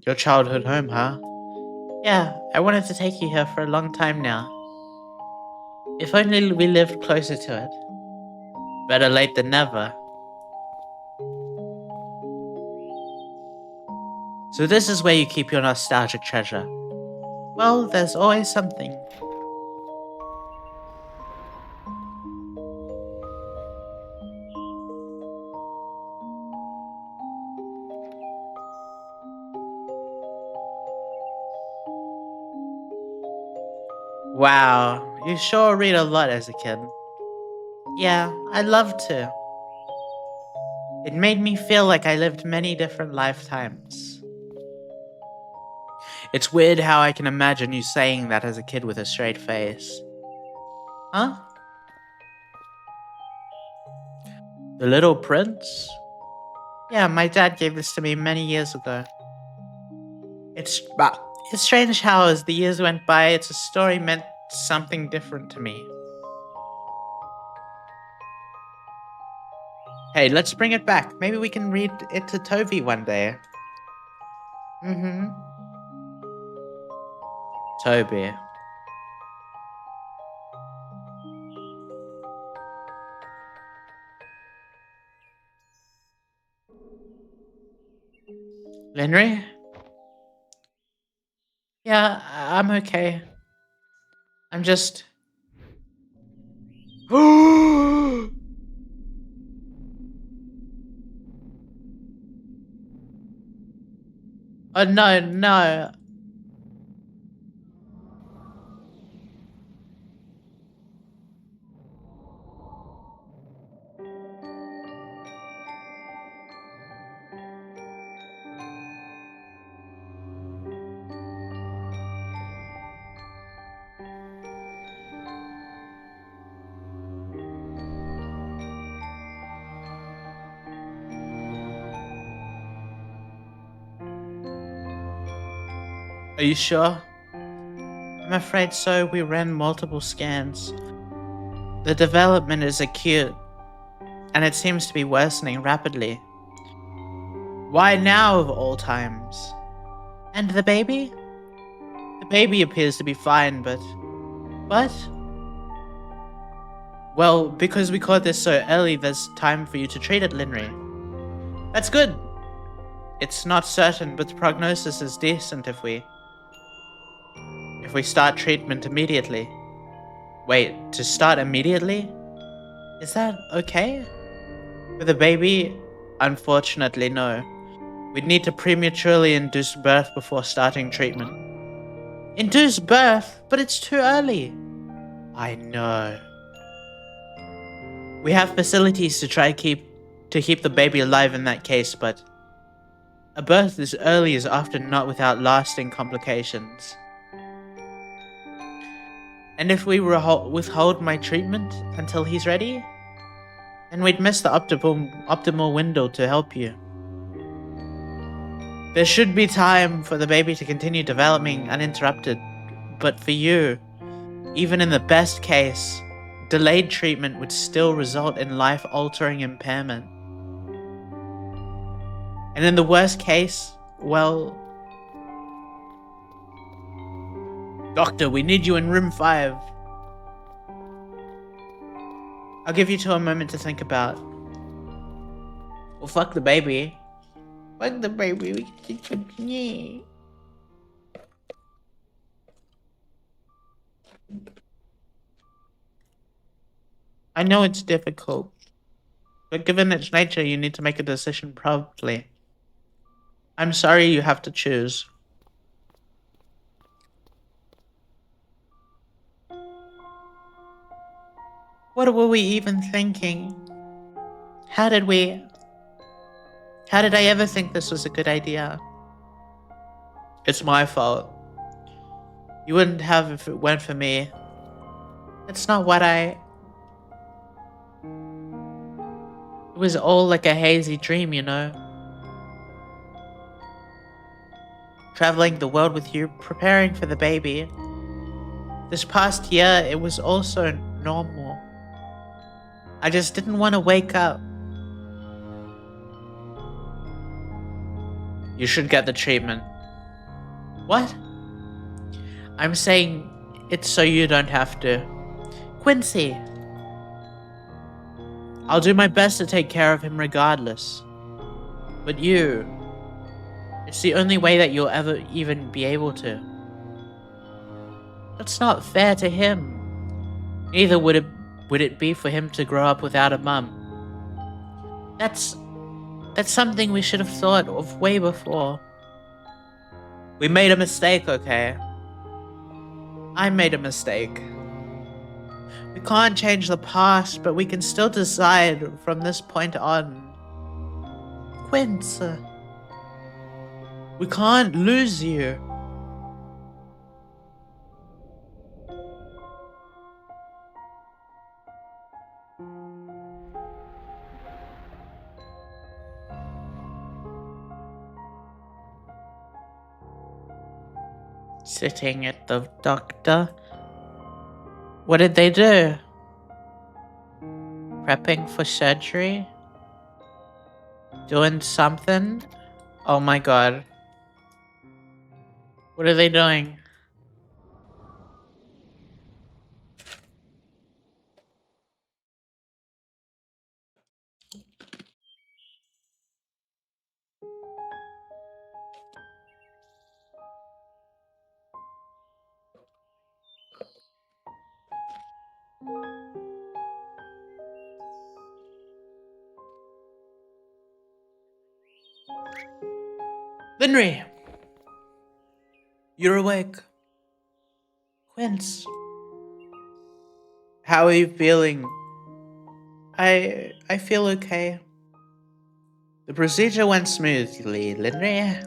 Your childhood home, huh? Yeah, I wanted to take you here for a long time now. If only we lived closer to it. Better late than never. So this is where you keep your nostalgic treasure. Well, there's always something. Wow, you sure read a lot as a kid. Yeah, I loved to. It made me feel like I lived many different lifetimes. It's weird how I can imagine you saying that as a kid with a straight face. Huh? The Little Prince? Yeah, my dad gave this to me many years ago. It's strange how as the years went by, its a story meant something different to me. Hey, let's bring it back. Maybe we can read it to Toby one day. Toby. Henry? Yeah, I'm okay. I'm just... Oh no, no. Are you sure? I'm afraid so. We ran multiple scans. The development is acute, and it seems to be worsening rapidly. Why now of all times? And the baby? The baby appears to be fine, but... Well, because we caught this so early, there's time for you to treat it, Linry. That's good. It's not certain, but the prognosis is decent if we start treatment immediately. Wait, to start immediately? Is that okay? For the baby? Unfortunately, no. We'd need to prematurely induce birth before starting treatment. Induce birth? But it's too early. I know. We have facilities to try to keep the baby alive in that case, but a birth this early is often not without lasting complications. And if we withhold my treatment until he's ready, then we'd miss the optimal window to help you. There should be time for the baby to continue developing uninterrupted, but for you, even in the best case, delayed treatment would still result in life-altering impairment. And in the worst case, well... Doctor, we need you in room 5. I'll give you a moment to think about. Well, fuck the baby. Fuck the baby, we can continue. I know it's difficult, but given its nature, you need to make a decision promptly. I'm sorry you have to choose. What were we even thinking? How did I ever think this was a good idea? It's my fault. You wouldn't have if it weren't for me. It's not what It was all like a hazy dream, you know? Traveling the world with you, preparing for the baby. This past year, it was also normal. I just didn't want to wake up. You should get the treatment. What? I'm saying it's so you don't have to. Quincy! I'll do my best to take care of him regardless. But you... It's the only way that you'll ever even be able to. That's not fair to him. Neither would it be for him to grow up without a mum. That's something we should have thought of way before. We made a mistake, okay? I made a mistake. We can't change the past, but we can still decide from this point on. Quince, we can't lose you. Sitting at the doctor. What did they do? Prepping for surgery? Doing something? Oh my god. What are they doing? Linry! You're awake. Quince. How are you feeling? I feel okay. The procedure went smoothly, Linry.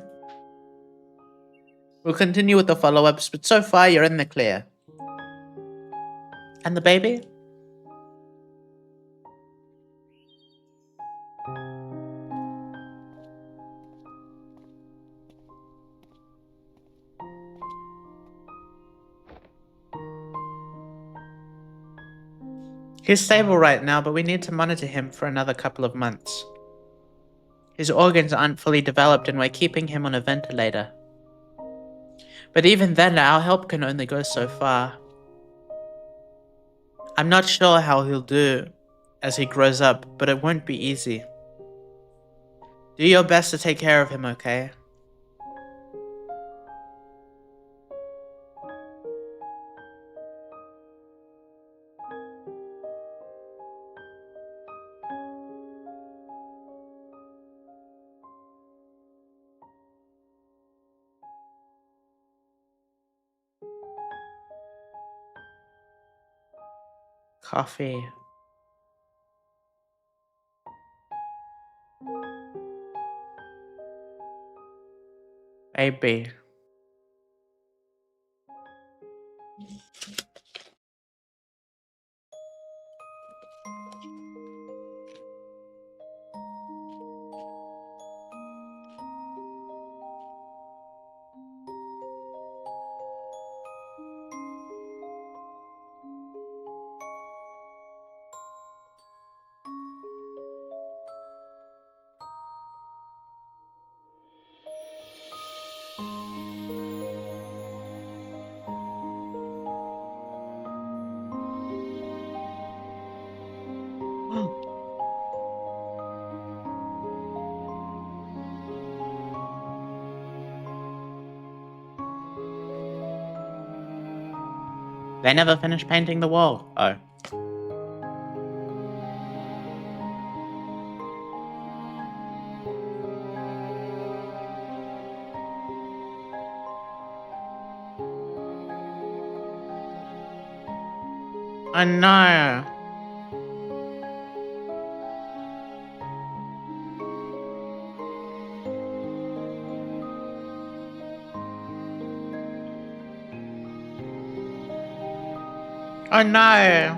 We'll continue with the follow-ups, but so far you're in the clear. And the baby? He's stable right now, but we need to monitor him for another couple of months. His organs aren't fully developed and we're keeping him on a ventilator. But even then, our help can only go so far. I'm not sure how he'll do as he grows up, but it won't be easy. Do your best to take care of him, okay? Coffee. Baby. They never finished painting the wall. Oh. Oh no. Oh no.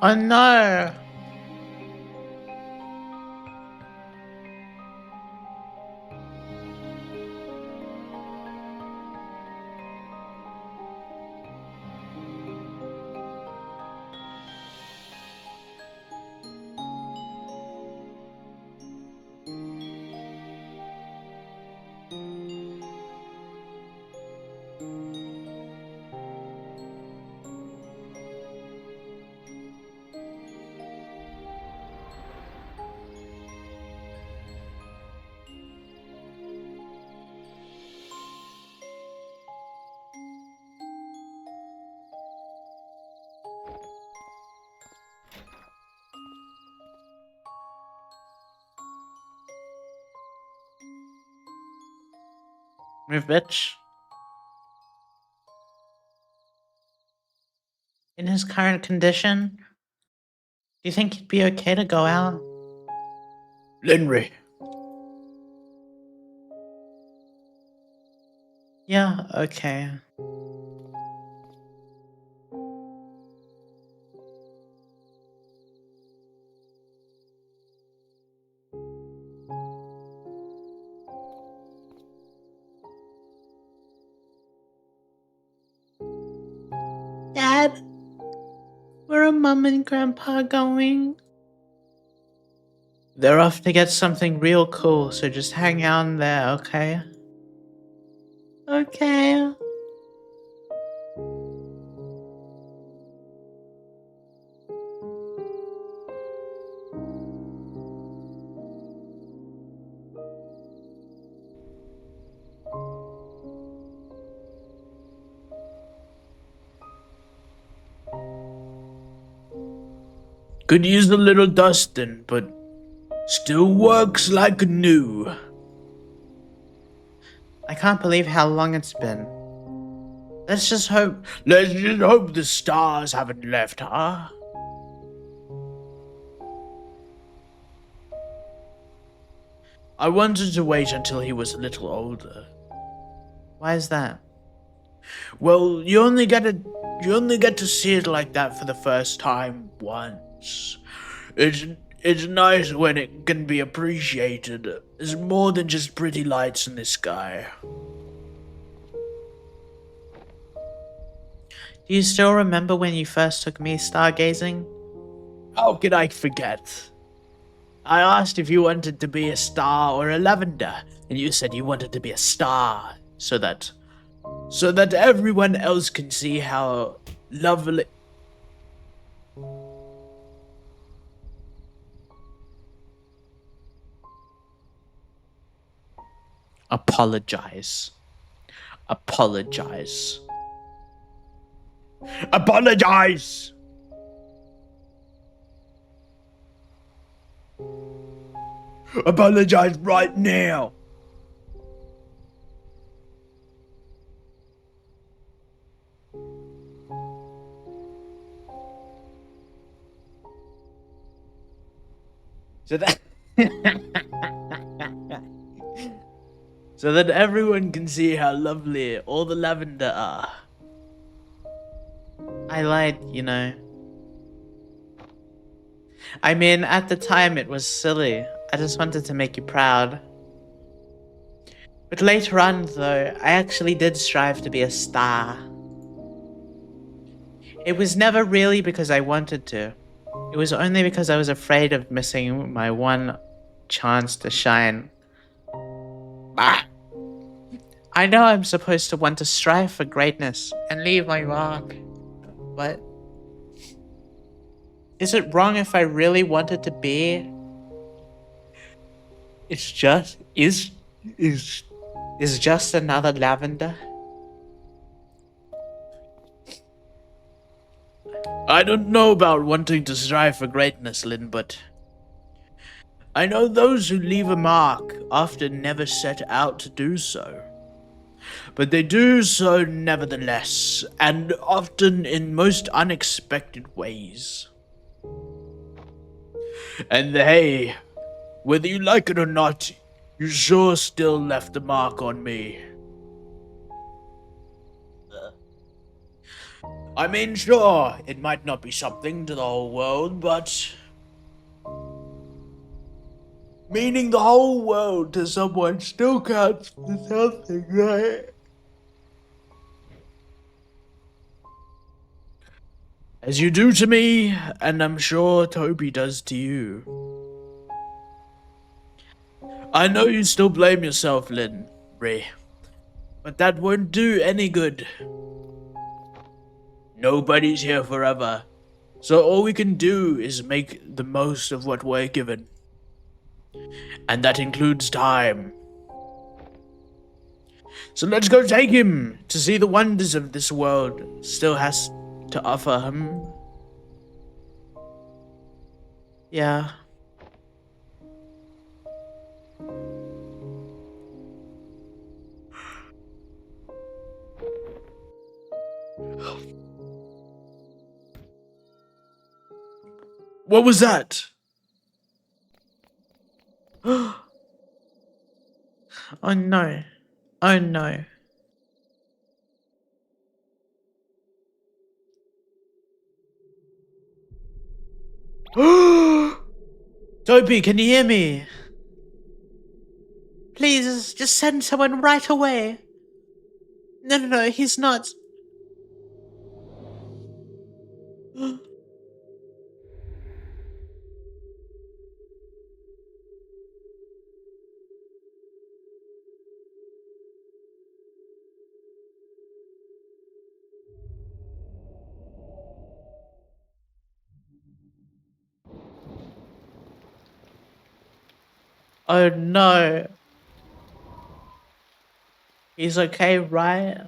Oh no. Move, bitch. In his current condition, do you think he'd be okay to go out? Linry. Yeah, okay. Dad, where are Mom and Grandpa going? They're off to get something real cool, so just hang out there, okay? Okay. Could use a little dusting, but still works like new. I can't believe how long it's been. Let's just hope the stars haven't left, huh? I wanted to wait until he was a little older. Why is that? Well, you only get to see it like that for the first time once. It's nice when it can be appreciated as more than just pretty lights in the sky. Do you still remember when you first took me stargazing? How could I forget? I asked if you wanted to be a star or a lavender, and you said you wanted to be a star, so that everyone else can see how lovely. Apologize. Apologize. Apologize! Apologize right now! So that so that everyone can see how lovely all the lavender are. I lied, you know. I mean, at the time it was silly. I just wanted to make you proud. But later on, though, I actually did strive to be a star. It was never really because I wanted to. It was only because I was afraid of missing my one chance to shine. Ah. I know I'm supposed to want to strive for greatness and leave my mark, but is it wrong if I really wanted to be? It's just is just another lavender. I don't know about wanting to strive for greatness, Lynn, but I know those who leave a mark often never set out to do so. But they do so nevertheless, and often in most unexpected ways. And hey, whether you like it or not, you sure still left a mark on me. I mean, sure, it might not be something to the whole world, but meaning the whole world to someone still counts for something, right? As you do to me, and I'm sure Toby does to you. I know you still blame yourself, Lynn, Ray, but that won't do any good. Nobody's here forever, so all we can do is make the most of what we're given. And that includes time. So let's go take him to see the wonders of this world still has to offer him. Yeah. What was that? Oh no. Oh no. Toby, can you hear me? Please, just send someone right away. No, he's not. Oh no. He's okay, right?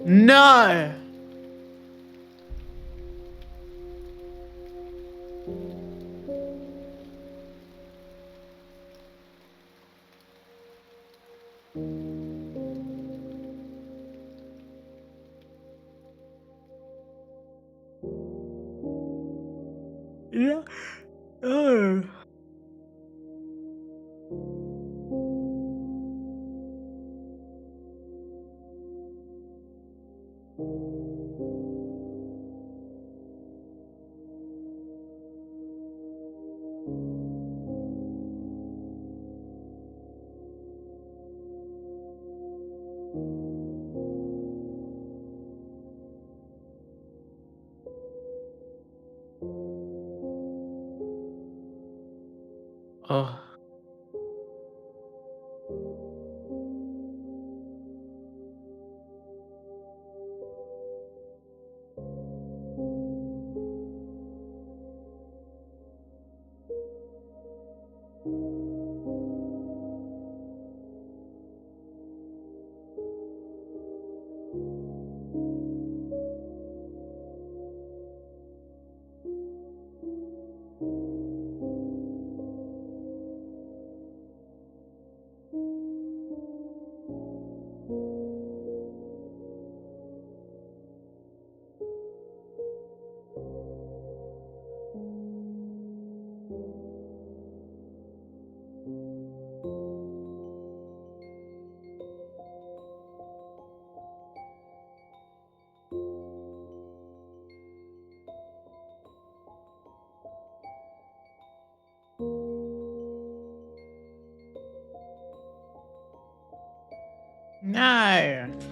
No! Yeah. Oh. Oh. No.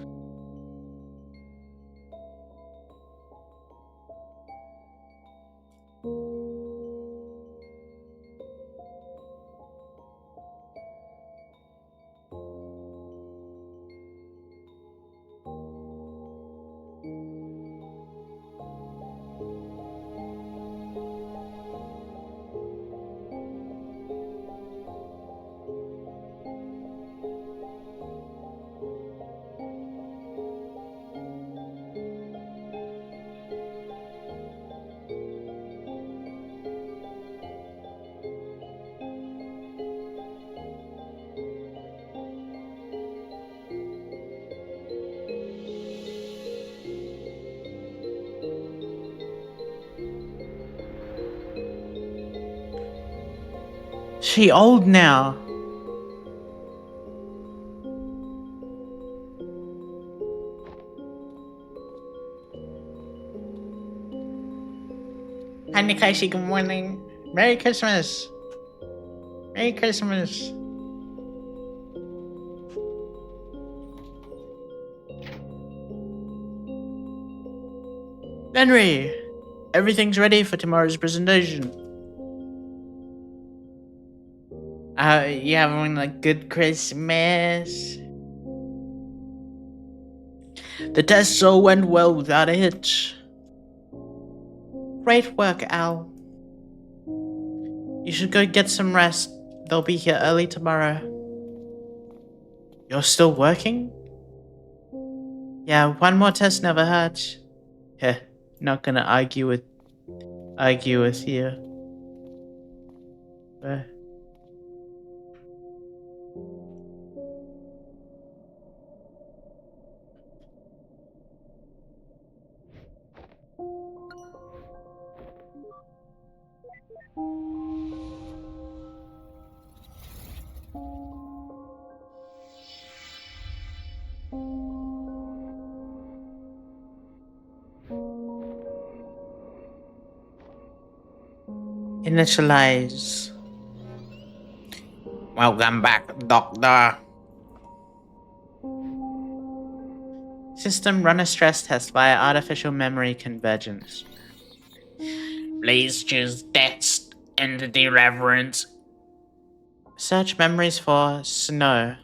She old now. Hi, Nikashi. Good morning. Merry Christmas. Merry Christmas. Henry, everything's ready for tomorrow's presentation. You having a good Christmas? The tests all went well without a hitch. Great work, Al. You should go get some rest. They'll be here early tomorrow. You're still working? Yeah, one more test never hurts. Heh, not gonna argue with you. Uh, Initialize. Welcome back, Doctor. System run a stress test via artificial memory convergence. Please choose text entity reference. Search memories for snow.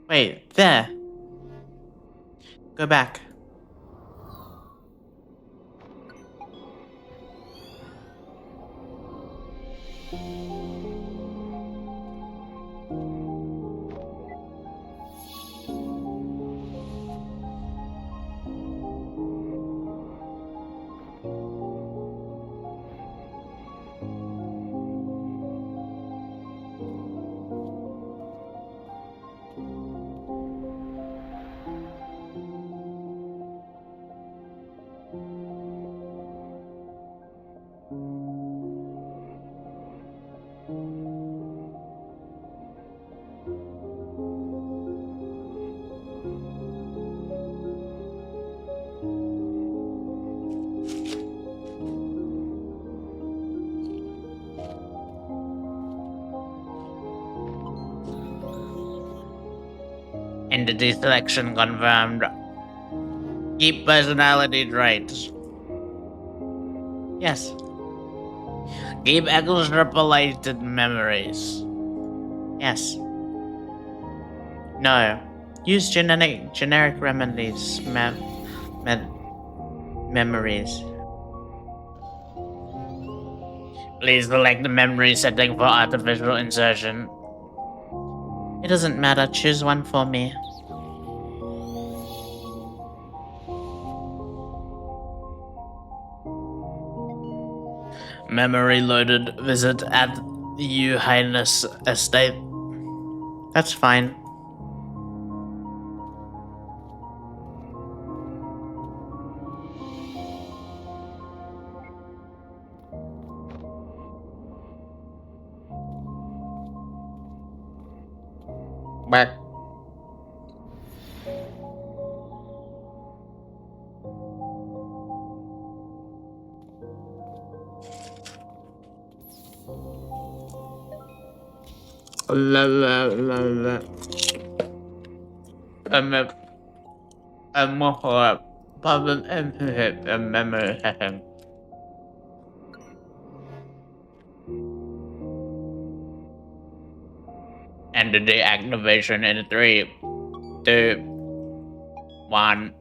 Wait, there. Go back. Identity selection confirmed. Keep personality traits. Yes. Keep extrapolated memories. Yes. No. Use generic remedies. Memories. Please select the memory setting for artificial insertion. It doesn't matter. Choose one for me. Memory loaded. Visit at U Highness Estate. That's fine. Back. Memory. Entity activation in 3, 2, 1.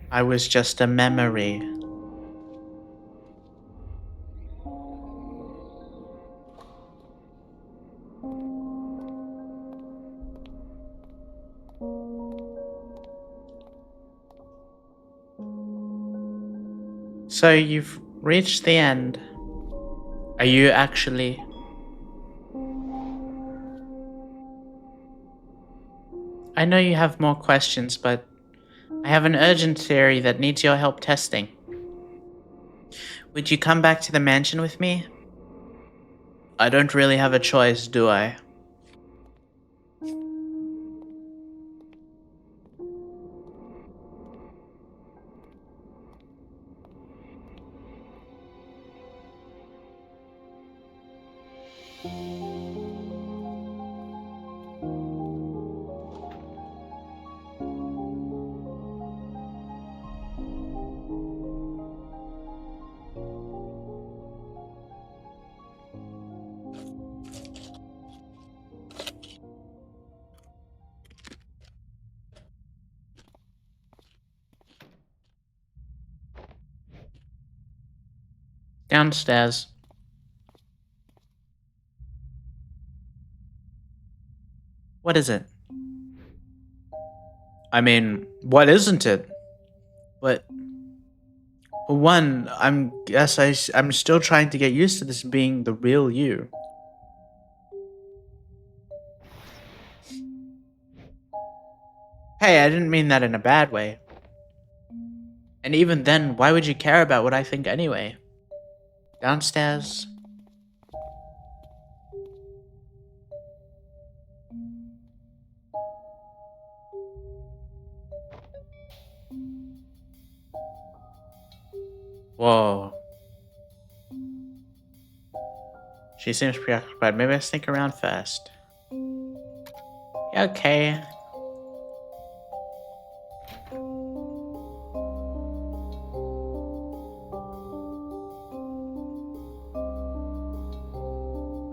I was just a memory. So you've reached the end. Are you actually? I know you have more questions, but I have an urgent theory that needs your help testing. Would you come back to the mansion with me? I don't really have a choice, do I? Downstairs. What is it? I mean, what isn't it? But for one, I'm still trying to get used to this being the real you. Hey, I didn't mean that in a bad way. And even then, why would you care about what I think anyway? Downstairs. Whoa. She seems preoccupied. Maybe I sneak around first. Okay.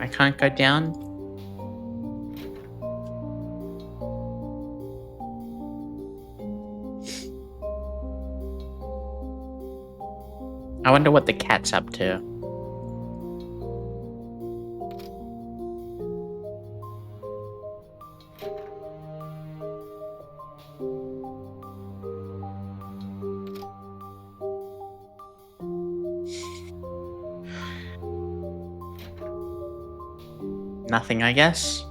I can't go down. I wonder what the cat's up to. Nothing, I guess.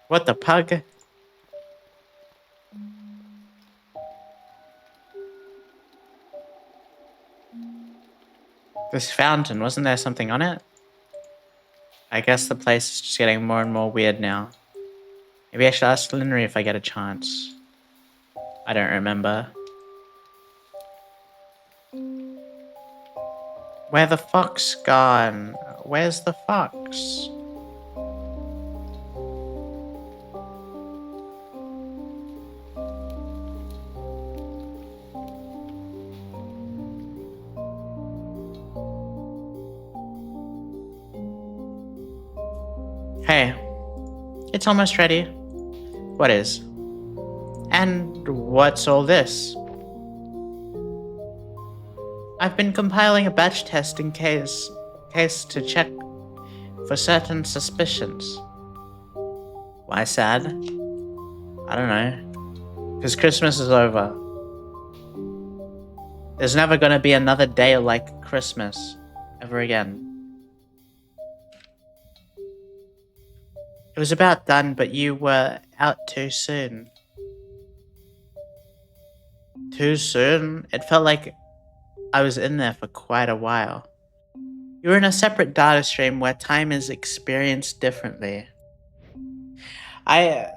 What the pug? This fountain, wasn't there something on it? I guess the place is just getting more and more weird now. Maybe I should ask Linry if I get a chance. I don't remember. Where the fox gone? Where's the fox? Hey, it's almost ready. What is? And what's all this? I've been compiling a batch test in case to check for certain suspicions. Why sad? I don't know. Because Christmas is over. There's never gonna be another day like Christmas ever again. It was about done, but you were out too soon. Too soon? It felt like I was in there for quite a while. You were in a separate data stream where time is experienced differently. I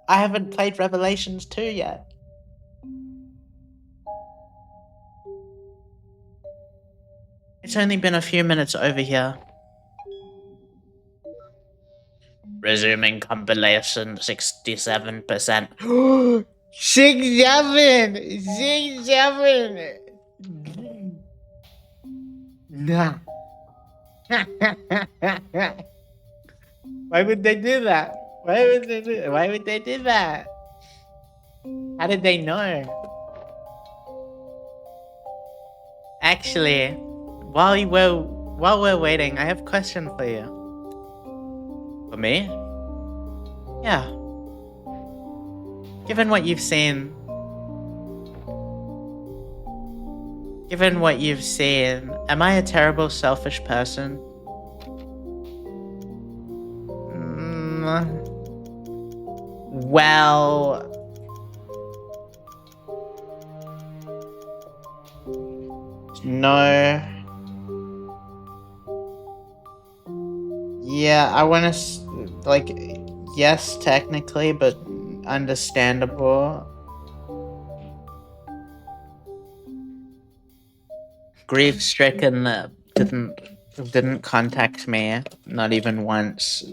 haven't played Revelations 2 yet. It's only been a few minutes over here. Resuming compilation 67%. 67! Nah. Why would they do that? Why would they do that? How did they know? Actually, while we're waiting, I have a question for you. For me? Yeah. Given what you've seen, am I a terrible, selfish person? Well, no. Yeah, I want to, yes, technically, but understandable. Grief-stricken didn't contact me, not even once,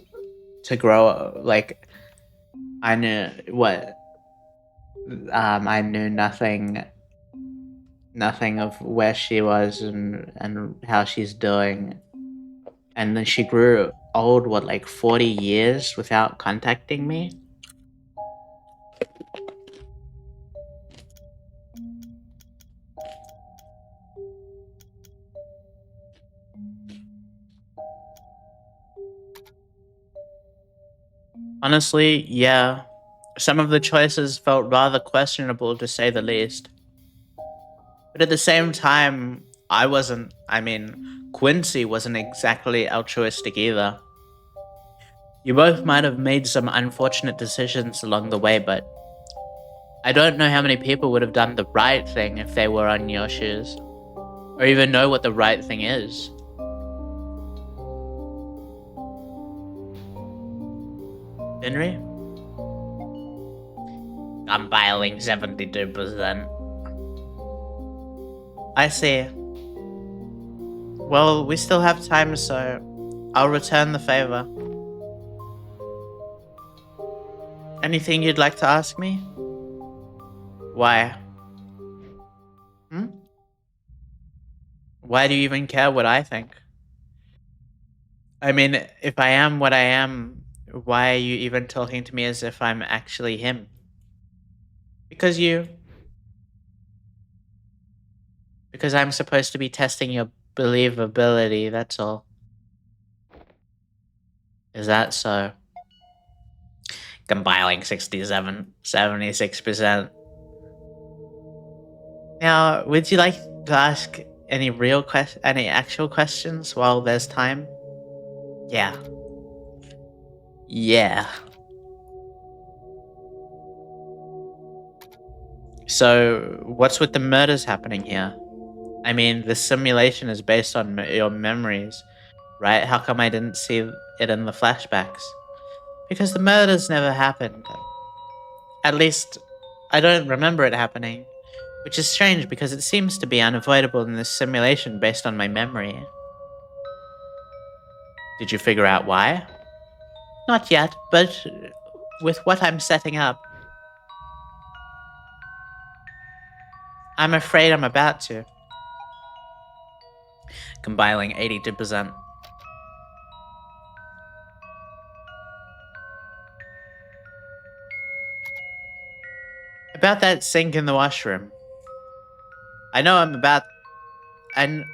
to grow, I knew I knew nothing of where she was and how she's doing. And then she grew old, 40 years without contacting me? Honestly, yeah. Some of the choices felt rather questionable, to say the least. But at the same time, Quincy wasn't exactly altruistic either. You both might have made some unfortunate decisions along the way, but I don't know how many people would have done the right thing if they were on your shoes, or even know what the right thing is. Henry? Compiling 72%. I see. Well, we still have time, so I'll return the favor. Anything you'd like to ask me? Why? Why do you even care what I think? I mean, if I am what I am, why are you even talking to me as if I'm actually him? Because I'm supposed to be testing your believability, that's all. Is that so? Compiling 76%. Now, would you like to ask any any actual questions while there's time? Yeah. Yeah. So, what's with the murders happening here? I mean, the simulation is based on your memories, right? How come I didn't see it in the flashbacks? Because the murders never happened. At least, I don't remember it happening. Which is strange because it seems to be unavoidable in this simulation based on my memory. Did you figure out why? Not yet, but with what I'm setting up, I'm afraid I'm about to. Compiling 82%. About that sink in the washroom. I know I'm about... And...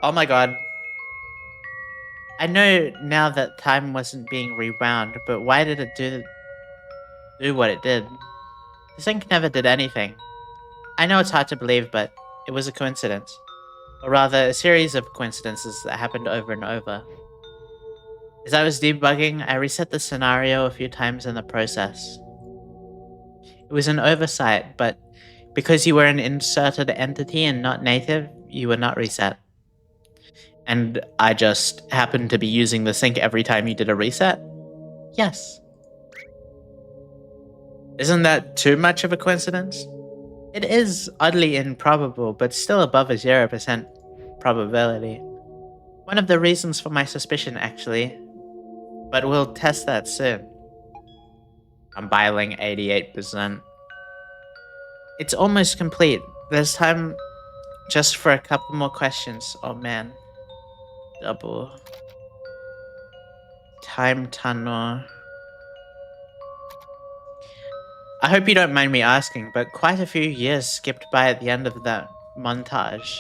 Oh my god. I know now that time wasn't being rewound, but why did it do what it did? The sink never did anything. I know it's hard to believe, but it was a coincidence. Or rather, a series of coincidences that happened over and over. As I was debugging, I reset the scenario a few times in the process. It was an oversight, but because you were an inserted entity and not native, you were not reset. And I just happened to be using the sink every time you did a reset? Yes. Isn't that too much of a coincidence? It is oddly improbable, but still above a 0% probability. One of the reasons for my suspicion, actually. But we'll test that soon. Compiling 88%. It's almost complete. There's time just for a couple more questions. Oh man. Double. Time tunnel. I hope you don't mind me asking, but quite a few years skipped by at the end of that montage.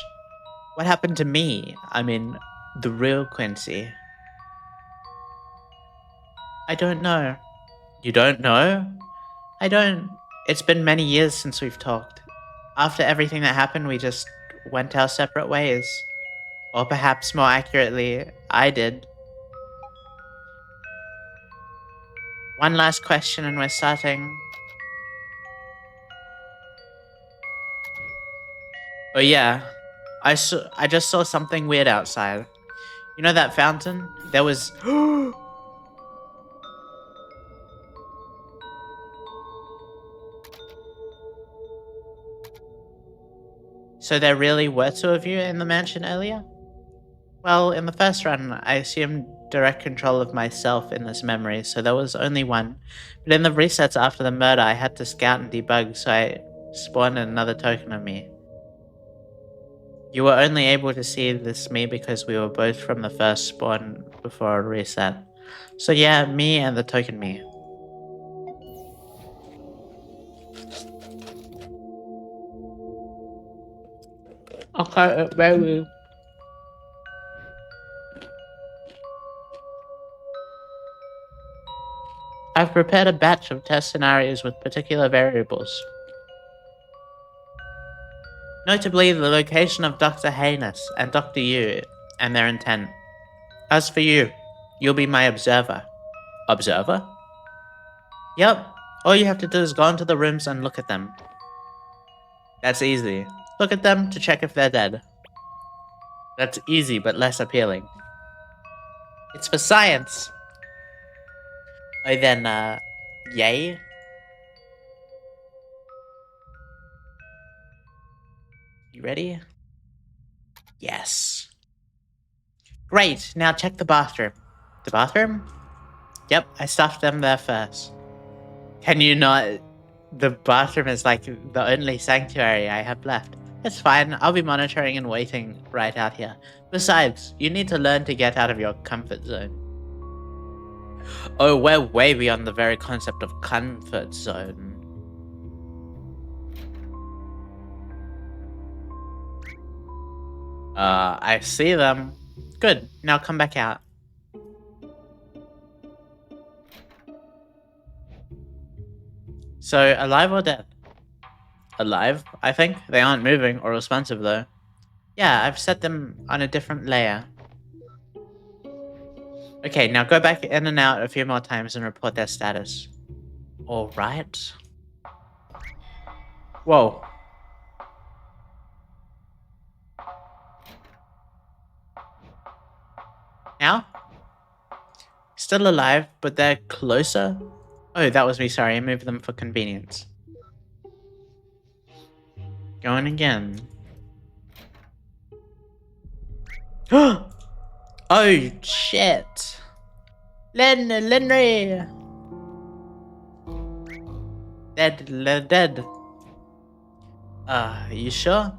What happened to me? I mean, the real Quincy. I don't know. You don't know? I don't. It's been many years since we've talked. After everything that happened, we just went our separate ways. Or perhaps more accurately, I did. One last question and we're starting. Oh yeah, I just saw something weird outside. You know that fountain? There was... So there really were two of you in the mansion earlier? Well, in the first run, I assumed direct control of myself in this memory, so there was only one. But in the resets after the murder, I had to scout and debug, so I spawned another token of me. You were only able to see this me because we were both from the first spawn before a reset. So yeah, me and the token me. Okay, baby. I've prepared a batch of test scenarios with particular variables. Notably, the location of Dr. Heinous and Dr. Yu and their intent. As for you, you'll be my observer. Observer? Yep. All you have to do is go into the rooms and look at them. That's easy. Look at them to check if they're dead. That's easy but less appealing. It's for science. Oh, then, yay? You ready? Yes. Great, now check the bathroom. The bathroom? Yep, I stuffed them there first. Can you not? The bathroom is like the only sanctuary I have left. It's fine, I'll be monitoring and waiting right out here. Besides, you need to learn to get out of your comfort zone. Oh, we're way beyond the very concept of comfort zone. I see them. Good. Now come back out. So, alive or dead? Alive, I think. They aren't moving or responsive, though. Yeah, I've set them on a different layer. Okay, now go back in and out a few more times and report their status. Alright. Whoa. Now? Still alive, but they're closer? Oh, that was me, sorry. I moved them for convenience. Going again. Oh, shit. Lenry. Dead. You sure?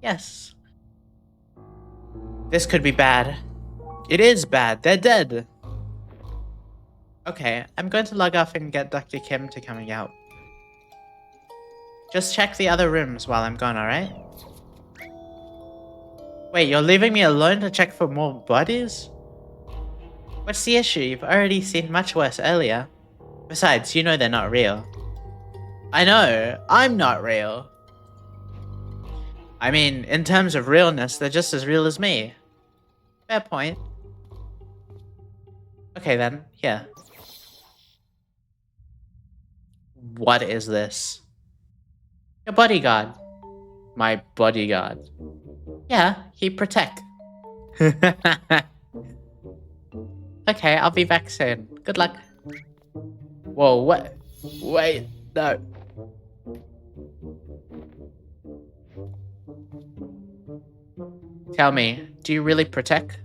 Yes. This could be bad. It is bad. They're dead. Okay, I'm going to log off and get Dr. Kim to coming out. Just check the other rooms while I'm gone, alright? Wait, you're leaving me alone to check for more bodies? What's the issue? You've already seen much worse earlier. Besides, you know they're not real. I know, I'm not real. I mean, in terms of realness, they're just as real as me. Fair point. Okay then, here. What is this? Your bodyguard. My bodyguard. Yeah, he protect. Okay, I'll be back soon. Good luck. Whoa, what? Wait, no. Tell me, do you really protect?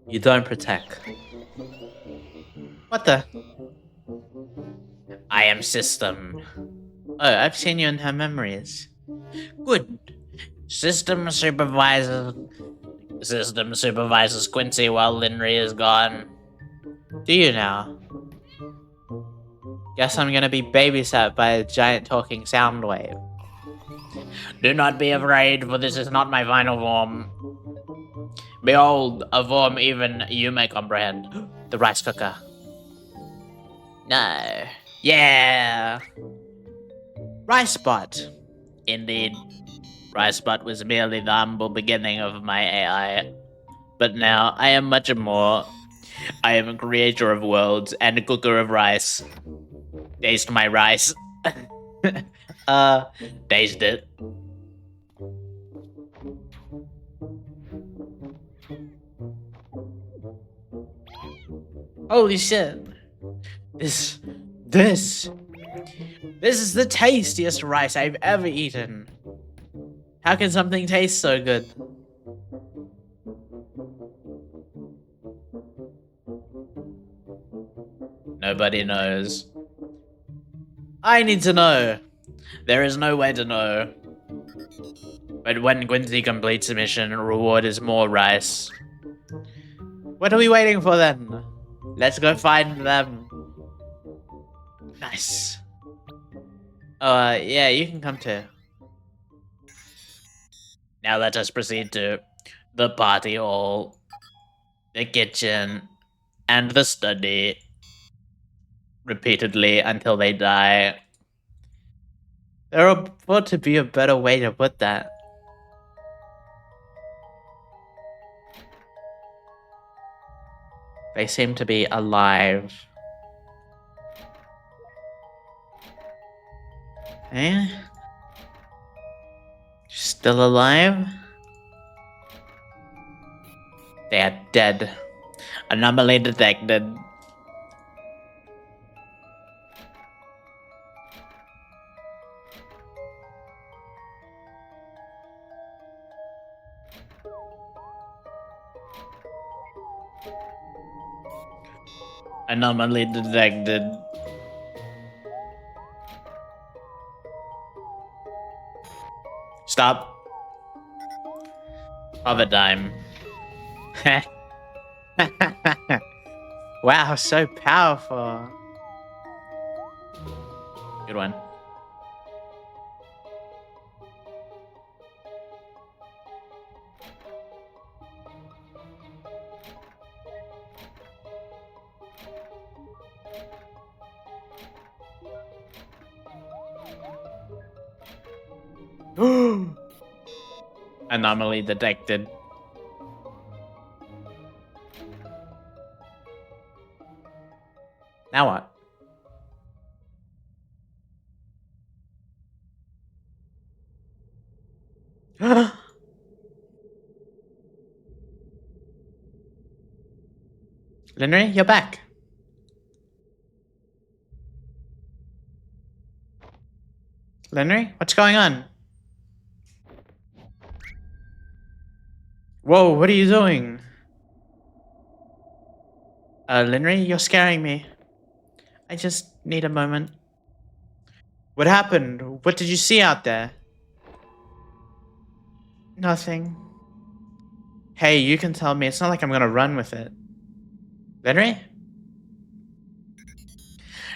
You don't protect. What the? I am System. Oh, I've seen you in her memories. Good. System supervises Quincy while Linry is gone. Do you now? Guess I'm gonna be babysat by a giant talking sound wave. Do not be afraid, for this is not my final form. Behold, a form even you may comprehend. The rice cooker. No. Yeah. Rice bot. Indeed. Ricebot was merely the humble beginning of my AI. But now I am much more. I am a creator of worlds and a cooker of rice. Taste my rice. Taste it. Holy shit. This is the tastiest rice I've ever eaten. How can something taste so good? Nobody knows. I need to know. There is no way to know. But when Quincy completes the mission, reward is more rice. What are we waiting for then? Let's go find them. Nice. Yeah, you can come too. Now let us proceed to the party hall, the kitchen, and the study. Repeatedly until they die. There ought to be a better way to put that. They seem to be alive. Eh? Still alive? They are dead. Anomaly detected. Anomaly detected. Stop. Other time. Wow, so powerful. Good one. Anomaly detected. Now what? Linry, you're back. Linry, what's going on? Whoa, what are you doing? Linry, you're scaring me. I just need a moment. What happened? What did you see out there? Nothing. Hey, you can tell me. It's not like I'm gonna run with it. Linry?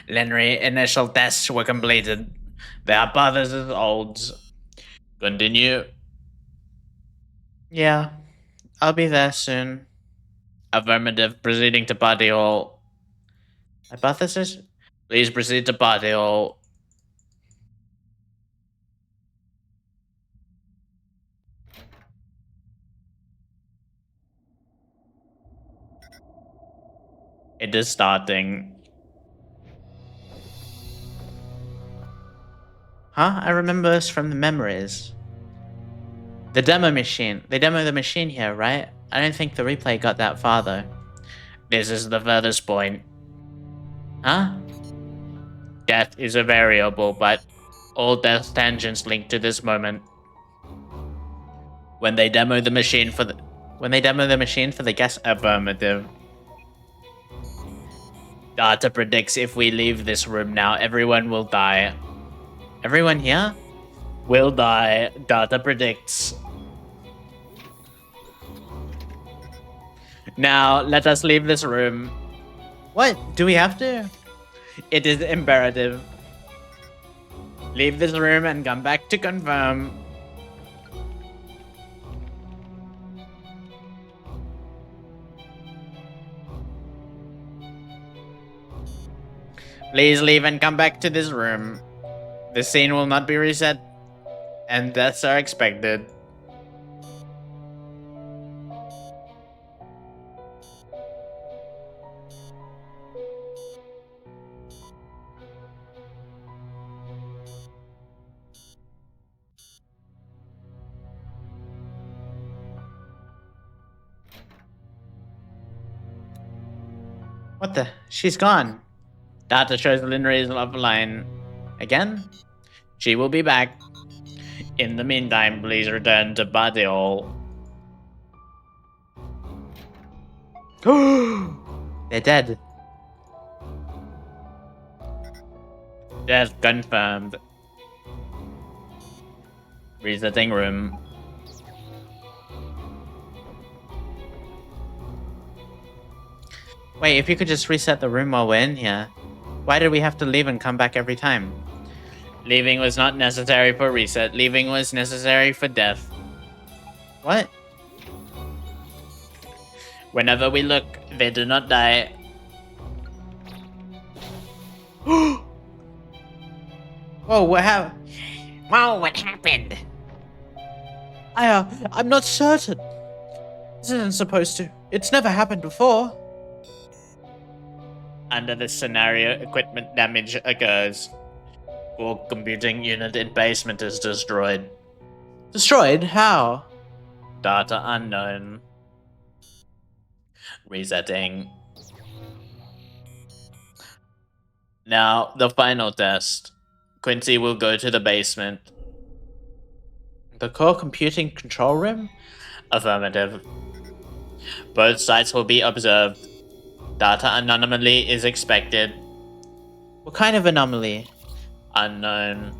Linry, initial tests were completed. The hypothesis holds. Continue. Yeah, I'll be there soon. Affirmative. Proceeding to party hall. Hypothesis? Please proceed to party hall. It is starting. Huh? I remember this from the memories. The demo machine. They demo the machine here, right? I don't think the replay got that far, though. This is the furthest point. Huh? Death is a variable, but all death tangents link to this moment. When they demo the machine for the guess affirmative. Data predicts if we leave this room now, everyone will die. Everyone here? Will die. Data predicts. Now, let us leave this room. What? Do we have to? It is imperative. Leave this room and come back to confirm. Please leave and come back to this room. The scene will not be reset, and deaths are expected. What the? She's gone. Data shows Linry is offline. Again? She will be back. In the meantime, please return to Body Hall. They're dead. Death confirmed. Resetting room. Wait, if you could just reset the room while we're in here, why did we have to leave and come back every time? Leaving was not necessary for reset. Leaving was necessary for death. What? Whenever we look, they do not die. Whoa, what happened? Whoa, what happened? I'm not certain. This isn't supposed to. It's never happened before. Under this scenario, equipment damage occurs. Core computing unit in basement is destroyed. Destroyed? How? Data unknown. Resetting. Now, the final test. Quincy will go to the basement. The core computing control room? Affirmative. Both sites will be observed. Data anomaly is expected. What kind of anomaly? Unknown.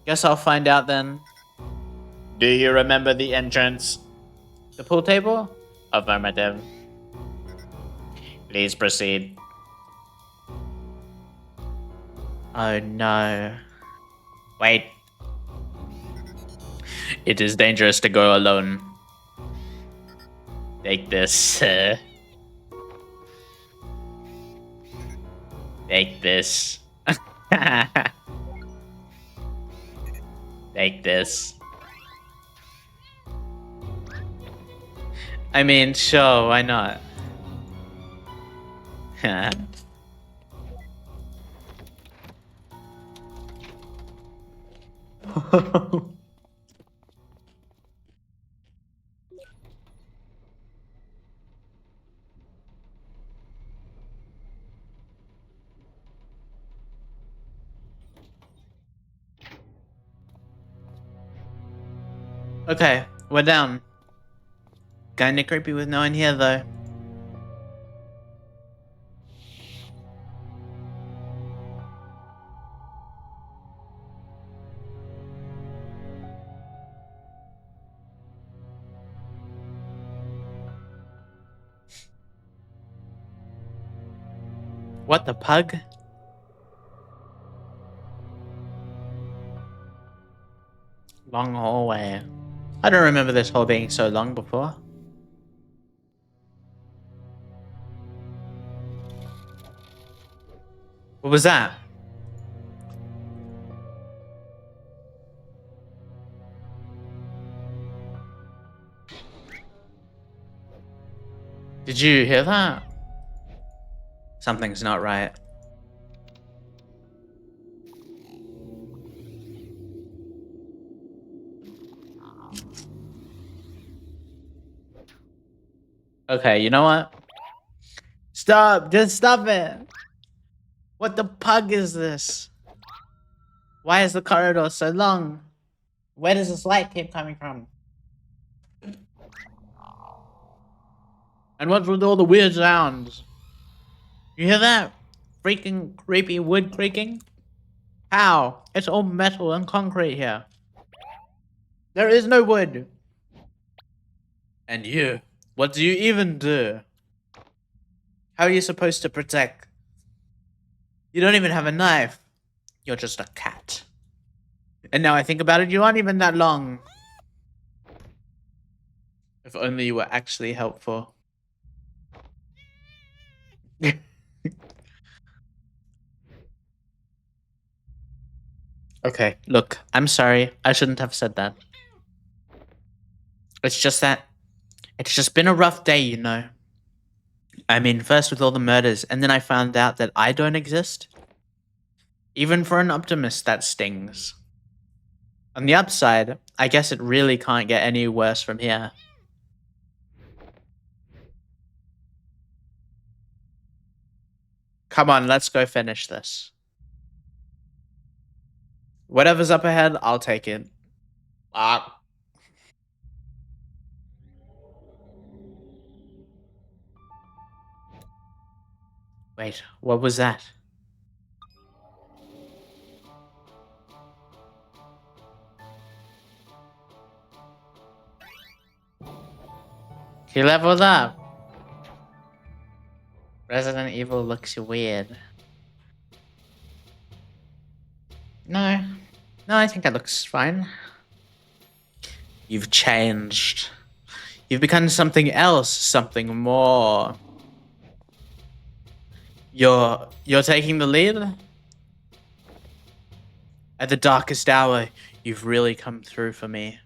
Guess I'll find out then. Do you remember the entrance? The pool table? Affirmative. Please proceed. Oh no. Wait. It is dangerous to go alone. Take this. Take this. Take this. I mean, sure, why not? Okay, we're down. Kinda creepy with no one here, though. What the pug? Long hallway. I don't remember this hall being so long before. What was that? Did you hear that? Something's not right. Okay, you know what? Stop! Just stop it! What the pug is this? Why is the corridor so long? Where does this light keep coming from? And what's with all the weird sounds? You hear that? Freaking creepy wood creaking? How? It's all metal and concrete here. There is no wood. And you, what do you even do? How are you supposed to protect? You don't even have a knife. You're just a cat. And now I think about it, you aren't even that long. If only you were actually helpful. Okay, look, I'm sorry. I shouldn't have said that. It's just that it's just been a rough day, you know. I mean, first with all the murders, and then I found out that I don't exist. Even for an optimist, that stings. On the upside, I guess it really can't get any worse from here. Come on, let's go finish this. Whatever's up ahead, I'll take it. Wait, what was that? He leveled up. Resident Evil looks weird. No. No, I think that looks fine. You've changed. You've become something else, something more. You're taking the lead? At the darkest hour, you've really come through for me.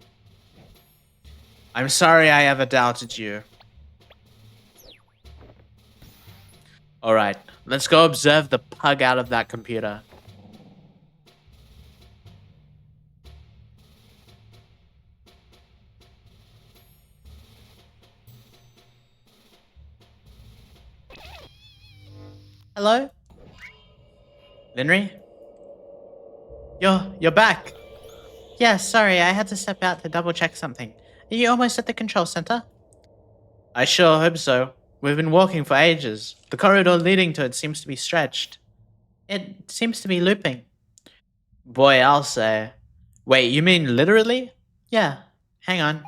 I'm sorry I ever doubted you. Alright, let's go observe the pug out of that computer. Hello? Linry? You're back. Yeah, sorry, I had to step out to double check something. Are you almost at the control center? I sure hope so. We've been walking for ages. The corridor leading to it seems to be stretched. It seems to be looping. Boy, I'll say. Wait, you mean literally? Yeah, hang on.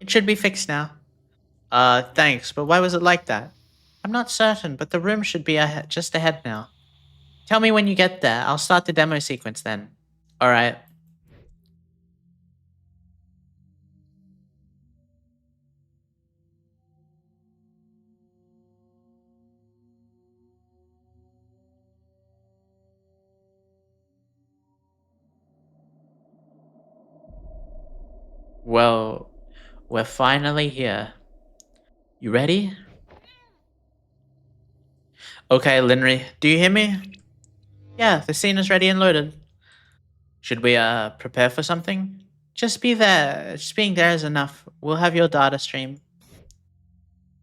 It should be fixed now. Thanks, but why was it like that? I'm not certain, but the room should be just ahead now. Tell me when you get there. I'll start the demo sequence then. Alright. Well, we're finally here. You ready? Okay, Linry, do you hear me? Yeah, the scene is ready and loaded. Should we, prepare for something? Just be there. Just being there is enough. We'll have your data stream.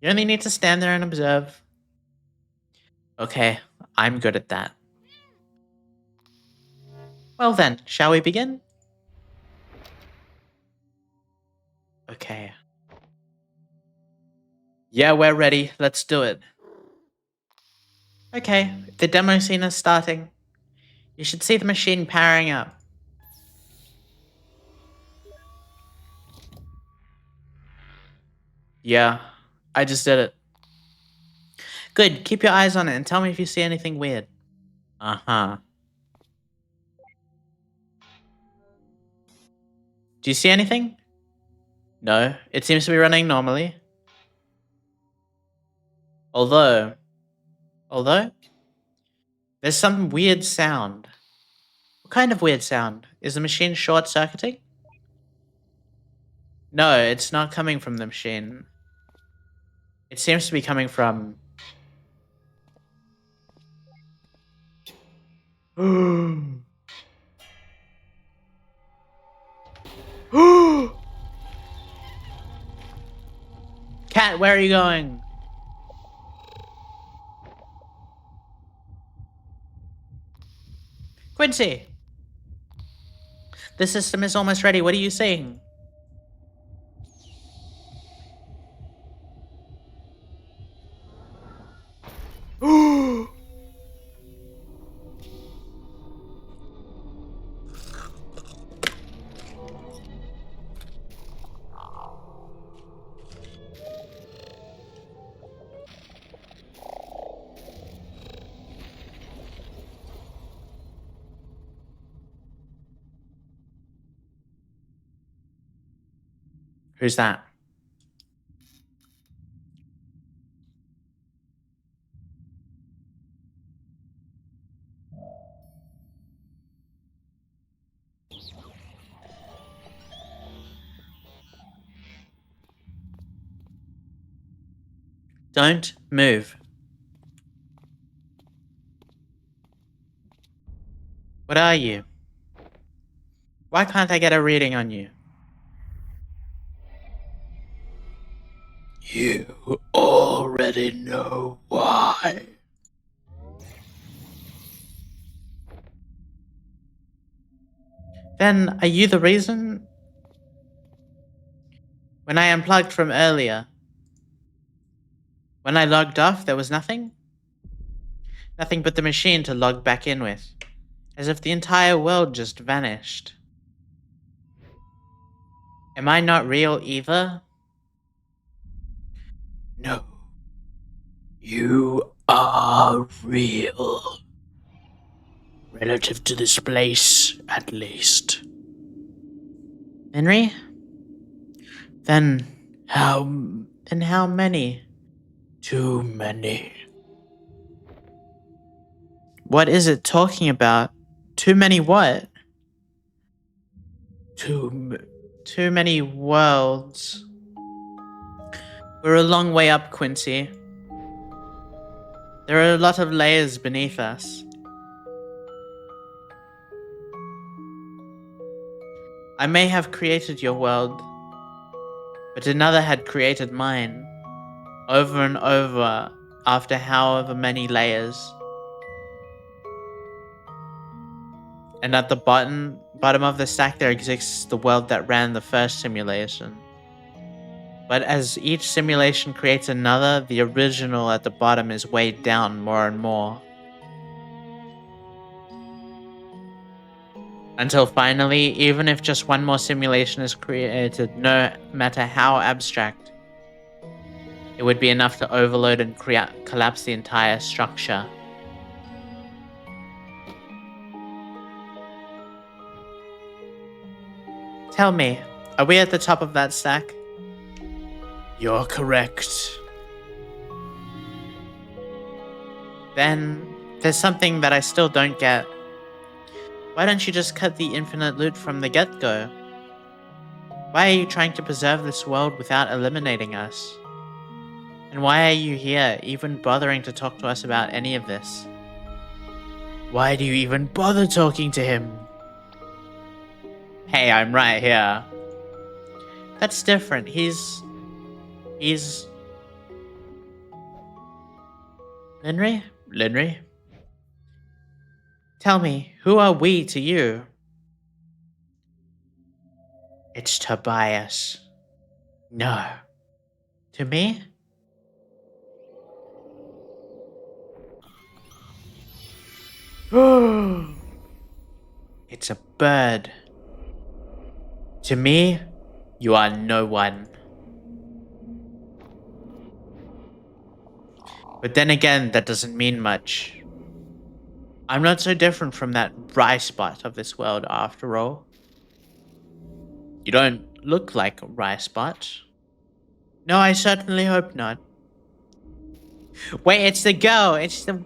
You only need to stand there and observe. Okay, I'm good at that. Well then, shall we begin? Okay. Yeah, we're ready. Let's do it. Okay, the demo scene is starting. You should see the machine powering up. Yeah, I just did it. Good, keep your eyes on it and tell me if you see anything weird. Uh-huh. Do you see anything? No, it seems to be running normally. Although, there's some weird sound. What kind of weird sound? Is the machine short-circuiting? No, it's not coming from the machine. It seems to be coming from... Cat, where are you going? Quincy! The system is almost ready. What are you saying? Who's that? Don't move. What are you? Why can't I get a reading on you? You already know why. Then, are you the reason? When I unplugged from earlier, when I logged off, there was nothing? Nothing but the machine to log back in with. As if the entire world just vanished. Am I not real either? No. You are real. Relative to this place, at least. Henry? Then how many? Too many. What is it talking about? Too many what? Too many worlds. We're a long way up, Quincy. There are a lot of layers beneath us. I may have created your world, but another had created mine, over and over, after however many layers. And at the bottom of the stack there exists the world that ran the first simulation. But as each simulation creates another, the original at the bottom is weighed down more and more. Until finally, even if just one more simulation is created, no matter how abstract, it would be enough to overload and collapse the entire structure. Tell me, are we at the top of that stack? You're correct. Then, there's something that I still don't get. Why don't you just cut the infinite loot from the get-go? Why are you trying to preserve this world without eliminating us? And why are you here, even bothering to talk to us about any of this? Why do you even bother talking to him? Hey, I'm right here. That's different. He's... Linry? Linry? Tell me, who are we to you? It's Tobias. No. To me? It's a bird. To me, you are no one. But then again, that doesn't mean much. I'm not so different from that dry spot of this world after all. You don't look like a rye spot. No, I certainly hope not. Wait, it's the girl. It's the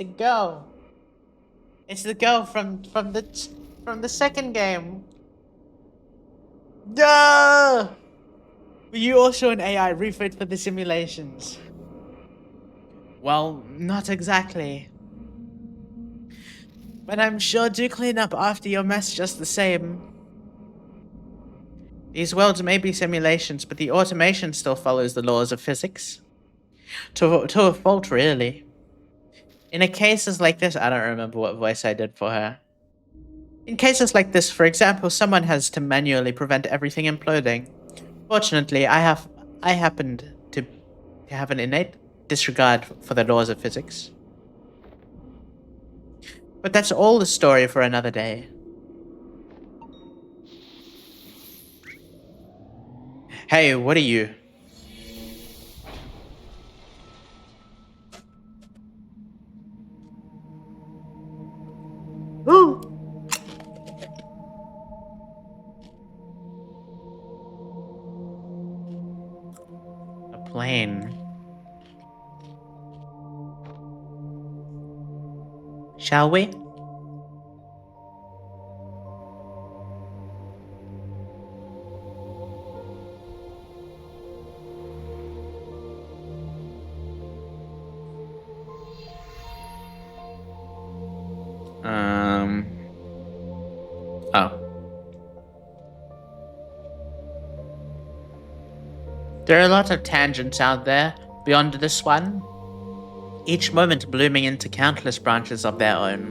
girl. It's the girl from the second game. Duh! Were you also an AI refit for the simulations? Well, not exactly. But I'm sure do clean up after your mess just the same. These worlds may be simulations, but the automation still follows the laws of physics. To a fault, really. In cases like this, I don't remember what voice I did for her. In cases like this, for example, someone has to manually prevent everything imploding. Fortunately, I happened to have an innate disregard for the laws of physics. But that's all the story for another day. Hey, what are you? Ooh. A plane. Shall we? Oh. There are a lot of tangents out there beyond this one, each moment blooming into countless branches of their own.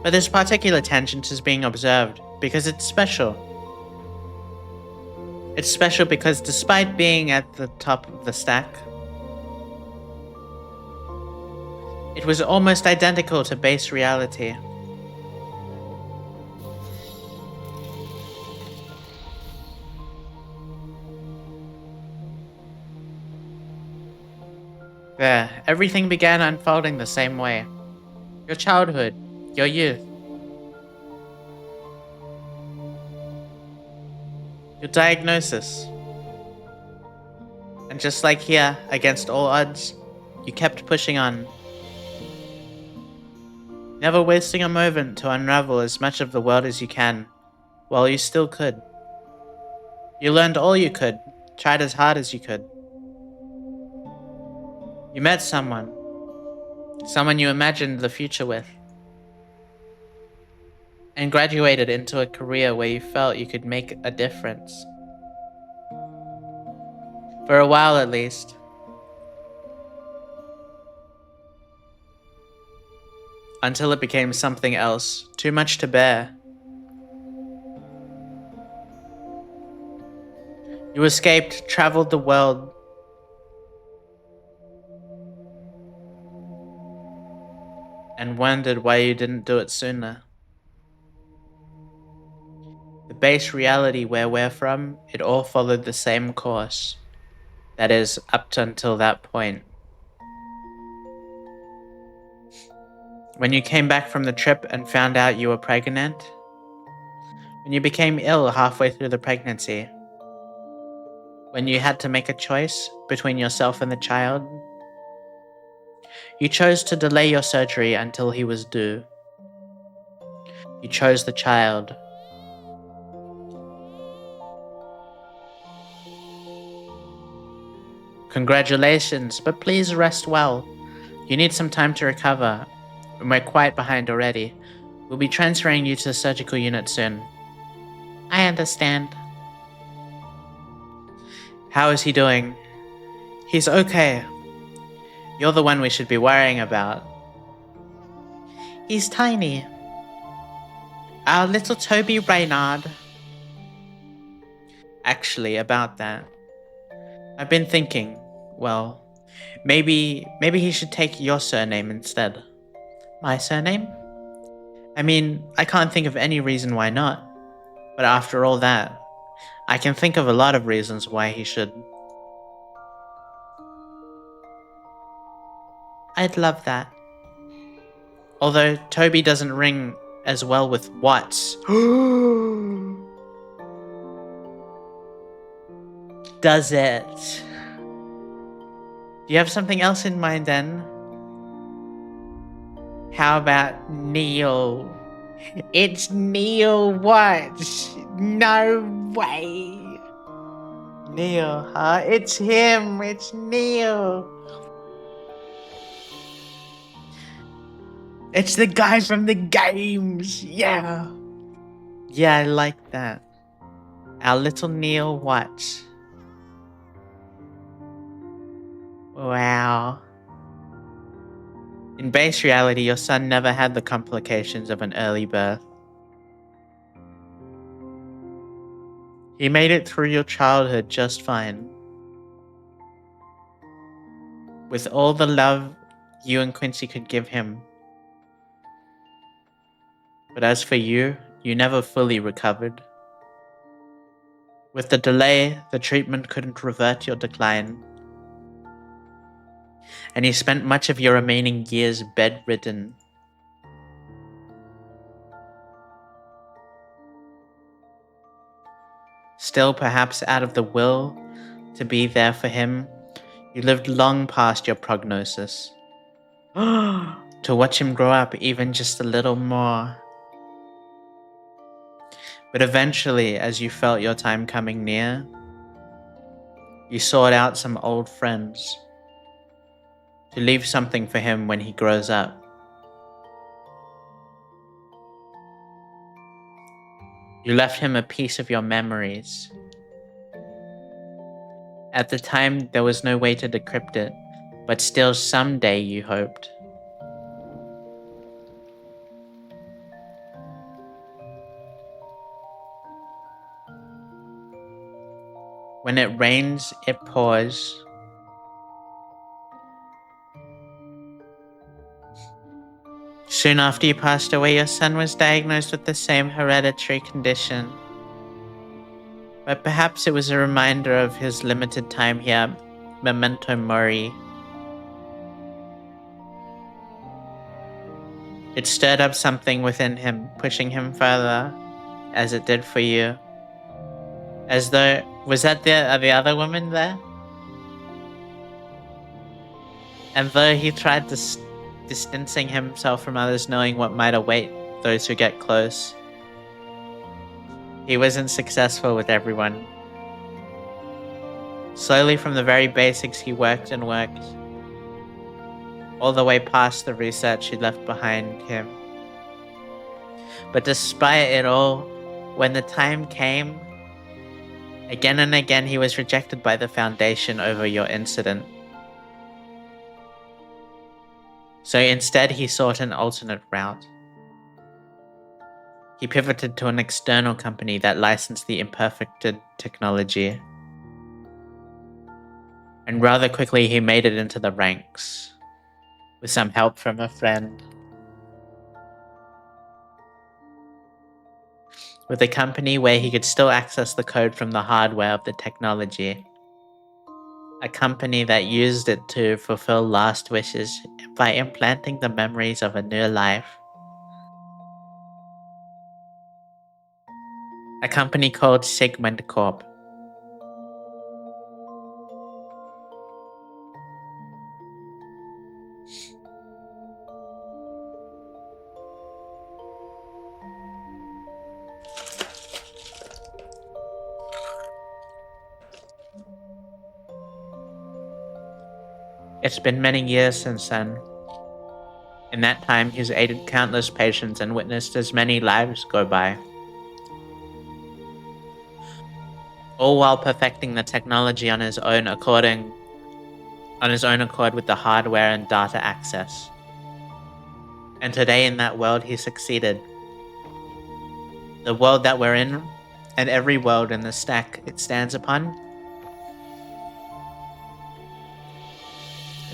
But this particular tangent is being observed because it's special. It's special because despite being at the top of the stack, it was almost identical to base reality. There, everything began unfolding the same way. Your childhood, your youth, your diagnosis. And just like here, against all odds, you kept pushing on. Never wasting a moment to unravel as much of the world as you can, while you still could. You learned all you could, tried as hard as you could. You met someone you imagined the future with, and graduated into a career where you felt you could make a difference. For a while at least. Until it became something else, too much to bear. You escaped, traveled the world, and wondered why you didn't do it sooner. The base reality where we're from, it all followed the same course. That is, up to until that point. When you came back from the trip and found out you were pregnant, when you became ill halfway through the pregnancy, when you had to make a choice between yourself and the child, you chose to delay your surgery until he was due. You chose the child. Congratulations, but please rest well. You need some time to recover. We're quite behind already. We'll be transferring you to the surgical unit soon. I understand. How is he doing? He's okay. You're the one we should be worrying about. He's tiny. Our little Toby Reynard. Actually, about that, I've been thinking, well, maybe he should take your surname instead. My surname? I mean, I can't think of any reason why not. But after all that, I can think of a lot of reasons why he should. I'd love that. Although Toby doesn't ring as well with Watts. Does it? Do you have something else in mind then? How about Neil? It's Neil Watts. No way. Neil, huh? It's him. It's Neil. It's the guy from the games. Yeah. Yeah, I like that. Our little Neil Watts. Wow. In base reality, your son never had the complications of an early birth. He made it through your childhood just fine. With all the love you and Quincy could give him. But as for you, you never fully recovered. With the delay, the treatment couldn't revert your decline. And you spent much of your remaining years bedridden. Still, perhaps out of the will to be there for him, you lived long past your prognosis. To watch him grow up even just a little more. But eventually, as you felt your time coming near, you sought out some old friends to leave something for him when he grows up. You left him a piece of your memories. At the time, there was no way to decrypt it, but still someday you hoped. When it rains, it pours. Soon after you passed away, your son was diagnosed with the same hereditary condition. But perhaps it was a reminder of his limited time here, memento mori. It stirred up something within him, pushing him further, as it did for you. As though, was that the other woman there? And though he tried distancing himself from others, knowing what might await those who get close, he wasn't successful with everyone. Slowly from the very basics he worked and worked, all the way past the research he left behind him. But despite it all, when the time came, again and again he was rejected by the Foundation over your incident. So instead he sought an alternate route. He pivoted to an external company that licensed the imperfected technology. And rather quickly he made it into the ranks, with some help from a friend. With a company where he could still access the code from the hardware of the technology. A company that used it to fulfill last wishes by implanting the memories of a new life. A company called Sigmund Corp. It's been many years since then. In that time, he's aided countless patients and witnessed as many lives go by. All while perfecting the technology on his own accord with the hardware and data access. And today in that world he succeeded. The world that we're in, and every world in the stack it stands upon,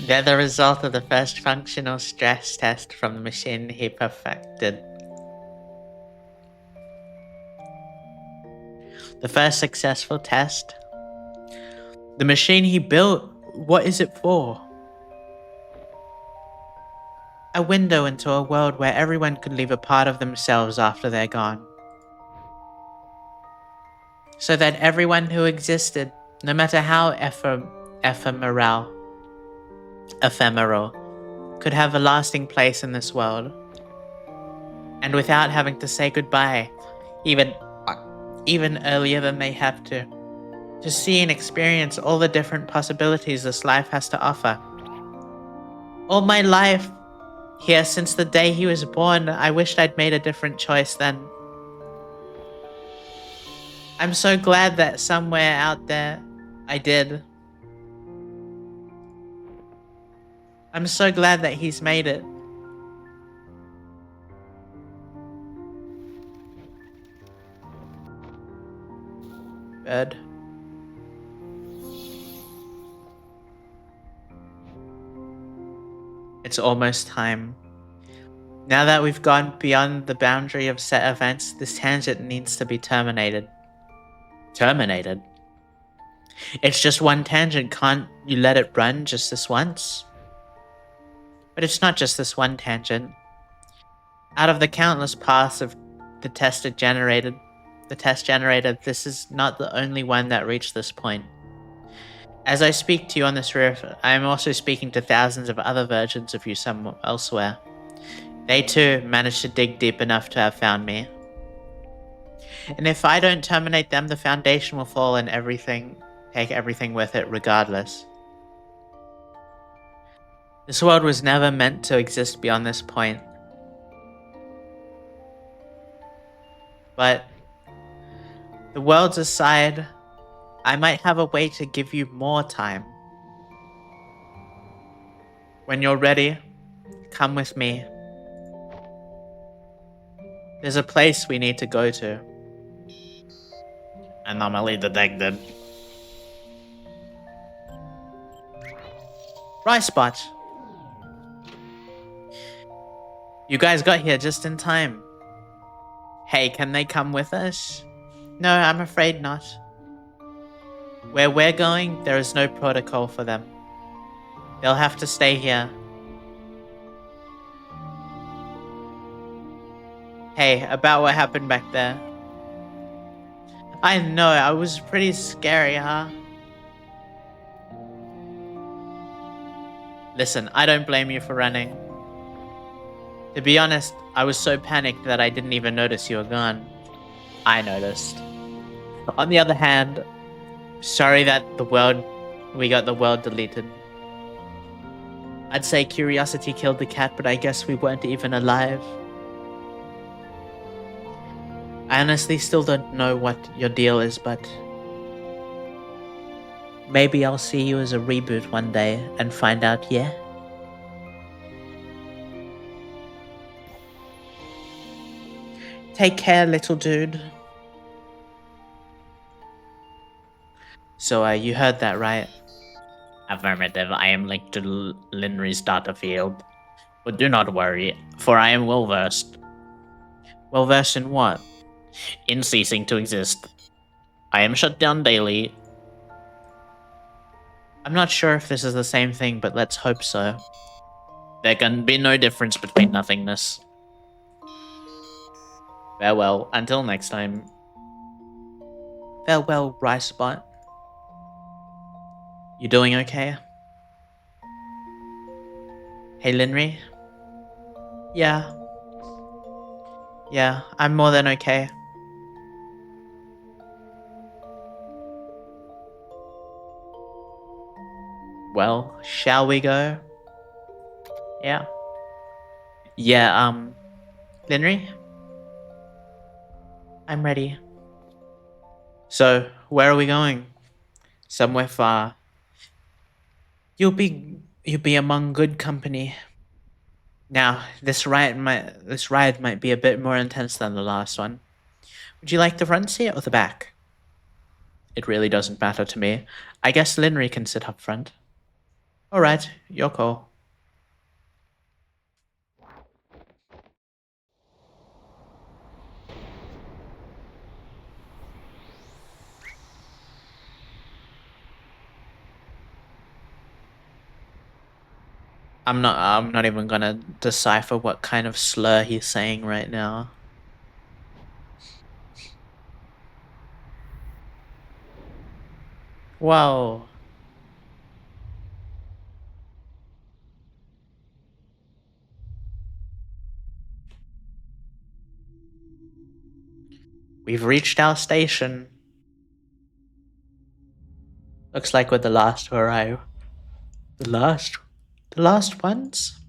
they're the result of the first functional stress test from the machine he perfected. The first successful test. The machine he built, what is it for? A window into a world where everyone could leave a part of themselves after they're gone. So that everyone who existed, no matter how ephemeral, could have a lasting place in this world. And without having to say goodbye, even earlier than they have to see and experience all the different possibilities this life has to offer. All my life, here since the day he was born, I wished I'd made a different choice then. I'm so glad that somewhere out there, I did. I'm so glad that he's made it. Bird. It's almost time. Now that we've gone beyond the boundary of set events, this tangent needs to be terminated. Terminated? It's just one tangent, can't you let it run just this once? But it's not just this one tangent. Out of the countless paths of the test generated, this is not the only one that reached this point. As I speak to you on this riff, I am also speaking to thousands of other versions of you somewhere elsewhere. They too managed to dig deep enough to have found me. And if I don't terminate them, the foundation will fall and take everything with it regardless. This world was never meant to exist beyond this point. But the worlds aside, I might have a way to give you more time. When you're ready, come with me. There's a place we need to go to. Anomaly detected. Right spot. You guys got here just in time. Hey, can they come with us? No, I'm afraid not. Where we're going, there is no protocol for them. They'll have to stay here. Hey, about what happened back there. I know, I was pretty scary, huh? Listen, I don't blame you for running. To be honest, I was so panicked that I didn't even notice you were gone. I noticed. On the other hand, sorry that we got the world deleted. I'd say curiosity killed the cat, but I guess we weren't even alive. I honestly still don't know what your deal is, but maybe I'll see you as a reboot one day and find out, yeah? Take care, little dude. So, you heard that, right? Affirmative, I am linked to Linry's data field. But do not worry, for I am well versed. Well versed in what? In ceasing to exist. I am shut down daily. I'm not sure if this is the same thing, but let's hope so. There can be no difference between nothingness. Farewell, until next time. Farewell, Ricebot. You doing okay? Hey, Linry? Yeah. Yeah, I'm more than okay. Well, shall we go? Yeah. Yeah, Linry? I'm ready. So, where are we going? Somewhere far. You'll be among good company. Now, this ride might be a bit more intense than the last one. Would you like the front seat or the back? It really doesn't matter to me. I guess Linry can sit up front. Alright, your call. I'm not even gonna decipher what kind of slur he's saying right now. Whoa. We've reached our station. Looks like we're the last to arrive. The last ones?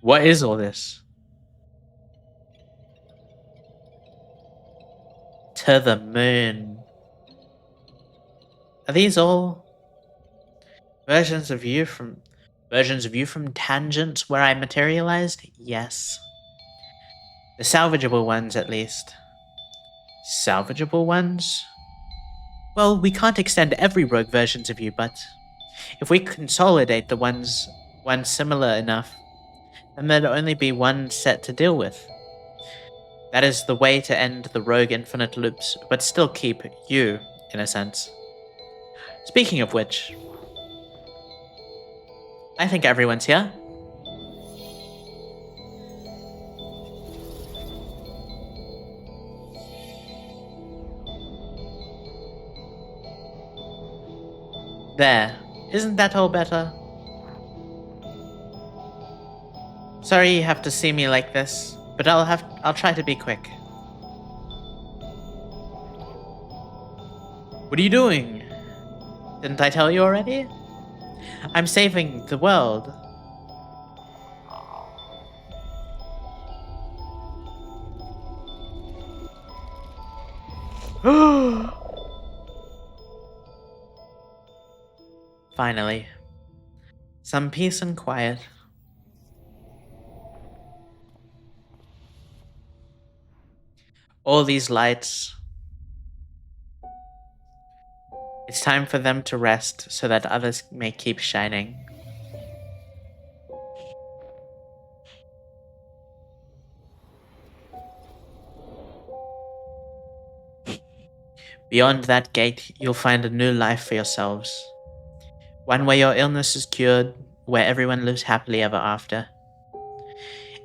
What is all this? To the moon. Are these all versions of you from tangents where I materialized? Yes. The salvageable ones, at least. Salvageable ones? Well, we can't extend every rogue versions of you, but if we consolidate the ones similar enough, then there'd only be one set to deal with. That is the way to end the rogue infinite loops, but still keep you, in a sense. Speaking of which, I think everyone's here. There. Isn't that all better? Sorry you have to see me like this, but I'll try to be quick. What are you doing? Didn't I tell you already? I'm saving the world. Finally. Some peace and quiet. All these lights. It's time for them to rest so that others may keep shining. Beyond that gate, you'll find a new life for yourselves. One where your illness is cured, where everyone lives happily ever after.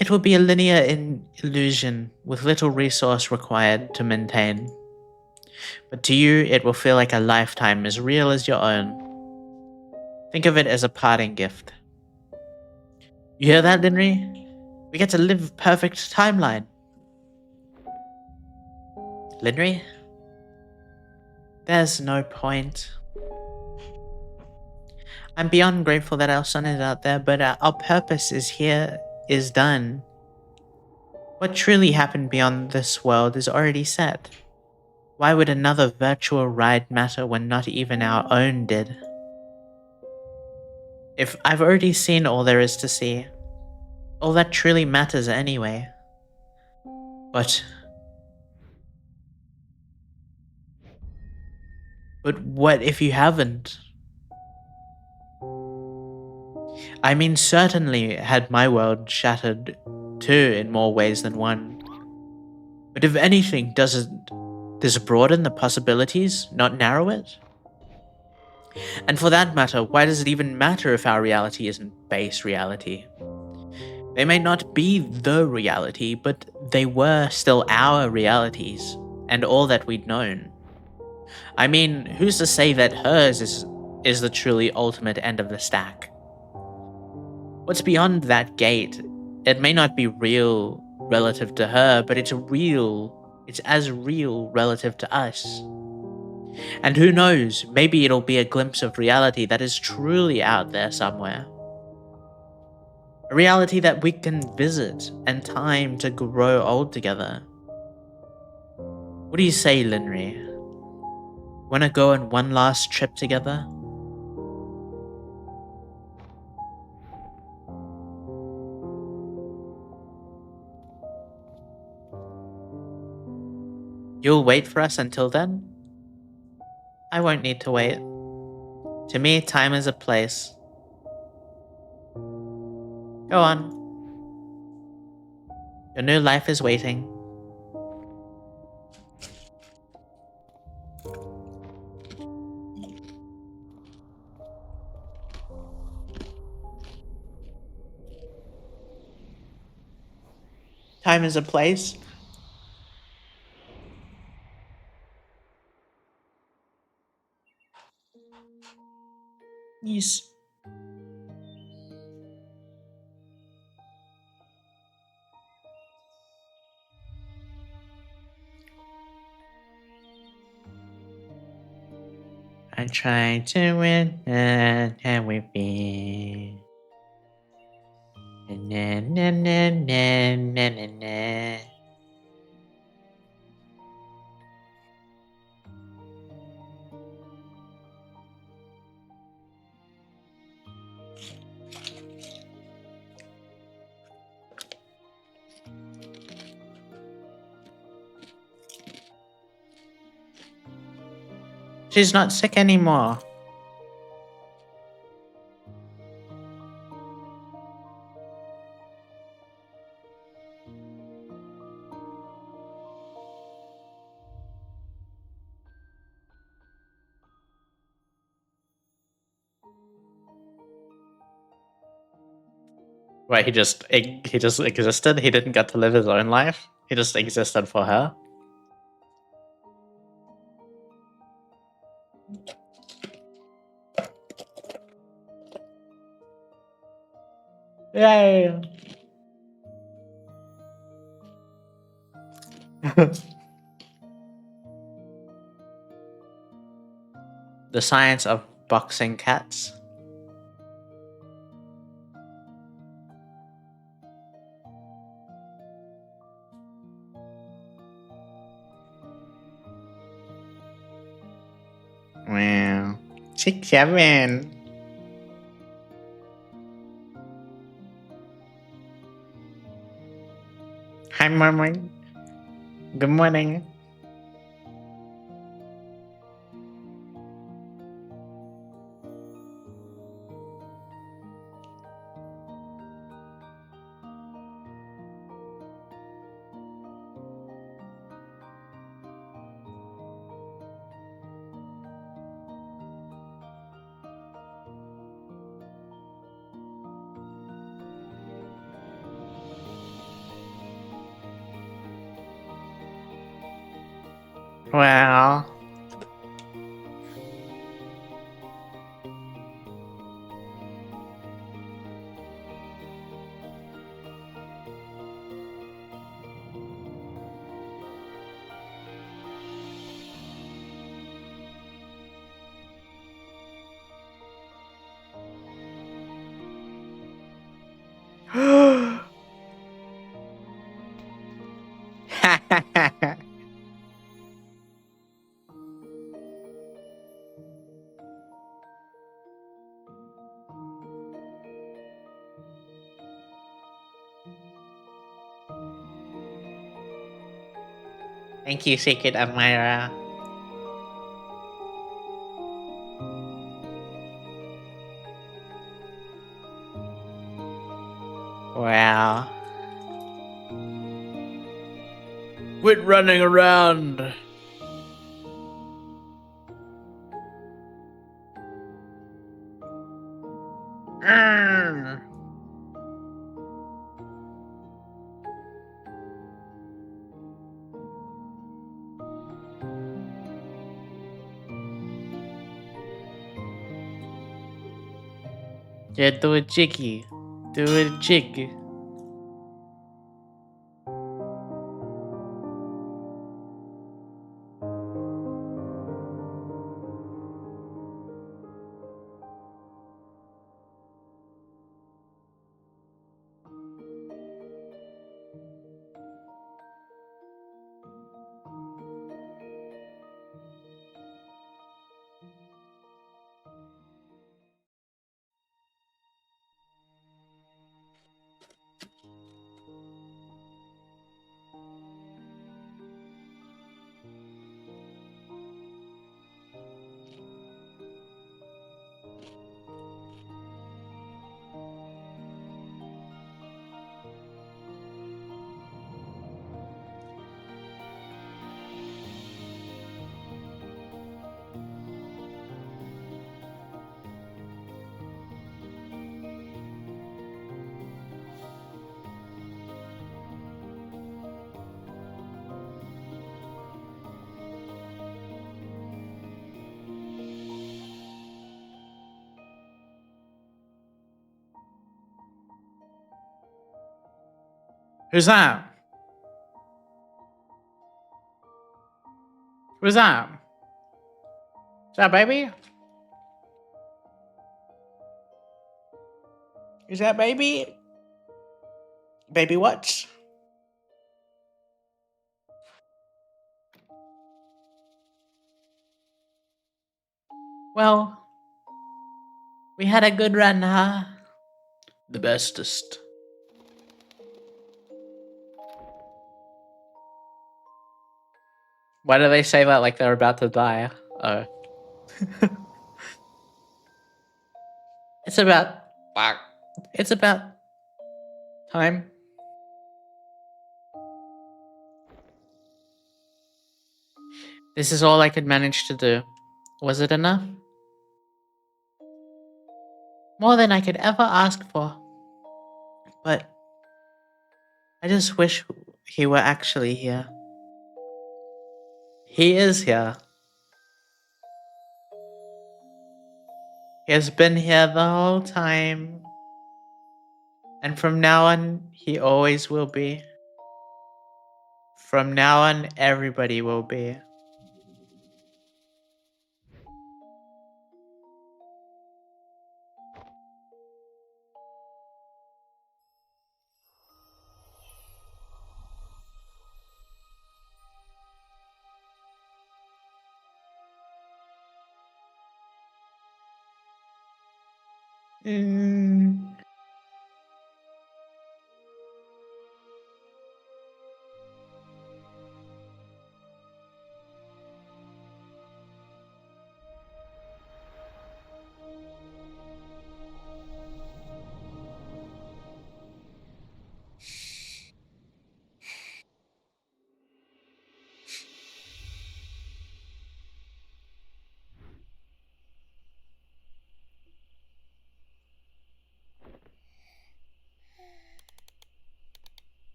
It will be a linear illusion with little resource required to maintain. But to you, it will feel like a lifetime as real as your own. Think of it as a parting gift. You hear that, Linry? We get to live a perfect timeline. Linry? There's no point. I'm beyond grateful that our son is out there, but our purpose is done. What truly happened beyond this world is already set. Why would another virtual ride matter when not even our own did? If I've already seen all there is to see, all that truly matters anyway. But what if you haven't? I mean, certainly had my world shattered too in more ways than one. But if anything, does it broaden the possibilities, not narrow it? And for that matter, why does it even matter if our reality isn't base reality? They may not be the reality, but they were still our realities, and all that we'd known. I mean, who's to say that hers is the truly ultimate end of the stack? What's beyond that gate, it may not be real relative to her, but it's as real relative to us. And who knows, maybe it'll be a glimpse of reality that is truly out there somewhere. A reality that we can visit and time to grow old together. What do you say, Linry? Wanna go on one last trip together? You'll wait for us until then? I won't need to wait. To me, time is a place. Go on. Your new life is waiting. Time is a place. Yes. I'm trying to win, and can we be? Na na na na na na na. She's not sick anymore. Right, he just existed. He didn't get to live his own life. He just existed for her. Yay! The science of boxing cats. Wow. 6'7". Hi, Mama. Good morning. Well. Thank you, Secret Admirer. Wow. Quit running around. Mm. Yeah, do a jiggy. Do a jig. Who's that? Who's that? Is that baby? Is that baby? Baby what? Well, we had a good run, huh? The bestest. Why do they say that like they're about to die? Oh. It's about... It's about... time. This is all I could manage to do. Was it enough? More than I could ever ask for. But... I just wish he were actually here. He is here. He has been here the whole time. And from now on, he always will be. From now on, everybody will be. Mm.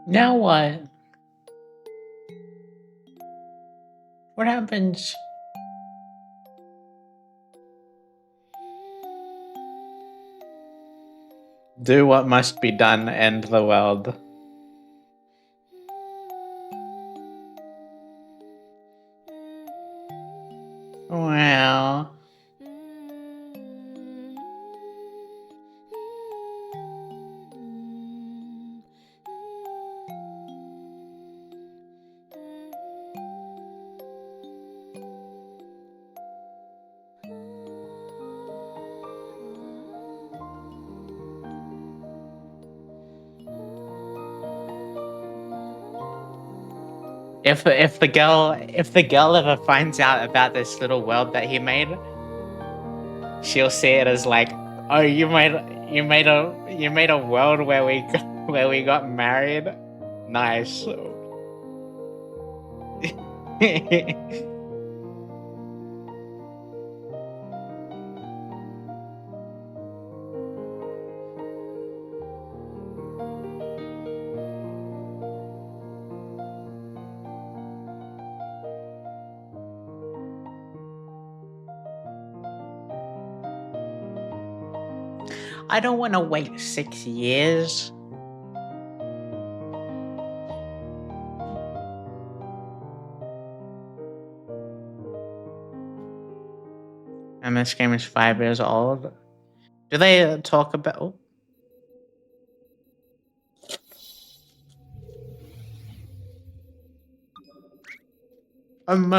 Now what? What happens? Do what must be done, end the world. Well... If the girl ever finds out about this little world that he made, she'll see it as like, oh, you made a world where we got married. Nice. I don't want to wait 6 years. And this game is 5 years old. Do they talk about... I can't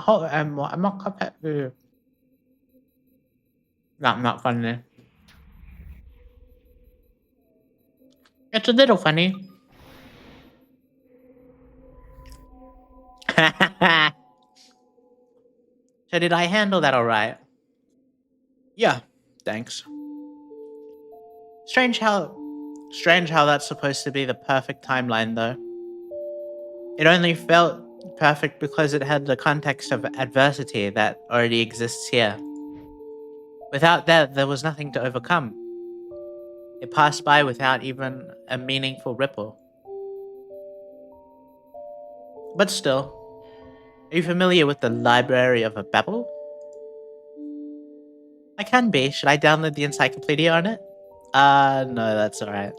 hold it anymore. I'm not gonna pet you. That's not funny. It's a little funny. So did I handle that alright? Yeah, thanks. Strange how that's supposed to be the perfect timeline, though. It only felt perfect because it had the context of adversity that already exists here. Without that, there was nothing to overcome. It passed by without even a meaningful ripple. But still, are you familiar with the Library of a Babel? I can be. Should I download the encyclopedia on it? No, that's alright.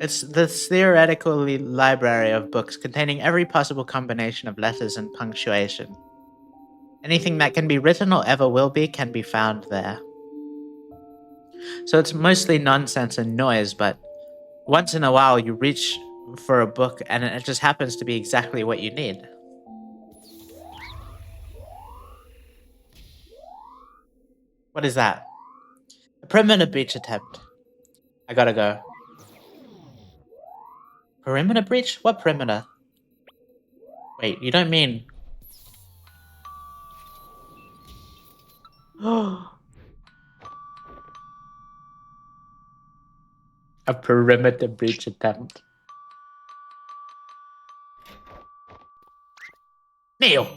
It's this theoretical library of books containing every possible combination of letters and punctuation. Anything that can be written or ever will be can be found there. So it's mostly nonsense and noise, but once in a while you reach for a book and it just happens to be exactly what you need. What is that? A perimeter breach attempt. I gotta go. Perimeter breach? What perimeter? Wait, you don't mean... a perimeter breach attempt. Neil!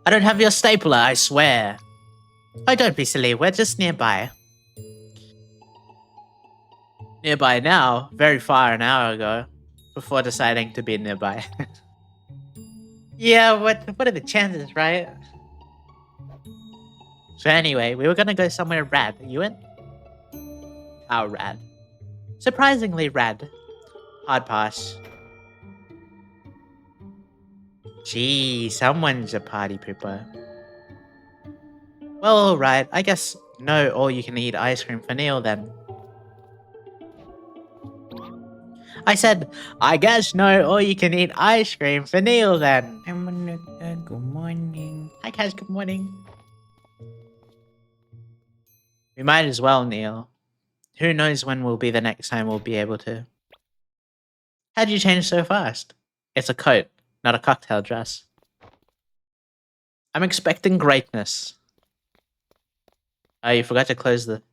I don't have your stapler, I swear. Oh, don't be silly, we're just nearby. Nearby now, very far an hour ago, before deciding to be nearby. Yeah, what are the chances, right? So anyway, we were gonna go somewhere rad. You in? How rad? Surprisingly rad. Hard pass. Gee, someone's a party pooper. Well, alright, I guess no all-you-can-eat ice cream for Neil then. I said, I guess no all-you-can-eat ice cream for Neil then. Good morning. Hi guys, good morning. We might as well, Neil. Who knows when will be the next time we'll be able to. How'd you change so fast? It's a coat, not a cocktail dress. I'm expecting greatness. Oh, you forgot to close the...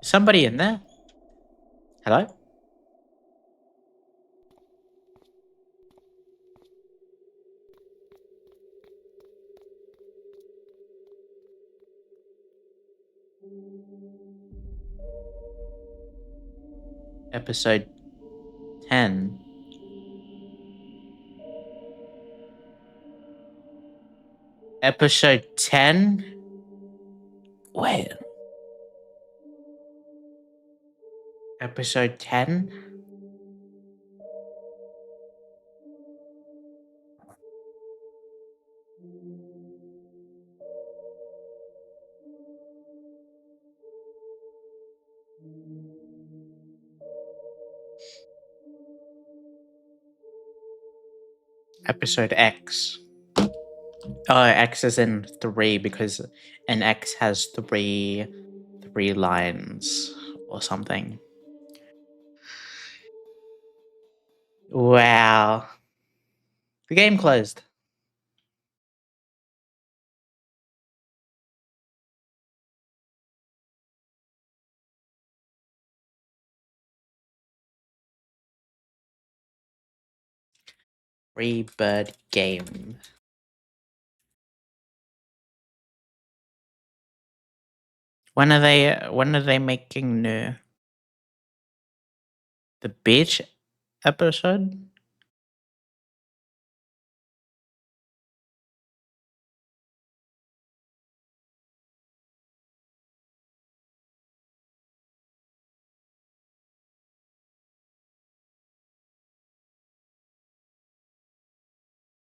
Is somebody in there? Hello? Episode 10. Episode 10? Wait. Episode 10? Episode X. Oh, X is in 3 because an X has three lines or something. Wow. The game closed. Free bird game. When are they making new? The beach episode?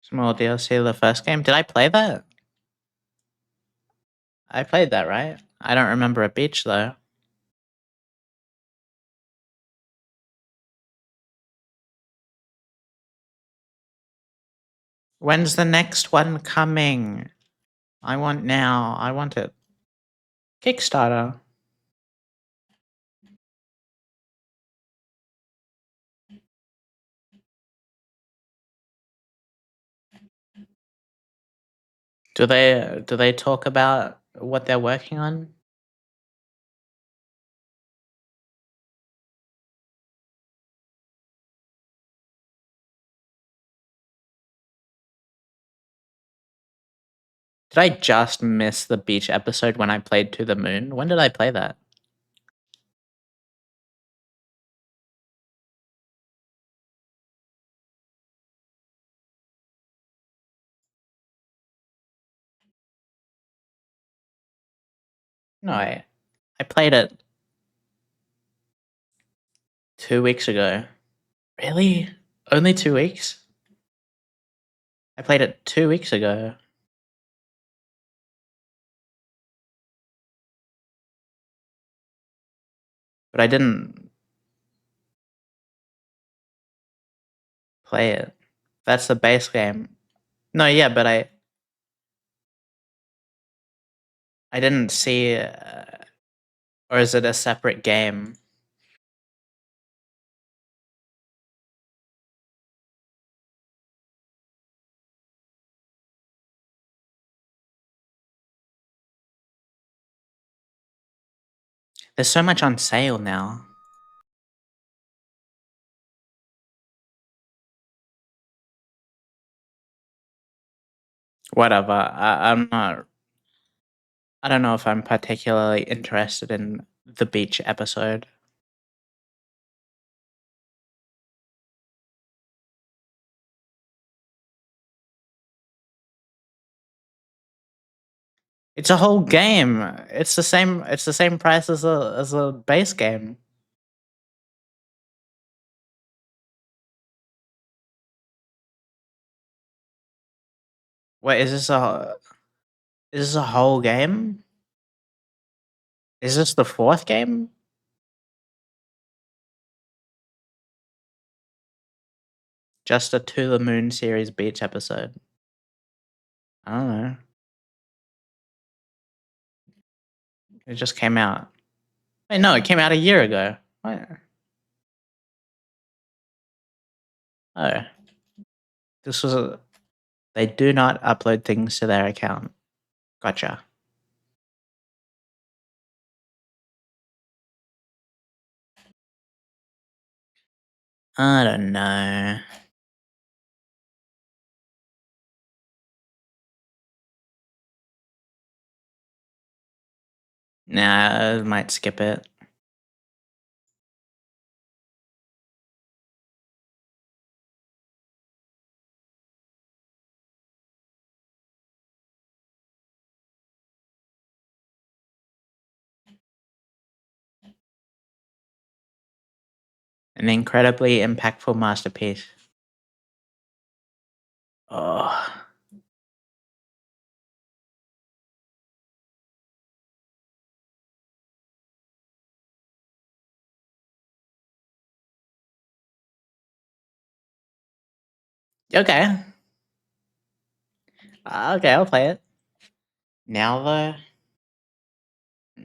Small DLC of the first game. Did I play that? I played that, right? I don't remember a beach though. When's the next one coming? I want now. I want it. Kickstarter. Do they talk about what they're working on? I just miss the beach episode when I played To the Moon? When did I play that? No, I played it 2 weeks ago. Really? Only 2 weeks? I played it 2 weeks ago. But I didn't play it. That's the base game. No, yeah, but I didn't see, or is it a separate game? There's so much on sale now. Whatever. I'm not. I don't know if I'm particularly interested in the beach episode. It's a whole game. It's the same. It's the same price as a base game. Wait, is this a whole game? Is this the fourth game? Just a To the Moon series beach episode. I don't know. It just came out. Wait, no, it came out a year ago. What? Oh, this was a. They do not upload things to their account. Gotcha. I don't know. Nah, I might skip it. An incredibly impactful masterpiece. Oh. Okay. Okay, I'll play it. Now though,